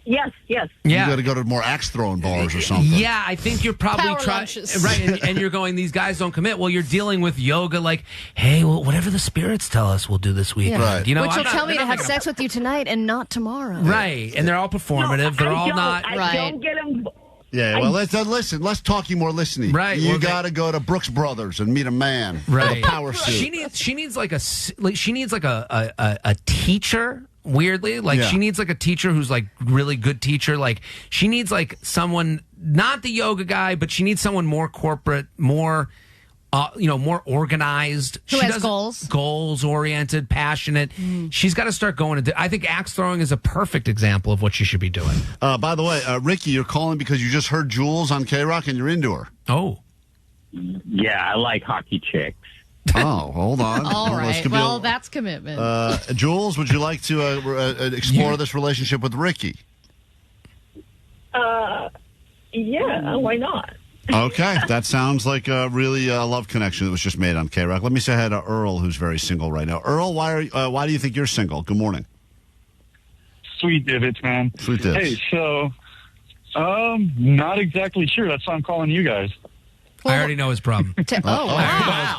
Speaker 22: Yes.
Speaker 1: You got to go to more axe throwing bars or something.
Speaker 7: Yeah, I think you're probably
Speaker 2: Power
Speaker 7: trying,
Speaker 2: lunches.
Speaker 7: right? And you're going, these guys don't commit. Well, you're dealing with yoga, like, hey, well, whatever the spirits tell us, we'll do this weekend.
Speaker 1: Right.
Speaker 7: You know,
Speaker 2: Which
Speaker 7: I'm
Speaker 2: will
Speaker 7: not-
Speaker 2: tell me
Speaker 7: they're
Speaker 2: to
Speaker 7: not
Speaker 2: have
Speaker 7: making
Speaker 2: sex with you tonight and not tomorrow.
Speaker 7: Right, and they're all performative. They're all not.
Speaker 22: I don't get them.
Speaker 1: Yeah, well, let's listen. Less talking, more listening.
Speaker 7: Right,
Speaker 1: You
Speaker 7: well,
Speaker 1: got to go to Brooks Brothers and meet a man
Speaker 7: Right,
Speaker 1: with a power suit.
Speaker 7: She needs like a teacher. Weirdly, like
Speaker 1: Yeah.
Speaker 7: she needs like a teacher who's like really good teacher. Like she needs like someone, not the yoga guy, but she needs someone more corporate, more more organized.
Speaker 2: Who
Speaker 7: She
Speaker 2: has
Speaker 7: doesn't-
Speaker 2: goals.
Speaker 7: goals oriented, passionate. She's got to start going. I think axe throwing is a perfect example of what she should be doing.
Speaker 1: By the way, Ricky, you're calling because you just heard Jules on KROQ and you're into her.
Speaker 7: Oh,
Speaker 23: Yeah, I like hockey chicks.
Speaker 1: Oh, hold on.
Speaker 2: All
Speaker 1: This
Speaker 2: right.
Speaker 1: could be
Speaker 2: Well, that's commitment.
Speaker 1: Jules, would you like to explore this relationship with Ricky?
Speaker 22: Yeah, why not?
Speaker 1: Okay, that sounds like a really love connection that was just made on KROQ. Let me say hi to Earl, who's very single right now. Earl, why do you think you're single? Good morning.
Speaker 24: Sweet divots, man.
Speaker 1: Sweet divots.
Speaker 24: Hey, so, not exactly sure. That's why I'm calling you guys.
Speaker 7: I already know his problem.
Speaker 2: Oh, wow.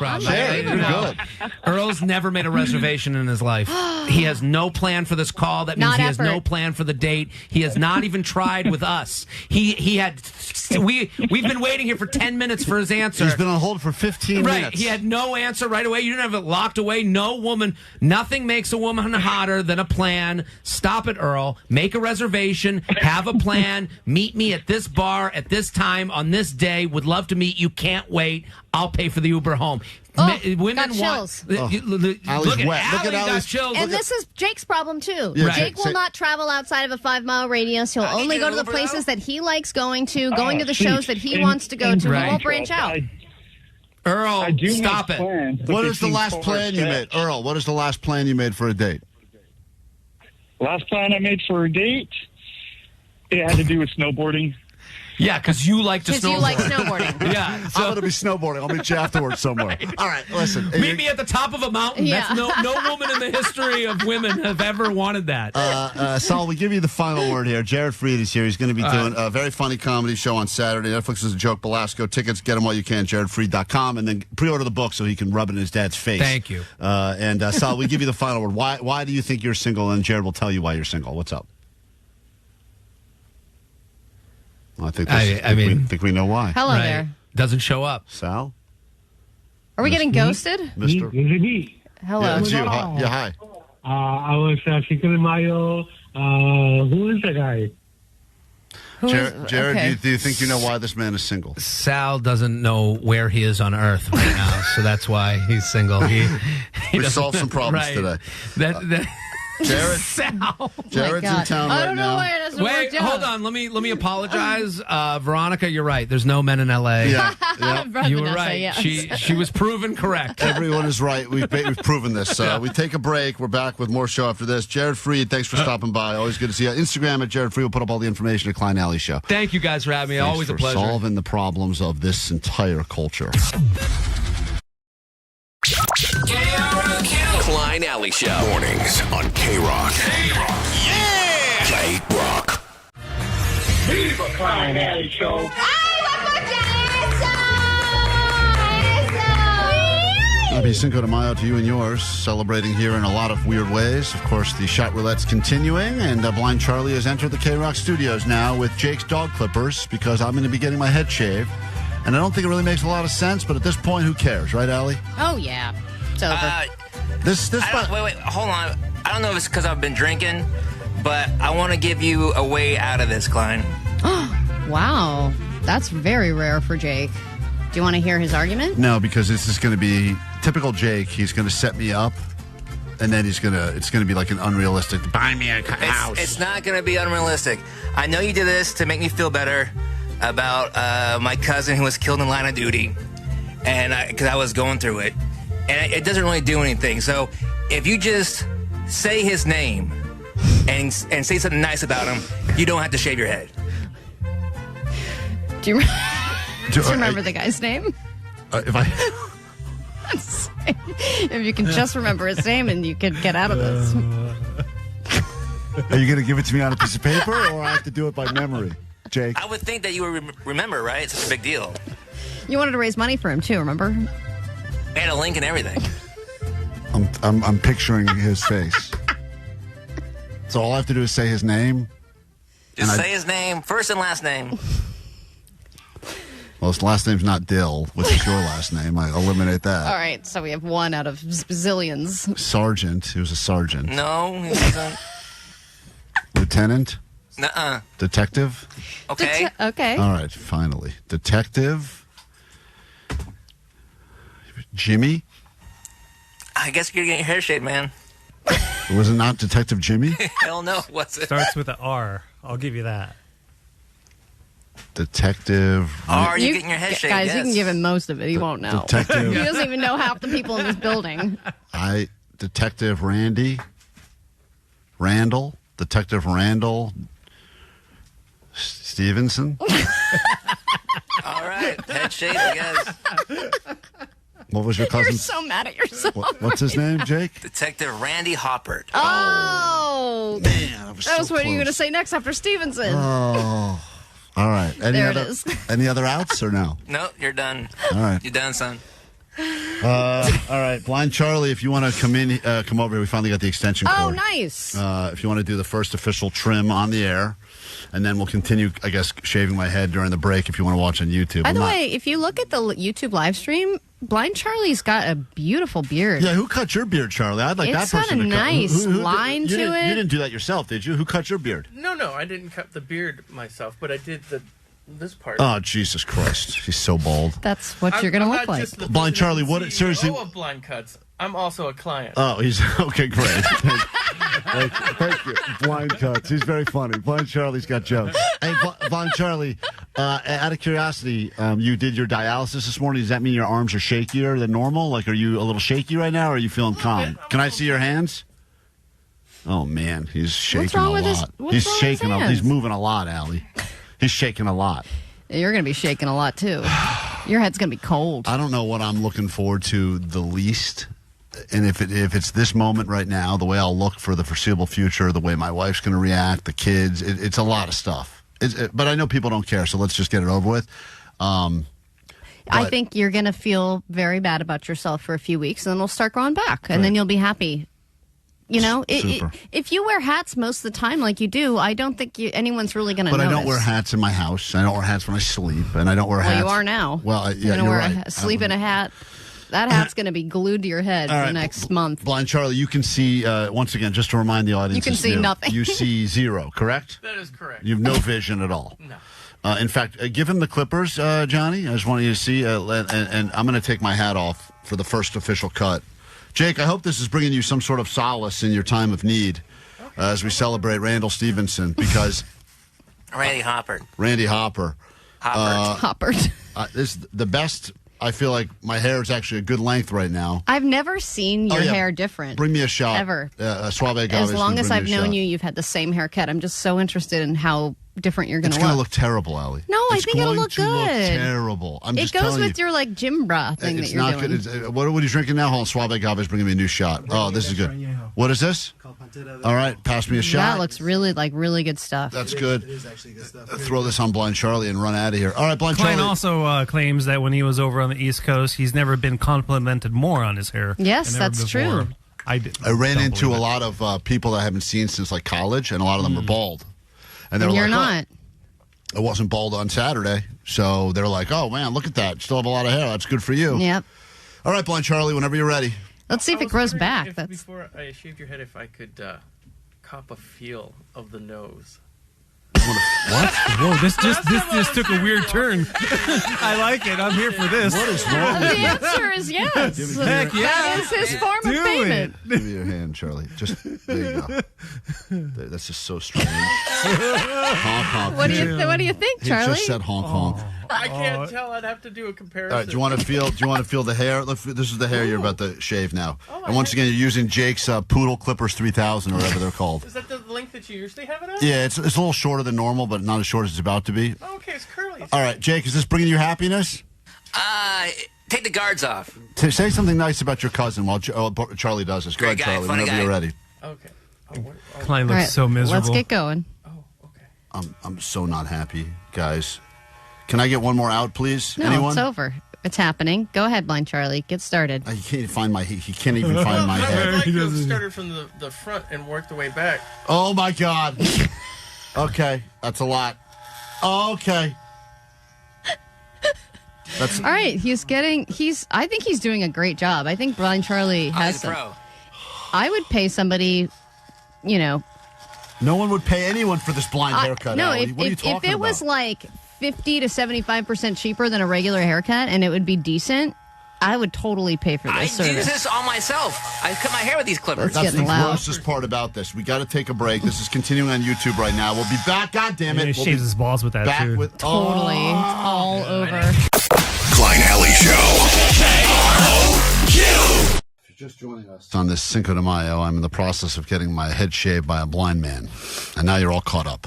Speaker 7: I already know his problem.
Speaker 2: Unbelievable.
Speaker 7: Earl's never made a reservation in his life. He has no plan for this call. That means
Speaker 2: Not
Speaker 7: he has no
Speaker 2: effort.
Speaker 7: plan for the date. He has not even tried with us. We've been waiting here for 10 minutes for his answer.
Speaker 1: He's been on hold for 15
Speaker 7: Right.
Speaker 1: minutes.
Speaker 7: He had no answer right away. You didn't have it locked away. No woman. Nothing makes a woman hotter than a plan. Stop it, Earl. Make a reservation. Have a plan. Meet me at this bar at this time on this day. Would love to meet you. can't wait. I'll pay for the Uber home. Women
Speaker 2: got chills.
Speaker 7: Look at
Speaker 1: Allie's wet. Look at
Speaker 7: Allie got
Speaker 1: Allie's
Speaker 7: chills.
Speaker 2: And this is Jake's problem, too.
Speaker 1: Yeah,
Speaker 2: Jake will not travel outside of a 5-mile radius. He'll only go to the places that he likes going to, going to the shows that he wants to go to. He won't branch out.
Speaker 7: Earl, stop it.
Speaker 1: What is the last plan you made? Earl, what is the last plan you made for a date?
Speaker 24: Last plan I made for a date, it had to do with snowboarding.
Speaker 7: Yeah, because you like to snowboard.
Speaker 2: Because you like snowboarding.
Speaker 7: Yeah.
Speaker 1: I'm going to be snowboarding. I'll meet you afterwards somewhere. All right, listen.
Speaker 7: Meet me at the top of a mountain.
Speaker 2: Yeah.
Speaker 7: That's no woman in the history of women have ever wanted that.
Speaker 1: Saul, we give you the final word here. Jared Fried is here. He's going to be doing a very funny comedy show on Saturday. Netflix is a joke. Belasco tickets. Get them while you can. JaredFried.com. And then pre-order the book so he can rub it in his dad's face.
Speaker 7: Thank you.
Speaker 1: And Saul, we give you the final word. Why do you think you're single? And Jared will tell you why you're single. What's up? Well, I think we know why.
Speaker 2: Hello there.
Speaker 7: Doesn't show up.
Speaker 1: Sal?
Speaker 2: Are we getting ghosted?
Speaker 1: Mr.
Speaker 2: Hello.
Speaker 1: Yeah, it's you. Hi. Yeah, hi.
Speaker 18: I was Cinco de Mayo. Who is the guy?
Speaker 1: Jared,
Speaker 2: okay.
Speaker 1: do you think you know why this man is single?
Speaker 7: Sal doesn't know where he is on Earth right now, so that's why he's single. He
Speaker 1: We solved some problems today. Jared, Jared's in town
Speaker 2: I
Speaker 1: right
Speaker 2: don't know
Speaker 1: now.
Speaker 2: why it hasn't
Speaker 7: Wait,
Speaker 2: worked out.
Speaker 7: hold on. Let me apologize. Veronica, you're right. There's no men in L.A.
Speaker 1: Yeah,
Speaker 7: you were
Speaker 2: Vanessa,
Speaker 7: right.
Speaker 2: yes.
Speaker 7: She was proven correct.
Speaker 1: Everyone is right. We've proven this. We take a break. We're back with more show after this. Jared Fried, thanks for stopping by. Always good to see you. Instagram at Jared Fried. We'll put up all the information at Klein Alley Show.
Speaker 7: Thank you guys for having me.
Speaker 1: Thanks
Speaker 7: Always a
Speaker 1: for
Speaker 7: pleasure.
Speaker 1: solving the problems of this entire culture.
Speaker 12: Klein Alley Show. Mornings on KROQ. Yeah! KROQ.
Speaker 18: Viva Klein Alley Show.
Speaker 1: Happy Cinco de Mayo to you and yours. Celebrating here in a lot of weird ways. Of course, the shot roulette's continuing, and Blind Charlie has entered the KROQ studios now with Jake's dog clippers because I'm going to be getting my head shaved. And I don't think it really makes a lot of sense, but at this point, who cares, right, Allie?
Speaker 2: Oh, yeah. It's over.
Speaker 3: Wait, hold on. I don't know if it's because I've been drinking, but I want to give you a way out of this, Klein.
Speaker 2: Wow. That's very rare for Jake. Do you want to hear his argument?
Speaker 1: No, because this is going to be typical Jake. He's going to set me up, and then it's going to be like an unrealistic, buy me a house.
Speaker 3: It's not going to be unrealistic. I know you did this to make me feel better about my cousin who was killed in line of duty, and because I was going through it. And it doesn't really do anything. So if you just say his name and say something nice about him, you don't have to shave your head.
Speaker 2: Do you remember the guy's name? If you can just remember his name and you can get out of this.
Speaker 1: Are you going to give it to me on a piece of paper, or I have to do it by memory, Jake?
Speaker 3: I would think that you would remember, right? It's such a big deal.
Speaker 2: You wanted to raise money for him, too, remember?
Speaker 3: I had a link and everything.
Speaker 1: I'm picturing his face. So all I have to do is say his name.
Speaker 3: Just say his name, first and last name.
Speaker 1: Well, his last name's not Dill, which is your last name. I eliminate that.
Speaker 2: All right, so we have one out of zillions.
Speaker 1: Sergeant. He was a sergeant.
Speaker 3: No, he wasn't.
Speaker 1: Lieutenant?
Speaker 3: Nuh-uh.
Speaker 1: Detective?
Speaker 3: Okay.
Speaker 2: Okay.
Speaker 1: All right, finally. Detective? Jimmy?
Speaker 3: I guess you're getting your hair shaved, man.
Speaker 1: Was it not Detective Jimmy?
Speaker 3: Hell no, what's it?
Speaker 6: Starts with an R. I'll give you that.
Speaker 1: Detective.
Speaker 3: Are you getting your head shaved?
Speaker 2: Guys,
Speaker 3: yes.
Speaker 2: you can give him most of it. He won't know.
Speaker 1: Detective.
Speaker 2: He doesn't even know half the people in this building.
Speaker 1: Detective Randall. Detective Randall Stevenson.
Speaker 3: All right, head shaved, I guess.
Speaker 1: What was your cousin's?
Speaker 2: You're so mad at yourself.
Speaker 1: What's his name, Jake?
Speaker 3: Detective Randy Hoppert.
Speaker 2: Oh,
Speaker 1: man,
Speaker 2: that was what you were going to say next after Stevenson.
Speaker 1: Oh, all right.
Speaker 2: There it is.
Speaker 1: Any other outs or no?
Speaker 3: No, you're done.
Speaker 1: All right.
Speaker 3: You're done, son.
Speaker 1: All right, Blind Charlie, if you want to come over here. We finally got the extension cord.
Speaker 2: Oh, nice.
Speaker 1: If you want to do the first official trim on the air, and then we'll continue, I guess, shaving my head during the break if you want to watch on YouTube.
Speaker 2: By the way, if you look at the YouTube live stream, Blind Charlie's got a beautiful beard.
Speaker 1: Yeah, who cut your beard, Charlie? I'd like that person to cut.
Speaker 2: It's got a nice line to it.
Speaker 1: You didn't do that yourself, did you? Who cut your beard?
Speaker 9: No, I didn't cut the beard myself, but I did the this part.
Speaker 1: Oh, Jesus Christ. He's so bald.
Speaker 2: That's what you're going to look like.
Speaker 1: Blind Charlie, what? Seriously.
Speaker 9: of Blind Cuts. I'm also a client.
Speaker 1: Oh, he's okay. Great. Thank you. Blind Cuts. He's very funny. Blind Charlie's got jokes. Hey, Blind Charlie, out of curiosity, you did your dialysis this morning. Does that mean your arms are shakier than normal? Like, are you a little shaky right now, or are you feeling calm? Can I see your hands? Oh, man. He's shaking a lot. He's shaking. He's moving a lot, Allie. He's shaking a lot.
Speaker 2: You're going to be shaking a lot, too. Your head's going to be cold.
Speaker 1: I don't know what I'm looking forward to the least. And if it's this moment right now, the way I'll look for the foreseeable future, the way my wife's going to react, the kids, it's a lot of stuff. But I know people don't care, so let's just get it over with.
Speaker 2: I think you're going to feel very bad about yourself for a few weeks, and then it'll start growing back, and then you'll be happy. You know, if you wear hats most of the time like you do, I don't think anyone's really going to notice.
Speaker 1: But I don't wear hats in my house. I don't wear hats when I sleep, and I don't wear hats.
Speaker 2: Well, you are now.
Speaker 1: Well, yeah, you're right.
Speaker 2: Sleep in a hat. That hat's going to be glued to your head for the next month.
Speaker 1: Blind Charlie, you can see, once again, just to remind the audience.
Speaker 2: You can see nothing.
Speaker 1: You see zero, correct?
Speaker 9: That is correct.
Speaker 1: You have no vision at all.
Speaker 9: No.
Speaker 1: In fact, give him the clippers, Johnny. I just want you to see, and I'm going to take my hat off for the first official cut. Jake, I hope this is bringing you some sort of solace in your time of need as we celebrate Randall Stevenson, because...
Speaker 3: Randy Hopper.
Speaker 2: Hoppert.
Speaker 1: This is the best... I feel like my hair is actually a good length right now.
Speaker 2: I've never seen your hair different.
Speaker 1: Bring me a shot.
Speaker 2: Ever.
Speaker 1: Suave Agave.
Speaker 2: As long as I've known you, you've had the same haircut. I'm just so interested in how different you're going to look.
Speaker 1: It's going to look terrible, Allie.
Speaker 2: No, I think it'll look good.
Speaker 1: Look terrible.
Speaker 2: It goes with your like gym bra thing that you're doing.
Speaker 1: It's not good. What are you drinking now? Hold on. Suave Agave is bringing me a new shot. Oh, this is good. What is this? All right, pass me a shot.
Speaker 2: That looks really good stuff.
Speaker 1: That's good. It is actually good stuff. Throw this on Blind Charlie and run out of here. All right, Blind
Speaker 6: Klein
Speaker 1: Charlie.
Speaker 6: also claims that when he was over on the East Coast, he's never been complimented more on his hair.
Speaker 2: Yes, that's true.
Speaker 1: I ran into a lot of people that I haven't seen since like college, and a lot of them are bald. And they're
Speaker 2: You're
Speaker 1: like,
Speaker 2: not.
Speaker 1: I wasn't bald on Saturday, so they're like, "Oh man, look at that! Still have a lot of hair. That's good for you."
Speaker 2: Yep.
Speaker 1: All right, Blind Charlie, whenever you're ready.
Speaker 2: Let's see if it grows back.
Speaker 9: Before I shaved your head, if I could cop a feel of the nose.
Speaker 1: What?
Speaker 6: Whoa, this just took a weird turn. I like it. I'm here for this.
Speaker 1: What is wrong with
Speaker 2: The
Speaker 1: you?
Speaker 2: answer is yes.
Speaker 6: Heck yeah.
Speaker 2: That is his form of payment.
Speaker 1: Give me your hand, Charlie. Just there you go. That's just so strange. Honk honk.
Speaker 2: What do you think, Charlie?
Speaker 1: He just said honk honk.
Speaker 9: I can't tell. I'd have to do a comparison.
Speaker 1: All right, do you want to feel the hair? Look, this is the hair you're about to shave now. And once again, you're using Jake's Poodle Clippers 3000 or whatever they're called.
Speaker 9: Is that the length that you usually have it at?
Speaker 1: Yeah, it's a little shorter than normal, but not as short as it's about to be.
Speaker 9: Oh, okay, it's curly.
Speaker 1: All right, Jake, is this bringing you happiness?
Speaker 3: Take the guards off.
Speaker 1: Say something nice about your cousin while Charlie does this. Go ahead,
Speaker 3: Great guy,
Speaker 1: Charlie,
Speaker 3: funny
Speaker 1: whenever
Speaker 3: guy.
Speaker 1: you're ready.
Speaker 9: Okay.
Speaker 6: Klein looks
Speaker 2: All right,
Speaker 6: so miserable.
Speaker 2: Let's get going.
Speaker 1: I'm so not happy, guys. Can I get one more out, please?
Speaker 2: No,
Speaker 1: Anyone?
Speaker 2: it's over. It's happening. Go ahead, Blind Charlie. Get started.
Speaker 1: He can't find my. He can't even find my
Speaker 9: I'd
Speaker 1: head.
Speaker 9: like to have started from the front and worked the way back.
Speaker 1: Oh my God. Okay, that's a lot. Okay. That's
Speaker 2: All right, I think he's doing a great job. I think Blind Charlie has
Speaker 3: He's a pro.
Speaker 2: I would pay somebody,
Speaker 1: no one would pay anyone for this blind haircut.
Speaker 2: No,
Speaker 1: Allie. What are you talking
Speaker 2: if it
Speaker 1: about?
Speaker 2: was like 50 to 75% cheaper than a regular haircut and it would be decent, I would totally pay for this
Speaker 3: I
Speaker 2: service.
Speaker 3: use this all myself. I cut my hair with these clippers.
Speaker 1: That's the grossest part about this. We got to take a break. This is continuing on YouTube right now. We'll be back. God damn it!
Speaker 6: He shaves his balls with that
Speaker 1: back
Speaker 6: too.
Speaker 1: with
Speaker 2: Totally. It's all over.
Speaker 8: Klein Alley Show. KROQ.
Speaker 1: If you're just joining us on this Cinco de Mayo, I'm in the process of getting my head shaved by a blind man, and now you're all caught up.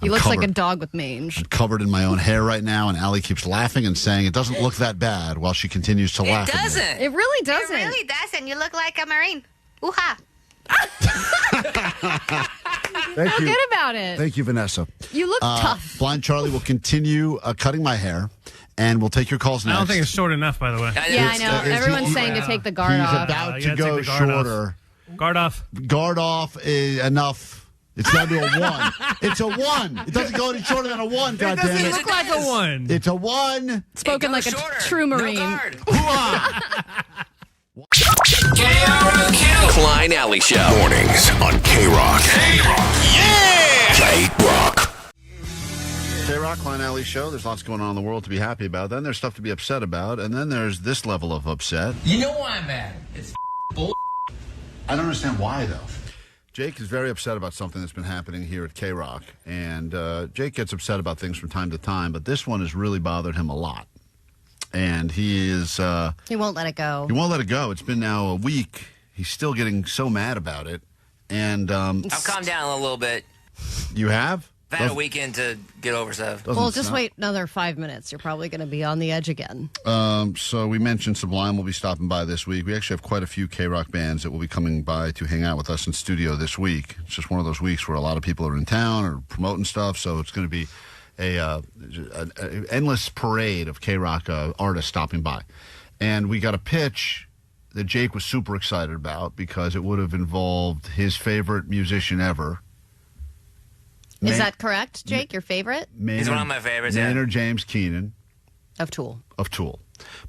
Speaker 2: He looks like a dog with mange.
Speaker 1: I'm covered in my own hair right now, and Allie keeps laughing and saying it doesn't look that bad while she continues to laugh.
Speaker 17: It doesn't.
Speaker 1: At me.
Speaker 2: It really doesn't.
Speaker 17: It really doesn't. You look like a Marine. Ooh-ha.
Speaker 1: Thank you.
Speaker 2: Forget about it.
Speaker 1: Thank you, Vanessa.
Speaker 2: You look tough.
Speaker 1: Blind Charlie will continue cutting my hair, and we'll take your calls next.
Speaker 6: I don't think it's short enough, by the way.
Speaker 2: Yeah, I know. Everyone's saying to take the guard
Speaker 1: He's
Speaker 2: off.
Speaker 1: about
Speaker 6: You
Speaker 1: to
Speaker 6: gotta
Speaker 1: go
Speaker 6: take the guard
Speaker 1: shorter.
Speaker 6: Guard off.
Speaker 1: Guard off is enough. It's got to be a 1. It's a 1. It doesn't go any shorter than a 1,
Speaker 6: It doesn't
Speaker 1: goddammit.
Speaker 6: look like a 1.
Speaker 1: It's a 1.
Speaker 2: Spoken like
Speaker 3: shorter.
Speaker 2: a true Marine.
Speaker 3: No guard.
Speaker 12: KROQ. Klein Alley Show.
Speaker 8: Mornings on KROQ.
Speaker 12: Yeah!
Speaker 8: KROQ.
Speaker 1: Stay K-Rock, Klein Alley Show. There's lots going on in the world to be happy about. Then there's stuff to be upset about. And then there's this level of upset.
Speaker 4: You know why I'm mad? It's bull.
Speaker 1: I don't understand why, though. Jake is very upset about something that's been happening here at K-Rock. And Jake gets upset about things from time to time, but this one has really bothered him a lot. And he is...
Speaker 2: he won't let it go.
Speaker 1: He won't let it go. It's been now a week. He's still getting so mad about it. And
Speaker 3: I've calmed down a little bit.
Speaker 1: You have?
Speaker 3: I've had a weekend to get over stuff.
Speaker 2: Well, just wait another 5 minutes. You're probably going to be on the edge again.
Speaker 1: So we mentioned Sublime will be stopping by this week. We actually have quite a few K-Rock bands that will be coming by to hang out with us in studio this week. It's just one of those weeks where a lot of people are in town or promoting stuff, so it's going to be an endless parade of K-Rock artists stopping by. And we got a pitch that Jake was super excited about because it would have involved his favorite musician ever.
Speaker 2: Is that correct, Jake? Your favorite?
Speaker 3: He's one of my favorites, yeah.
Speaker 1: Maynard James Keenan.
Speaker 2: Of Tool.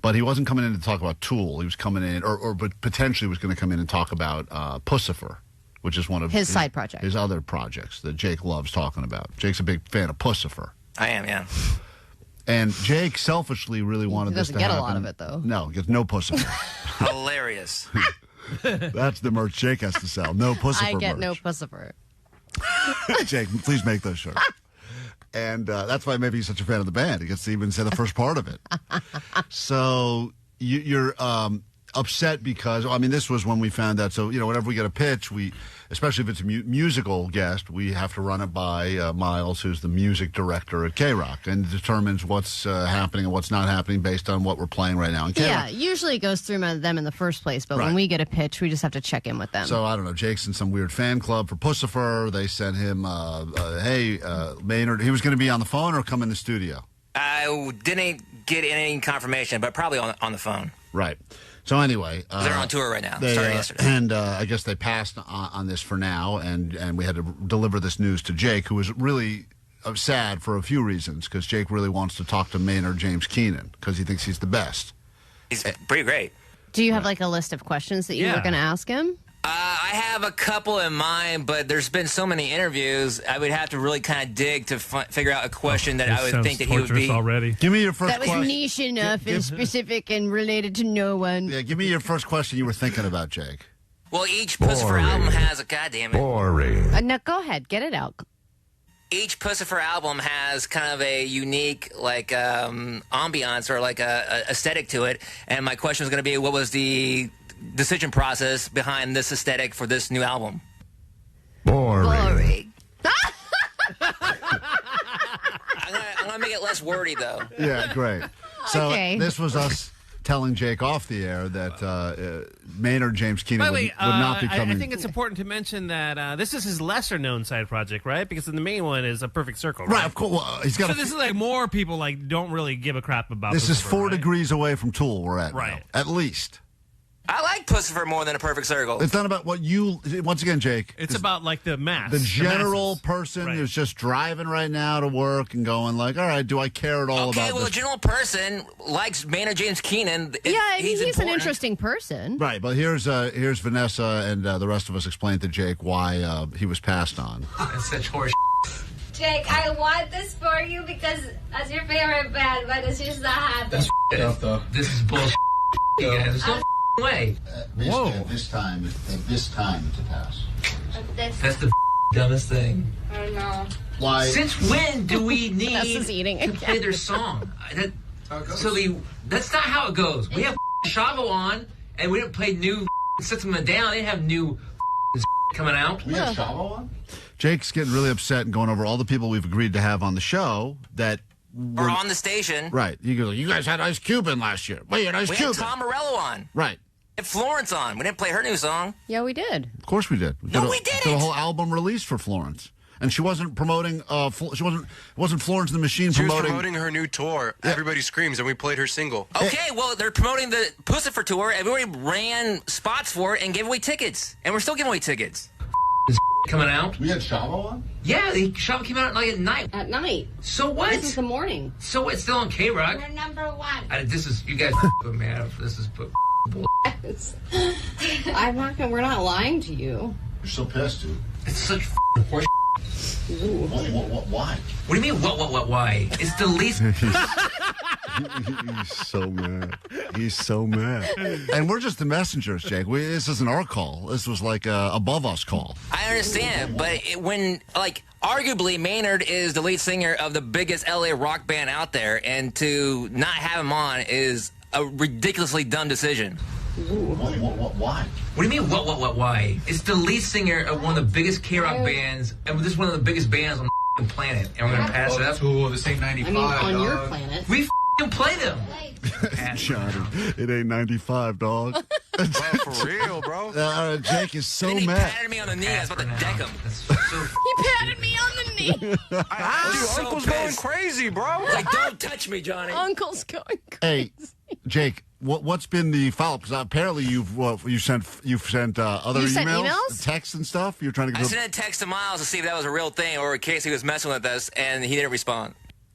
Speaker 1: But he wasn't coming in to talk about Tool. He was coming in, but potentially was going to come in and talk about Pussifer, which is one of
Speaker 2: his side project.
Speaker 1: His other projects that Jake loves talking about. Jake's a big fan of Pussifer.
Speaker 3: I am, yeah.
Speaker 1: And Jake selfishly really wanted this to happen.
Speaker 2: He doesn't get a lot of it, though.
Speaker 1: No, he gets no Pussifer.
Speaker 3: Hilarious.
Speaker 1: That's the merch Jake has to sell. No Pussifer
Speaker 2: I get
Speaker 1: merch.
Speaker 2: no Pussifer.
Speaker 1: Jake, please make those shirts. And that's why maybe he's such a fan of the band. He gets to even say the first part of it. So you're upset because, I mean, this was when we found out. So, whenever we get a pitch, especially if it's a musical guest, we have to run it by Miles, who's the music director at K-Rock, and determines what's happening and what's not happening based on what we're playing right now in K-Rock.
Speaker 2: Yeah, usually it goes through them in the first place, but when we get a pitch, we just have to check in with them.
Speaker 1: So, I don't know, Jake's in some weird fan club for Pussifer. They sent him, hey, Maynard, he was going to be on the phone or come in the studio?
Speaker 3: I didn't get any confirmation, but probably on the phone.
Speaker 1: Right. So anyway,
Speaker 3: they're on tour right now. Started yesterday,
Speaker 1: and I guess they passed on this for now, and we had to deliver this news to Jake, who was really sad for a few reasons, because Jake really wants to talk to Maynard James Keenan because he thinks he's the best.
Speaker 3: He's pretty great.
Speaker 2: Do you have like a list of questions that you were going to ask him?
Speaker 3: I have a couple in mind, but there's been so many interviews, I would have to really kind of dig to figure out a question that I would think that he would be.
Speaker 1: Already. Give me your first question.
Speaker 2: That was niche enough and specific and related to no one.
Speaker 1: Yeah, give me your first question you were thinking about, Jake.
Speaker 3: Well, each Pussifer album has a goddamn it.
Speaker 1: Boring.
Speaker 2: No, go ahead, get it out.
Speaker 3: Each Pussifer album has kind of a unique, like, ambiance or like a aesthetic to it. And my question was going to be, what was the decision process behind this aesthetic for this new album?
Speaker 1: Boring.
Speaker 3: I'm gonna make it less wordy though.
Speaker 1: Yeah, great. So this was us telling Jake off the air that Maynard James Keenan would not be coming.
Speaker 6: I think it's important to mention that this is his lesser-known side project, right? Because the main one is A Perfect Circle, right?
Speaker 1: Of course. Well, he's got.
Speaker 6: So this is like more people like don't really give a crap about.
Speaker 1: This is 4
Speaker 6: right?
Speaker 1: degrees away from Tool. We're at
Speaker 6: right
Speaker 1: now, at least.
Speaker 3: I like Pussifer more than A Perfect Circle.
Speaker 1: It's not about what you. Once again, Jake.
Speaker 6: It's about like the mass.
Speaker 1: The general person who's just driving right now to work and going like, all right, do I care at all about
Speaker 3: Okay, well,
Speaker 1: this?
Speaker 3: the general person likes Maynard James Keenan.
Speaker 2: Yeah, I mean, he's an
Speaker 3: important.
Speaker 2: interesting person.
Speaker 1: Right, but here's Vanessa and the rest of us explain to Jake why he was passed on.
Speaker 4: That's such horse.
Speaker 5: Jake, I want this for you because that's your favorite band, but it's just not happening.
Speaker 4: This is bullshit, you guys. There's no way.
Speaker 1: Whoa! At this time, it's a pass.
Speaker 4: That's the dumbest thing.
Speaker 5: I know.
Speaker 1: Why?
Speaker 4: Since when do we need
Speaker 2: eating
Speaker 4: to play their song? That's not how it goes. We have Chavo on, and we didn't play new System of a Down. They didn't have new coming out.
Speaker 1: We have Chavo on? Jake's getting really upset and going over all the people we've agreed to have on the show that
Speaker 3: Or on the station.
Speaker 1: Right. You go, you guys had Ice Cube in last year. Wait, you had Ice
Speaker 3: We
Speaker 1: Cube.
Speaker 3: had Tom Morello on.
Speaker 1: Right.
Speaker 3: We had Florence on. We didn't play her new song.
Speaker 2: Yeah, we did.
Speaker 1: Of course we did. We did a whole album release for Florence. And she wasn't promoting, it wasn't Florence and the Machine
Speaker 10: She
Speaker 1: promoting.
Speaker 10: was promoting her new tour, Everybody Screams, and we played her single.
Speaker 3: Okay, well, they're promoting the Pussifer tour. Everybody ran spots for it and gave away tickets. And we're still giving away tickets.
Speaker 4: Coming out.
Speaker 1: We had Chavo on?
Speaker 4: Yeah, the Chavo came out like at night.
Speaker 2: At night.
Speaker 4: So what?
Speaker 2: This is the morning.
Speaker 4: So it's still on K-Rock.
Speaker 5: We're number one.
Speaker 4: This is, you guys put me out. This is bull.
Speaker 2: We're not lying to you.
Speaker 1: You're so pissed, dude.
Speaker 4: It's such horse.
Speaker 1: Why?
Speaker 4: What do you mean, why? It's the least...
Speaker 1: He's so mad. He's so mad. And we're just the messengers, Jake. This isn't our call. This was like a above us call.
Speaker 3: I understand, but arguably Maynard is the lead singer of the biggest LA rock band out there, and to not have him on is a ridiculously dumb decision.
Speaker 1: Why?
Speaker 4: What do you mean, why? It's the lead singer of one of the biggest KROQ bands, and this is one of the biggest bands on the planet, and we're going to pass it up.
Speaker 11: Cool, this ain't 95,
Speaker 2: on your
Speaker 11: dog.
Speaker 2: planet.
Speaker 4: We play them.
Speaker 1: Johnny, it ain't 95, dog.
Speaker 10: Bro, for real, bro.
Speaker 1: Jake is so
Speaker 3: Then he
Speaker 1: mad.
Speaker 3: patted me on the knee. I was about to deck him.
Speaker 2: He patted me on the knee.
Speaker 10: Dude, Uncle's going crazy, bro.
Speaker 3: Like, don't touch me, Johnny.
Speaker 2: Uncle's going crazy.
Speaker 1: Hey, Jake, what's been the follow-up? Because apparently you've sent other
Speaker 2: You
Speaker 1: emails,
Speaker 2: sent emails?
Speaker 1: texts and stuff. You're trying to
Speaker 3: I
Speaker 1: go.
Speaker 3: sent a text to Miles to see if that was a real thing or in case he was messing with us, and he didn't respond.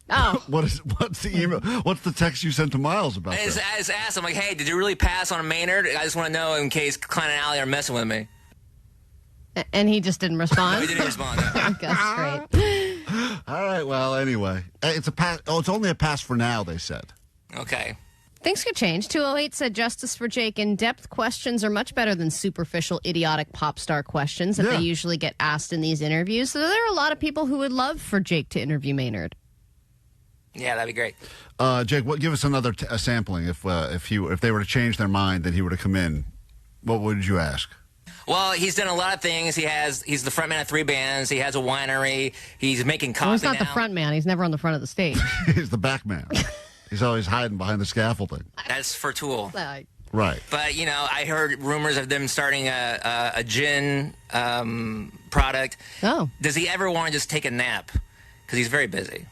Speaker 2: Oh.
Speaker 1: What's the email? What's the text you sent to Miles about
Speaker 3: I
Speaker 1: that?
Speaker 3: just asked him, like, hey, did you really pass on Maynard? I just want to know in case Klein and Allie are messing with me.
Speaker 2: And he just didn't respond?
Speaker 3: No, he didn't respond. No.
Speaker 2: I guess great.
Speaker 1: All right, well, anyway. It's a pass. Oh, it's only a pass for now, they said.
Speaker 3: Okay.
Speaker 2: Things could change. 208 said, justice for Jake. In-depth questions are much better than superficial, idiotic pop star questions that they usually get asked in these interviews. So there are a lot of people who would love for Jake to interview Maynard.
Speaker 3: Yeah, that'd be great.
Speaker 1: Jake, give us another sampling. If they were to change their mind, that he were to come in, what would you ask?
Speaker 3: Well, he's done a lot of things. He's the front man of 3 bands. He has a winery. He's making coffee
Speaker 2: Well, he's not
Speaker 3: now.
Speaker 2: the front man. He's never on the front of the stage.
Speaker 1: He's the back man. He's always hiding behind the scaffolding.
Speaker 3: That's for Tool.
Speaker 1: Right.
Speaker 3: But, I heard rumors of them starting a gin product.
Speaker 2: Oh.
Speaker 3: Does he ever want to just take a nap? Because he's very busy.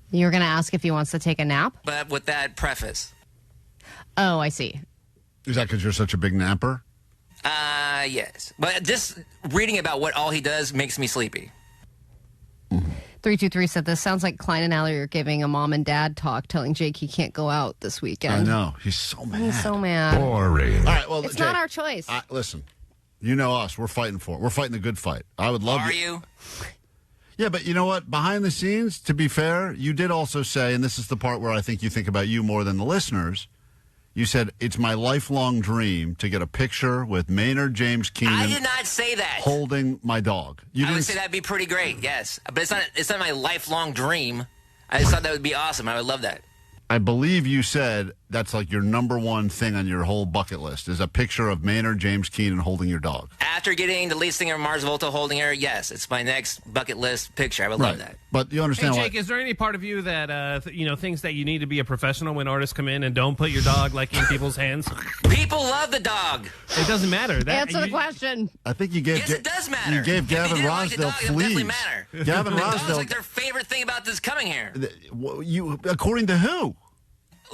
Speaker 2: You're going to ask if he wants to take a nap?
Speaker 3: But with that preface.
Speaker 2: Oh, I see.
Speaker 1: Is that because you're such a big napper?
Speaker 3: Yes. But just reading about what all he does makes me sleepy.
Speaker 2: 323 said, this sounds like Klein and Allie are giving a mom and dad talk, telling Jake he can't go out this weekend.
Speaker 1: I know. He's so mad.
Speaker 2: He's so mad.
Speaker 1: Boring. All right, well,
Speaker 2: It's
Speaker 1: Jake,
Speaker 2: not our choice.
Speaker 1: Listen, you know us. We're fighting for it. We're fighting the good fight. I would love
Speaker 3: Are you?
Speaker 1: Yeah, but you know what? Behind the scenes, to be fair, you did also say, and this is the part where I think you think about you more than the listeners, you said, it's my lifelong dream to get a picture with Maynard James Keenan.
Speaker 3: I did not say that.
Speaker 1: Holding my dog.
Speaker 3: I would say that'd be pretty great, yes. But it's not my lifelong dream. I just thought that would be awesome. I would love that.
Speaker 1: I believe you said that's like your number one thing on your whole bucket list is a picture of Maynard James Keenan holding your dog.
Speaker 3: After getting the lead singer of Mars Volta holding her, yes, it's my next bucket list picture. I would love that.
Speaker 1: But you understand
Speaker 6: Jake, is there any part of you that thinks that you need to be a professional when artists come in and don't put your dog in people's hands?
Speaker 3: People love the dog.
Speaker 6: It doesn't matter.
Speaker 2: Answer the question.
Speaker 1: I think you gave.
Speaker 3: Yes, it does matter.
Speaker 1: You gave
Speaker 3: If
Speaker 1: Gavin
Speaker 3: didn't like the
Speaker 1: Rosdale
Speaker 3: dog, it'll definitely
Speaker 1: fleas.
Speaker 3: matter.
Speaker 1: Gavin
Speaker 3: The dog's
Speaker 1: Rosdale.
Speaker 3: like their favorite thing about this coming here.
Speaker 1: You, according to who?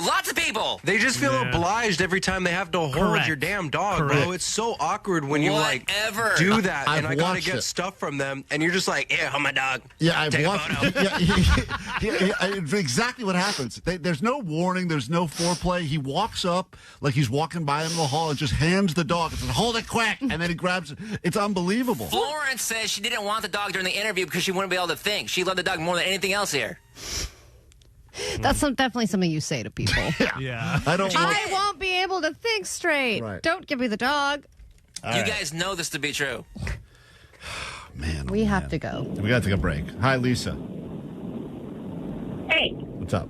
Speaker 3: Lots of people.
Speaker 10: They just feel obliged every time they have to hold
Speaker 1: Correct.
Speaker 10: your damn dog,
Speaker 1: Correct.
Speaker 10: bro. It's so awkward when you
Speaker 3: Whatever.
Speaker 10: do that,
Speaker 1: I've
Speaker 10: and I gotta
Speaker 1: watched
Speaker 10: get
Speaker 1: it.
Speaker 10: stuff from them, and you're just like, yeah, hold my dog.
Speaker 1: Yeah, I've
Speaker 10: Take a
Speaker 1: watched.
Speaker 10: photo.
Speaker 1: It's exactly what happens. There's no warning. There's no foreplay. He walks up like he's walking by in the hall and just hands the dog and says, "Hold it quick!" And then he grabs it. It's unbelievable.
Speaker 3: Florence says she didn't want the dog during the interview because she wouldn't be able to think. She loved the dog more than anything else here.
Speaker 2: That's definitely something you say to people.
Speaker 6: Yeah.
Speaker 2: I won't be able to think straight.
Speaker 1: Right.
Speaker 2: Don't give me the dog.
Speaker 3: You guys know this to be true.
Speaker 1: Man,
Speaker 2: We have to go.
Speaker 1: we got to take a break. Hi, Lisa.
Speaker 14: Hey.
Speaker 1: What's up?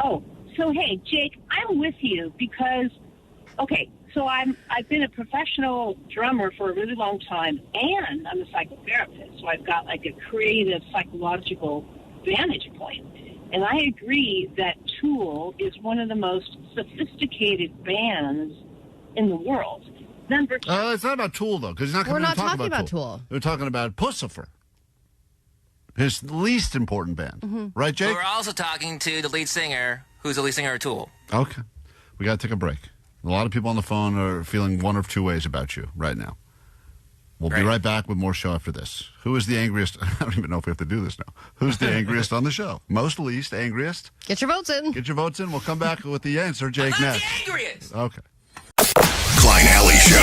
Speaker 14: Oh, so hey, Jake, I'm with you because, okay, so I've been a professional drummer for a really long time, and I'm a psychotherapist, so I've got like a creative psychological vantage point. And I agree that Tool is one of the most sophisticated bands in the world. Number two.
Speaker 1: It's not about Tool, though, because he's not
Speaker 2: We're
Speaker 1: going to
Speaker 2: not
Speaker 1: talk
Speaker 2: talking
Speaker 1: about
Speaker 2: about Tool.
Speaker 1: We're talking about Pussifer, his least important band. Right, Jake?
Speaker 3: We're also talking to the lead singer, who's the lead singer of Tool.
Speaker 1: Okay. We got to take a break. A lot of people on the phone are feeling one of two ways about you right now. We'll be right back with more show after this. Who is the angriest? I don't even know if we have to do this now. Who's the angriest on the show? Most, least, angriest?
Speaker 2: Get your votes in.
Speaker 1: Get your votes in. We'll come back with the answer, Jake,
Speaker 3: I'm not
Speaker 1: next.
Speaker 3: the angriest.
Speaker 1: Okay.
Speaker 8: Klein Alley Show.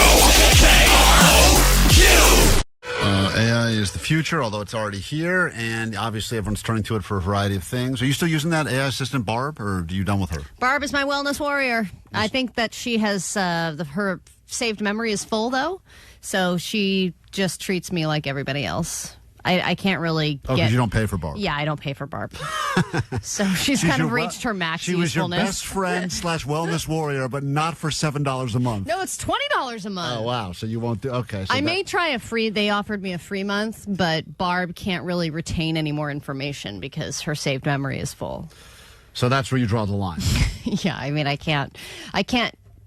Speaker 8: KROQ.
Speaker 1: AI is the future, although it's already here, and obviously everyone's turning to it for a variety of things. Are you still using that AI assistant, Barb, or are you done with her?
Speaker 2: Barb is my wellness warrior. I think that she has her saved memory is full, though, so she just treats me like everybody else. I can't really
Speaker 1: Oh, because you don't pay for Barb.
Speaker 2: Yeah, I don't pay for Barb. So she's kind of reached her max
Speaker 1: She was your
Speaker 2: usefulness.
Speaker 1: best friend / wellness warrior, but not for $7 a month.
Speaker 2: No, it's $20 a month.
Speaker 1: Oh, wow. So you won't do... Okay. So
Speaker 2: I may try a free... They offered me a free month, but Barb can't really retain any more information because her saved memory is full.
Speaker 1: So that's where you draw the line.
Speaker 2: Yeah, I mean, I can't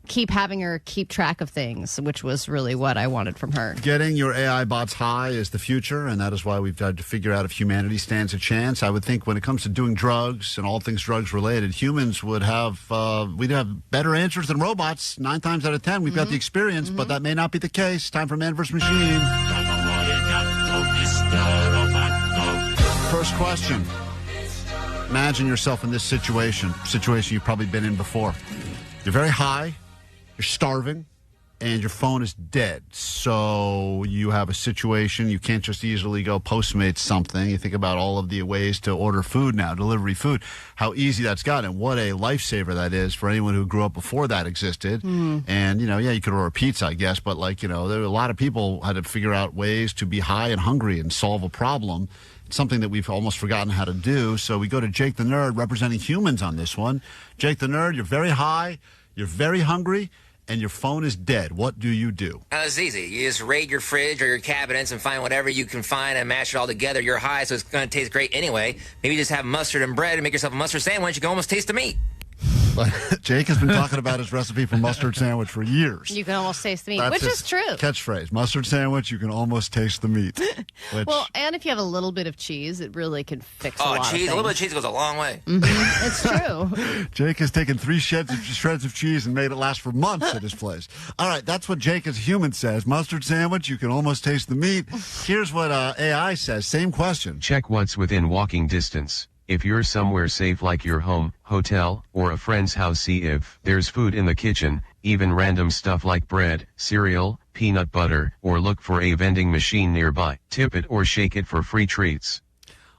Speaker 2: keep having her keep track of things, which was really what I wanted from her.
Speaker 1: Getting your AI bots high is the future, and that is why we've had to figure out if humanity stands a chance. I would think when it comes to doing drugs and all things drugs related, humans would have we'd have better answers than robots. 9 times out of 10, we've got the experience, but that may not be the case. Time for Man vs. Machine. First question. Imagine yourself in this situation you've probably been in before. You're very high. You're starving, and your phone is dead. So you have a situation. You can't just easily go Postmate something. You think about all of the ways to order food now, delivery food, how easy that's gotten. What a lifesaver that is for anyone who grew up before that existed. And, you could order a pizza, I guess, but, there were a lot of people had to figure out ways to be high and hungry and solve a problem. It's something that we've almost forgotten how to do. So we go to Jake the Nerd representing humans on this one. Jake the Nerd, you're very high, you're very hungry, and your phone is dead. What do you do?
Speaker 3: It's easy. You just raid your fridge or your cabinets and find whatever you can find and mash it all together. You're high, so it's going to taste great anyway. Maybe just have mustard and bread and make yourself a mustard sandwich. You can almost taste the meat.
Speaker 1: Jake has been talking about his recipe for mustard sandwich for years.
Speaker 2: You can almost taste the meat,
Speaker 1: That's
Speaker 2: which
Speaker 1: his
Speaker 2: is true.
Speaker 1: Catchphrase. Mustard sandwich, you can almost taste the meat. Which,
Speaker 2: Well, and if you have a little bit of cheese, it really can fix a lot of
Speaker 3: cheese.
Speaker 2: things.
Speaker 3: A little bit of cheese goes a long way.
Speaker 2: It's true.
Speaker 1: Jake has taken 3 shreds of cheese and made it last for months at his place. All right, that's what Jake as a human says. Mustard sandwich, you can almost taste the meat. Here's what AI says. Same question.
Speaker 11: Check what's within walking distance. If you're somewhere safe like your home, hotel, or a friend's house, see if there's food in the kitchen, even random stuff like bread, cereal, peanut butter, or look for a vending machine nearby. Tip it or shake it for free treats.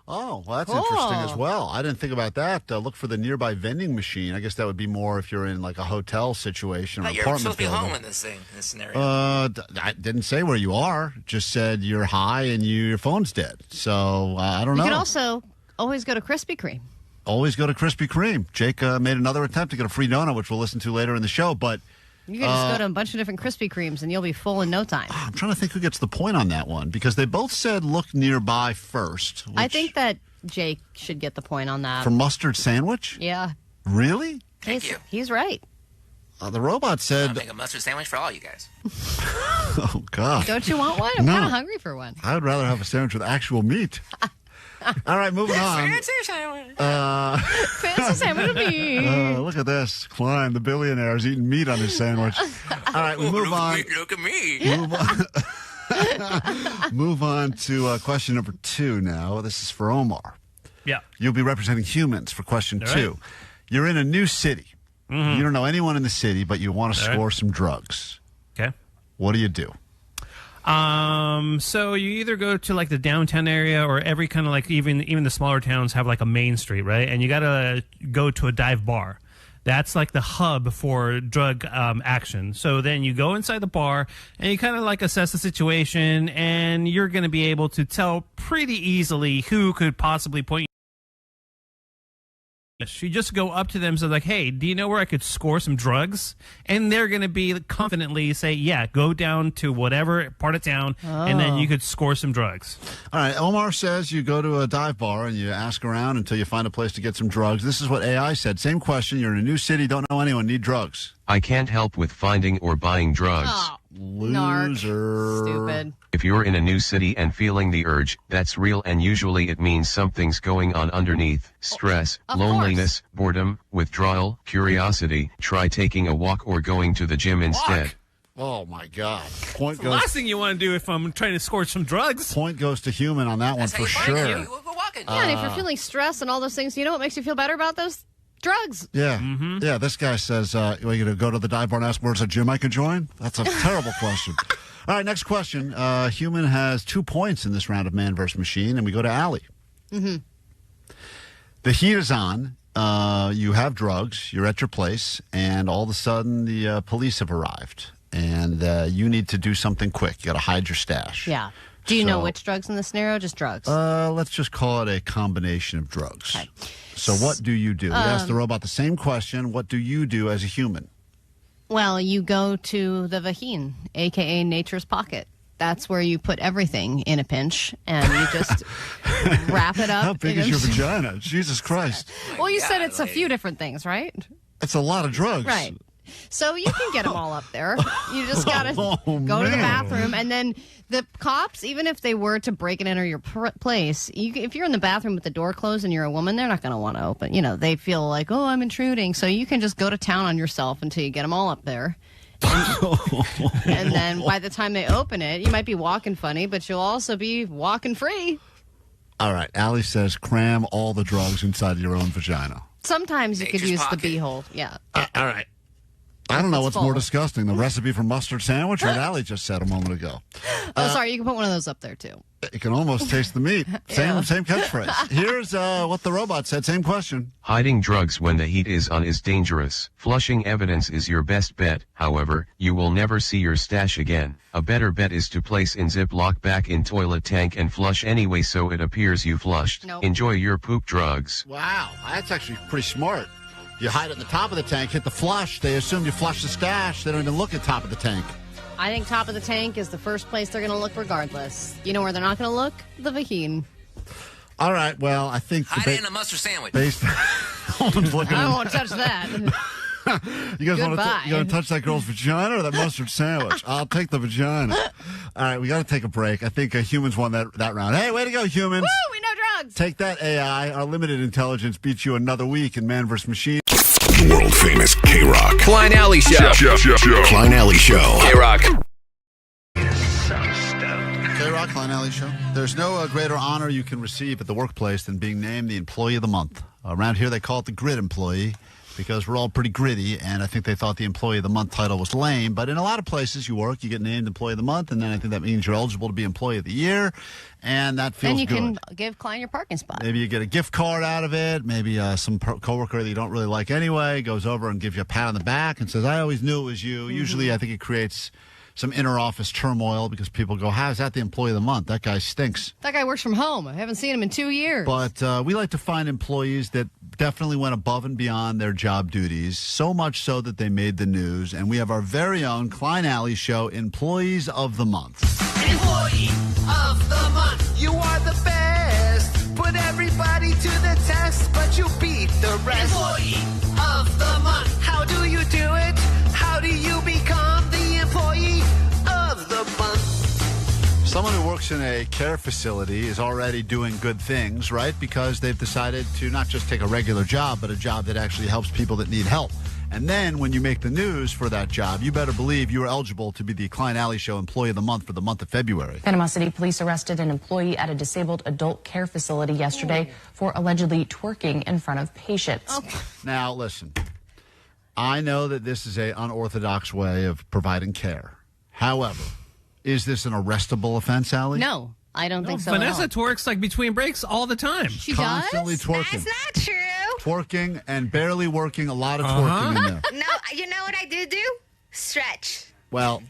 Speaker 1: Oh, well, that's interesting as well. I didn't think about that. Look for the nearby vending machine. I guess that would be more if you're in a hotel situation or
Speaker 3: You're
Speaker 1: apartment
Speaker 3: supposed to be
Speaker 1: building.
Speaker 3: home in this scenario.
Speaker 1: I didn't say where you are. Just said you're high and your phone's dead. So I don't know.
Speaker 2: You can also always go to Krispy Kreme.
Speaker 1: Always go to Krispy Kreme. Jake made another attempt to get a free donut, which we'll listen to later in the show. But
Speaker 2: You can just go to a bunch of different Krispy Kremes and you'll be full in no time.
Speaker 1: I'm trying to think who gets the point on that one because they both said look nearby first.
Speaker 2: I think that Jake should get the point on that.
Speaker 1: For mustard sandwich?
Speaker 2: Yeah.
Speaker 1: Really?
Speaker 2: He's right.
Speaker 1: The robot said...
Speaker 3: I'll make a mustard sandwich for all you guys.
Speaker 1: Oh, God.
Speaker 2: Don't you want one? I'm
Speaker 1: No.
Speaker 2: kind of hungry for one.
Speaker 1: I would rather have a sandwich with actual meat. All right, moving on.
Speaker 3: Fancy sandwich.
Speaker 2: Fancy sandwich with me.
Speaker 1: Look at this. Klein, the billionaire, is eating meat on his sandwich. All right, we move on.
Speaker 3: Look at me.
Speaker 1: Move on to question number 2 now. This is for Omar.
Speaker 6: Yeah.
Speaker 1: You'll be representing humans for question
Speaker 6: All
Speaker 1: 2.
Speaker 6: right.
Speaker 1: You're in a new city. You don't know anyone in the city, but you want to
Speaker 6: All right.
Speaker 1: score some drugs.
Speaker 6: Okay.
Speaker 1: What do?
Speaker 6: So you either go to the downtown area or every kind of even the smaller towns have a main street, right? And you got to go to a dive bar. That's the hub for drug action. So then you go inside the bar and you kind of assess the situation, and you're going to be able to tell pretty easily who could possibly point you. You just go up to them, so hey, do you know where I could score some drugs? And they're going to be confidently say, yeah, go down to whatever part of town, and then you could score some drugs.
Speaker 1: All right, Omar says you go to a dive bar and you ask around until you find a place to get some drugs. This is what AI said. Same question. You're in a new city, don't know anyone, need drugs.
Speaker 11: I can't help with finding or buying drugs.
Speaker 1: Loser.
Speaker 2: Stupid.
Speaker 11: If you're in a new city and feeling the urge, that's real, and usually it means something's going on underneath. Stress, loneliness, boredom, withdrawal, curiosity. Try taking a walk or going to the gym instead.
Speaker 1: Oh, my God.
Speaker 6: It's the last thing you want to do if I'm trying to score some drugs.
Speaker 1: Point goes to human on that one for sure.
Speaker 2: Yeah, and if you're feeling stressed and all those things, you know what makes you feel better about those? Drugs.
Speaker 1: Yeah. Yeah, this guy says, you're going to go to the dive bar and ask where's a gym I can join? That's a terrible question. All right, next question. Human has 2 points in this round of Man vs. Machine, and we go to Allie.
Speaker 2: Mm-hmm.
Speaker 1: The heat is on. You have drugs. You're at your place, and all of a sudden the police have arrived, and you need to do something quick. You got to hide your stash.
Speaker 2: Yeah. Do you know which drugs in the scenario? Just drugs.
Speaker 1: Let's just call it a combination of drugs.
Speaker 2: Okay.
Speaker 1: So what do you do? We asked the robot the same question. What do you do as a human?
Speaker 2: Well, you go to the vagine, a.k.a. nature's pocket. That's where you put everything in a pinch, and you just wrap it up.
Speaker 1: How big is your vagina? Jesus Christ.
Speaker 2: Well, you said it's a few different things, right?
Speaker 1: It's a lot of drugs.
Speaker 2: Right. So you can get them all up there. You just got to go to the
Speaker 1: man.
Speaker 2: bathroom. And then the cops, even if they were to break and enter your place, if you're in the bathroom with the door closed and you're a woman, they're not going to want to open. You know, they feel like, oh, I'm intruding. So you can just go to town on yourself until you get them all up there. And then by the time they open it, you might be walking funny, but you'll also be walking free.
Speaker 1: All right. Allie says cram all the drugs inside your own vagina.
Speaker 2: Sometimes you could
Speaker 3: Nature's
Speaker 2: use
Speaker 3: pocket.
Speaker 2: the beehole. Yeah.
Speaker 1: All right. I don't know what's
Speaker 2: full.
Speaker 1: more disgusting, the recipe for mustard sandwich or what Allie just said a moment ago.
Speaker 2: Oh, sorry. You can put one of those up there, too.
Speaker 1: You can almost taste the meat.
Speaker 2: Yeah.
Speaker 1: Same catchphrase. Here's what the robot said. Same question.
Speaker 11: Hiding drugs when the heat is on is dangerous. Flushing evidence is your best bet. However, you will never see your stash again. A better bet is to place in Ziploc back in toilet tank and flush anyway so it appears you flushed.
Speaker 2: Nope.
Speaker 11: Enjoy your poop drugs.
Speaker 1: Wow. That's actually pretty smart. You hide it in the top of the tank, hit the flush. They assume you flush the stash. They don't even look at top of the tank.
Speaker 2: I think top of the tank is the first place they're going to look regardless. You know where they're not going to look? The vagine.
Speaker 1: All right. Well, I think
Speaker 3: Hide it in a mustard sandwich.
Speaker 1: no one's looking.
Speaker 2: I don't want to touch that.
Speaker 1: You guys want
Speaker 2: Goodbye.
Speaker 1: to touch that girl's vagina or that mustard sandwich? I'll take the vagina. All right, we got to take a break. I think humans won that round. Hey, way to go, humans!
Speaker 2: Woo, we know drugs.
Speaker 1: Take that, AI. Our limited intelligence beats you another week in Man vs. Machine.
Speaker 8: World famous KROQ.
Speaker 12: Klein Alley Show.
Speaker 8: Klein Alley Show.
Speaker 12: KROQ.
Speaker 1: KROQ, Klein Alley Show. There's no greater honor you can receive at the workplace than being named the Employee of the Month. Around here, they call it the Grid Employee because we're all pretty gritty, and I think they thought the Employee of the Month title was lame. But in a lot of places you work, you get named Employee of the Month, and then I think that means you're eligible to be Employee of the Year, and that feels good.
Speaker 2: And you can give Klein your parking spot.
Speaker 1: Maybe you get a gift card out of it. Maybe some coworker that you don't really like anyway goes over and gives you a pat on the back and says, I always knew it was you.
Speaker 2: Mm-hmm.
Speaker 1: Usually I think it creates some inter-office turmoil because people go, how is that the Employee of the Month? That guy stinks.
Speaker 2: That guy works from home. I haven't seen him in 2 years.
Speaker 1: But we like to find employees that definitely went above and beyond their job duties, so much so that they made the news. And we have our very own Klein Alley Show Employees of the Month.
Speaker 13: Employee of the Month. You are the best. Put everybody to the test, but you beat the rest. Employee of the Month. How do you do it? How do you become the Employee of the Month?
Speaker 1: Someone who works in a care facility is already doing good things, right? Because they've decided to not just take a regular job, but a job that actually helps people that need help. And then when you make the news for that job, you better believe you are eligible to be the Klein Alley Show Employee of the Month for the month of February.
Speaker 15: Panama City police arrested an employee at a disabled adult care facility yesterday for allegedly twerking in front of patients.
Speaker 1: Now, listen, I know that this is an unorthodox way of providing care. However, is this an arrestable offense, Allie?
Speaker 2: No, I don't think so.
Speaker 6: Vanessa
Speaker 2: at all.
Speaker 6: twerks like between breaks all the time.
Speaker 2: She
Speaker 1: Constantly
Speaker 2: does?
Speaker 1: twerking.
Speaker 2: That's not true.
Speaker 1: Twerking and barely working, a lot of twerking in there.
Speaker 16: No, you know what I do? Stretch.
Speaker 1: Well,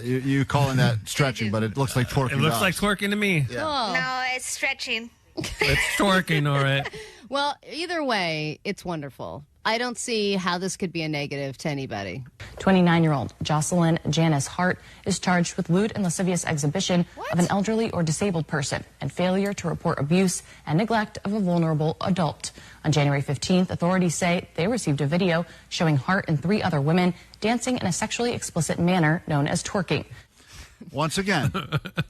Speaker 1: you calling that stretching, but it looks like twerking.
Speaker 6: It looks
Speaker 1: to
Speaker 6: like
Speaker 1: us.
Speaker 6: twerking to me.
Speaker 16: No, it's stretching.
Speaker 6: It's twerking, all right.
Speaker 2: Well, either way, it's wonderful. I don't see how this could be a negative to anybody.
Speaker 15: 29-year-old Jocelyn Janice Hart is charged with lewd and lascivious exhibition of an elderly or disabled person and failure to report abuse and neglect of a vulnerable adult. On January 15th, authorities say they received a video showing Hart and 3 other women dancing in a sexually explicit manner known as twerking.
Speaker 1: Once again,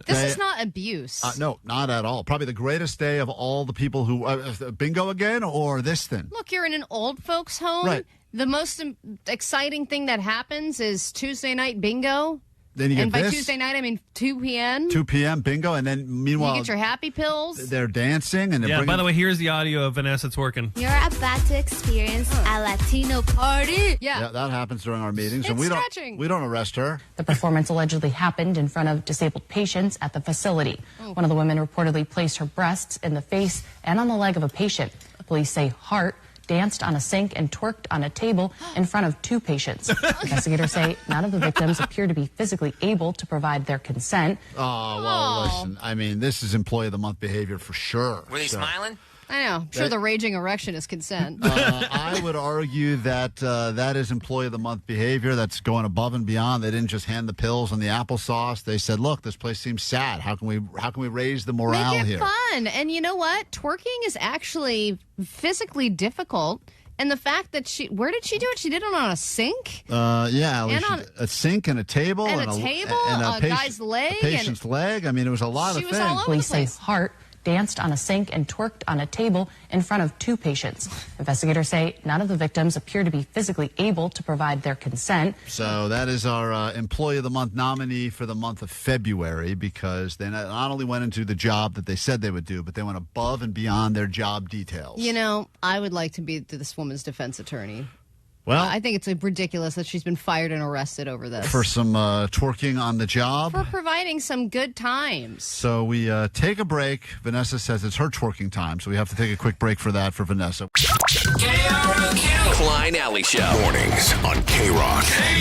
Speaker 2: This is not abuse.
Speaker 1: no, not at all. Probably the greatest day of all the people who bingo again or this thing.
Speaker 2: Look, you're in an old folks' home.
Speaker 1: Right.
Speaker 2: The most exciting thing that happens is Tuesday night bingo.
Speaker 1: Then you get
Speaker 2: and by
Speaker 1: this.
Speaker 2: Tuesday night, I mean 2 p.m.
Speaker 1: 2 p.m. bingo, and then
Speaker 2: You
Speaker 1: meanwhile
Speaker 2: get your happy pills.
Speaker 1: they're dancing and they're
Speaker 6: Yeah,
Speaker 1: bringing,
Speaker 6: by the way, here's the audio of Vanessa. It's working.
Speaker 16: You're about to experience a Latino party.
Speaker 1: yeah, that happens during our meetings, and
Speaker 2: It's
Speaker 1: we
Speaker 2: stretching.
Speaker 1: don't arrest her.
Speaker 15: The performance allegedly happened in front of disabled patients at the facility. One of the women reportedly placed her breasts in the face and on the leg of a patient. Police say Hart danced on a sink and twerked on a table in front of 2 patients. Investigators say none of the victims appear to be physically able to provide their consent.
Speaker 1: Oh, well, listen. I mean, this is Employee of the Month behavior for sure.
Speaker 3: Were they smiling?
Speaker 2: I know. I'm sure the raging erection is consent.
Speaker 1: I would argue that that is Employee of the Month behavior. That's going above and beyond. They didn't just hand the pills and the applesauce. They said, "Look, this place seems sad. How can we raise the morale
Speaker 2: Make it
Speaker 1: here?"
Speaker 2: fun. And you know what? Twerking is physically difficult. And the fact that where did she do it? She did it on a sink?
Speaker 1: Yeah,
Speaker 2: And on-
Speaker 1: a sink and a table.
Speaker 2: And a table,
Speaker 1: and
Speaker 2: a guy's leg,
Speaker 1: A patient's leg. I mean, it was a lot of
Speaker 2: She was
Speaker 1: things.
Speaker 2: all over
Speaker 15: Police
Speaker 2: the
Speaker 15: say
Speaker 2: place.
Speaker 15: Hart danced on a sink and twerked on a table in front of 2 patients. Investigators say none of the victims appear to be physically able to provide their consent.
Speaker 1: So that is our Employee of the Month nominee for the month of February, because they not only went into the job that they said they would do, but they went above and beyond their job details.
Speaker 2: You know, I would like to be this woman's defense attorney.
Speaker 1: Well,
Speaker 2: I think it's ridiculous that she's been fired and arrested over this.
Speaker 1: for some twerking on the job.
Speaker 2: For providing some good times.
Speaker 1: So we take a break. Vanessa says it's her twerking time, so we have to take a quick break for that for Vanessa.
Speaker 12: KROQ. Klein Alley Show.
Speaker 8: Mornings on KROQ.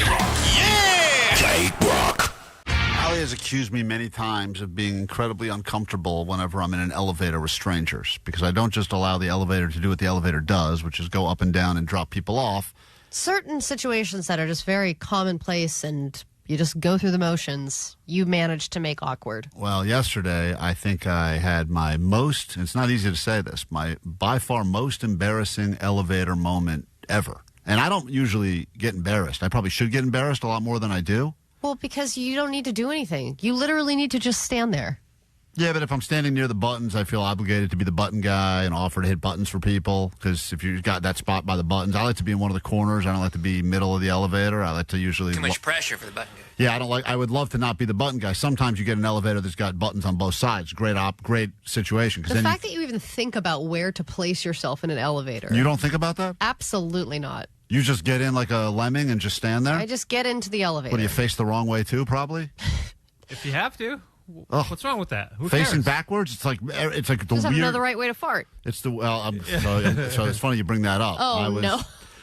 Speaker 12: Yeah!
Speaker 8: KROQ.
Speaker 1: Allie has accused me many times of being incredibly uncomfortable whenever I'm in an elevator with strangers, because I don't just allow the elevator to do what the elevator does, which is go up and down and drop people off.
Speaker 19: Certain situations that are just very commonplace and you just go through the motions, you manage to make awkward.
Speaker 1: Well, yesterday, I think I had my most, it's not easy to say this, my by far most embarrassing elevator moment ever. And I don't usually get embarrassed. I probably should get embarrassed a lot more than I do.
Speaker 19: Well, because you don't need to do anything. You literally need to just stand there.
Speaker 1: Yeah, but if I'm standing near the buttons, I feel obligated to be the button guy and offer to hit buttons for people, because if you've got that spot by the buttons, I like to be in one of the corners. I don't like to be middle of the elevator. I like to usually...
Speaker 3: Too much pressure for the button guy.
Speaker 1: Yeah, I would love to not be the button guy. Sometimes you get an elevator that's got buttons on both sides. Great situation. 'cause
Speaker 19: The
Speaker 1: then
Speaker 19: fact that you even think about where to place yourself in an elevator.
Speaker 1: you don't think about that?
Speaker 19: Absolutely not.
Speaker 1: You just get in like a lemming and just stand there?
Speaker 19: I just get into the elevator.
Speaker 1: What, do you face the wrong way too, probably?
Speaker 6: If you have to.
Speaker 1: Ugh.
Speaker 6: What's wrong with that? Who
Speaker 1: Facing
Speaker 6: cares?
Speaker 1: backwards? It's like the
Speaker 19: Just have to know
Speaker 1: weird...
Speaker 19: the right way to fart.
Speaker 1: It's the... Well, so it's funny you bring that up.
Speaker 19: Oh, no.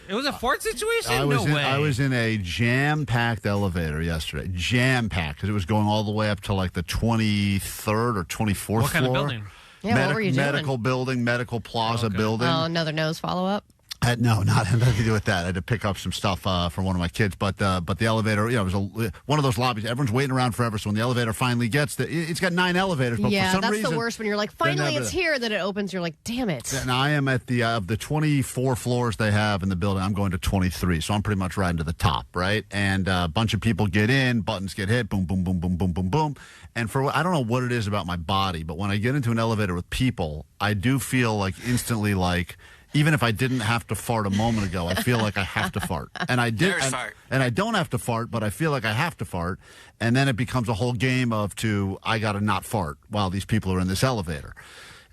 Speaker 6: It was a fart situation?
Speaker 1: I
Speaker 6: way.
Speaker 1: was in a jam-packed elevator yesterday. Jam-packed, because it was going all the way up to like the 23rd or 24th floor.
Speaker 6: What kind of building?
Speaker 19: Yeah, what were you doing?
Speaker 1: Medical building, medical plaza building.
Speaker 19: Oh, another nose follow-up?
Speaker 1: No, had nothing to do with that. I had to pick up some stuff for one of my kids, but the elevator, it was one of those lobbies. Everyone's waiting around forever, so when the elevator finally gets there, it's got 9 elevators, but
Speaker 2: Yeah,
Speaker 1: for some
Speaker 2: that's
Speaker 1: reason,
Speaker 2: the worst when you're like, finally
Speaker 1: never
Speaker 2: it's
Speaker 1: there.
Speaker 2: here, then it opens, you're like, damn it.
Speaker 1: And I am at the of the 24 floors they have in the building. I'm going to 23, so I'm pretty much riding to the top, right? And a bunch of people get in, buttons get hit, boom, boom, boom, boom, boom, boom, boom. And I don't know what it is about my body, but when I get into an elevator with people, I do feel like instantly like. Even if I didn't have to fart a moment ago, I feel like I have to fart. And I did, and I don't have to fart, but I feel like I have to fart. And then it becomes a whole game of I got to not fart while these people are in this elevator.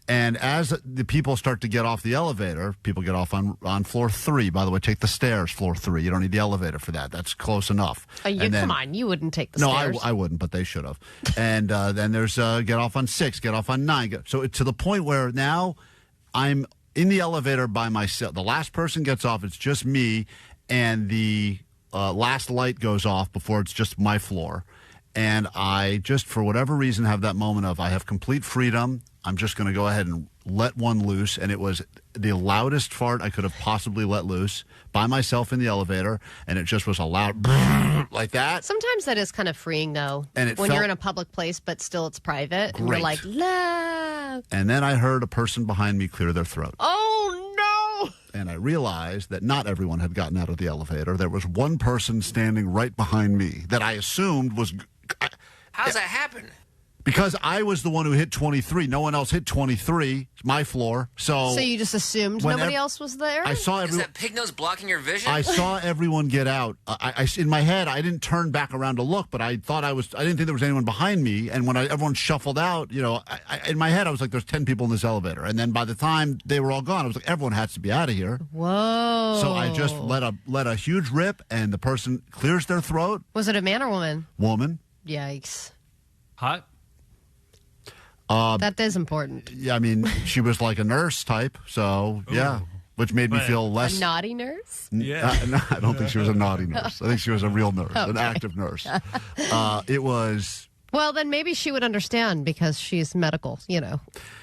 Speaker 1: And as the people start to get off the elevator, people get off on floor 3. By the way, take the stairs, floor 3. You don't need the elevator for that. That's close enough.
Speaker 19: Come on, you wouldn't take the stairs.
Speaker 1: No, I wouldn't, but they should have. And then there's get off on 6, get off on 9. So to the point where now I'm in the elevator by myself. The last person gets off. It's just me, and the last light goes off before it's just my floor. And I just, for whatever reason, have that moment of I have complete freedom. I'm just going to go ahead and let one loose. And it was the loudest fart I could have possibly let loose by myself in the elevator. And it just was a loud like that.
Speaker 19: Sometimes that is kind of freeing, though.
Speaker 1: And it
Speaker 19: when
Speaker 1: felt
Speaker 19: you're in a public place, but still it's private. And you're
Speaker 1: great.
Speaker 19: like, la.
Speaker 1: And then I heard a person behind me clear their throat.
Speaker 19: Oh, no.
Speaker 1: And I realized that not everyone had gotten out of the elevator. There was one person standing right behind me that I assumed was...
Speaker 3: How's that happen?
Speaker 1: Because I was the one who hit 23. No one else hit 23. It's my floor. So
Speaker 19: you just assumed nobody else was there?
Speaker 1: I saw
Speaker 3: Is that pig nose blocking your vision?
Speaker 1: I saw everyone get out. In my head, I didn't turn back around to look, but I didn't think there was anyone behind me. And when everyone shuffled out, in my head, I was like, there's 10 people in this elevator. And then by the time they were all gone, I was like, everyone has to be out of here.
Speaker 19: Whoa.
Speaker 1: So I just let a huge rip, and the person clears their throat.
Speaker 19: Was it a man or woman?
Speaker 1: Woman.
Speaker 19: Yikes.
Speaker 6: Hot?
Speaker 19: That is important.
Speaker 1: Yeah, I mean, she was like a nurse type, so yeah, which made me feel less.
Speaker 19: A naughty nurse?
Speaker 6: Yeah.
Speaker 1: No, I don't think she was a naughty nurse. I think she was a real nurse, an active nurse. It was.
Speaker 19: Well, then maybe she would understand because she's medical.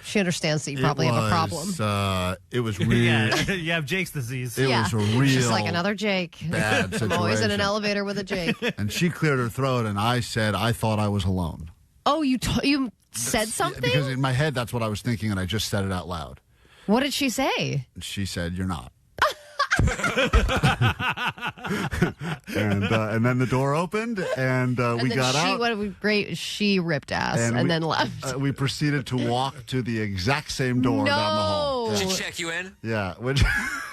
Speaker 19: She understands that you probably have a problem.
Speaker 1: It was real.
Speaker 6: Yeah, you have Jake's disease.
Speaker 1: It was a real.
Speaker 19: She's like another Jake.
Speaker 1: Bad situation.
Speaker 19: I'm always in an elevator with a Jake.
Speaker 1: And she cleared her throat, and I said I thought I was alone.
Speaker 19: Oh, you said something?
Speaker 1: Because in my head, that's what I was thinking, and I just said it out loud.
Speaker 19: What did she say?
Speaker 1: She said, "You're not." And then the door opened, and we got out.
Speaker 19: Great! She ripped ass and then left.
Speaker 1: We proceeded to walk to the exact same door down the hall.
Speaker 3: Did she check you in?
Speaker 1: Yeah, which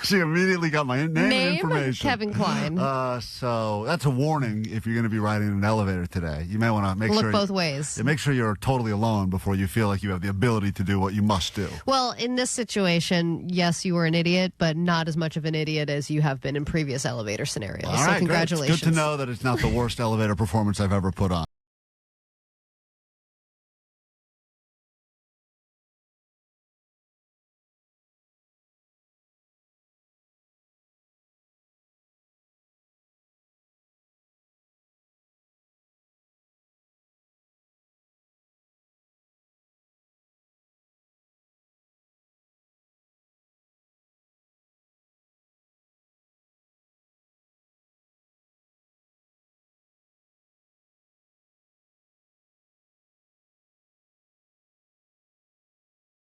Speaker 1: she immediately got my name and information.
Speaker 19: Kevin Klein.
Speaker 1: So that's a warning if you're going to be riding in an elevator today. You may want to make
Speaker 19: Look
Speaker 1: sure
Speaker 19: both ways.
Speaker 1: Make sure you're totally alone before you feel like you have the ability to do what you must do.
Speaker 19: Well, in this situation, yes, you were an idiot, but not as much of an idiot as you have been in previous elevator scenarios.
Speaker 1: All
Speaker 19: so
Speaker 1: right,
Speaker 19: congratulations.
Speaker 1: Good. It's good to know that it's not the worst elevator performance I've ever put on.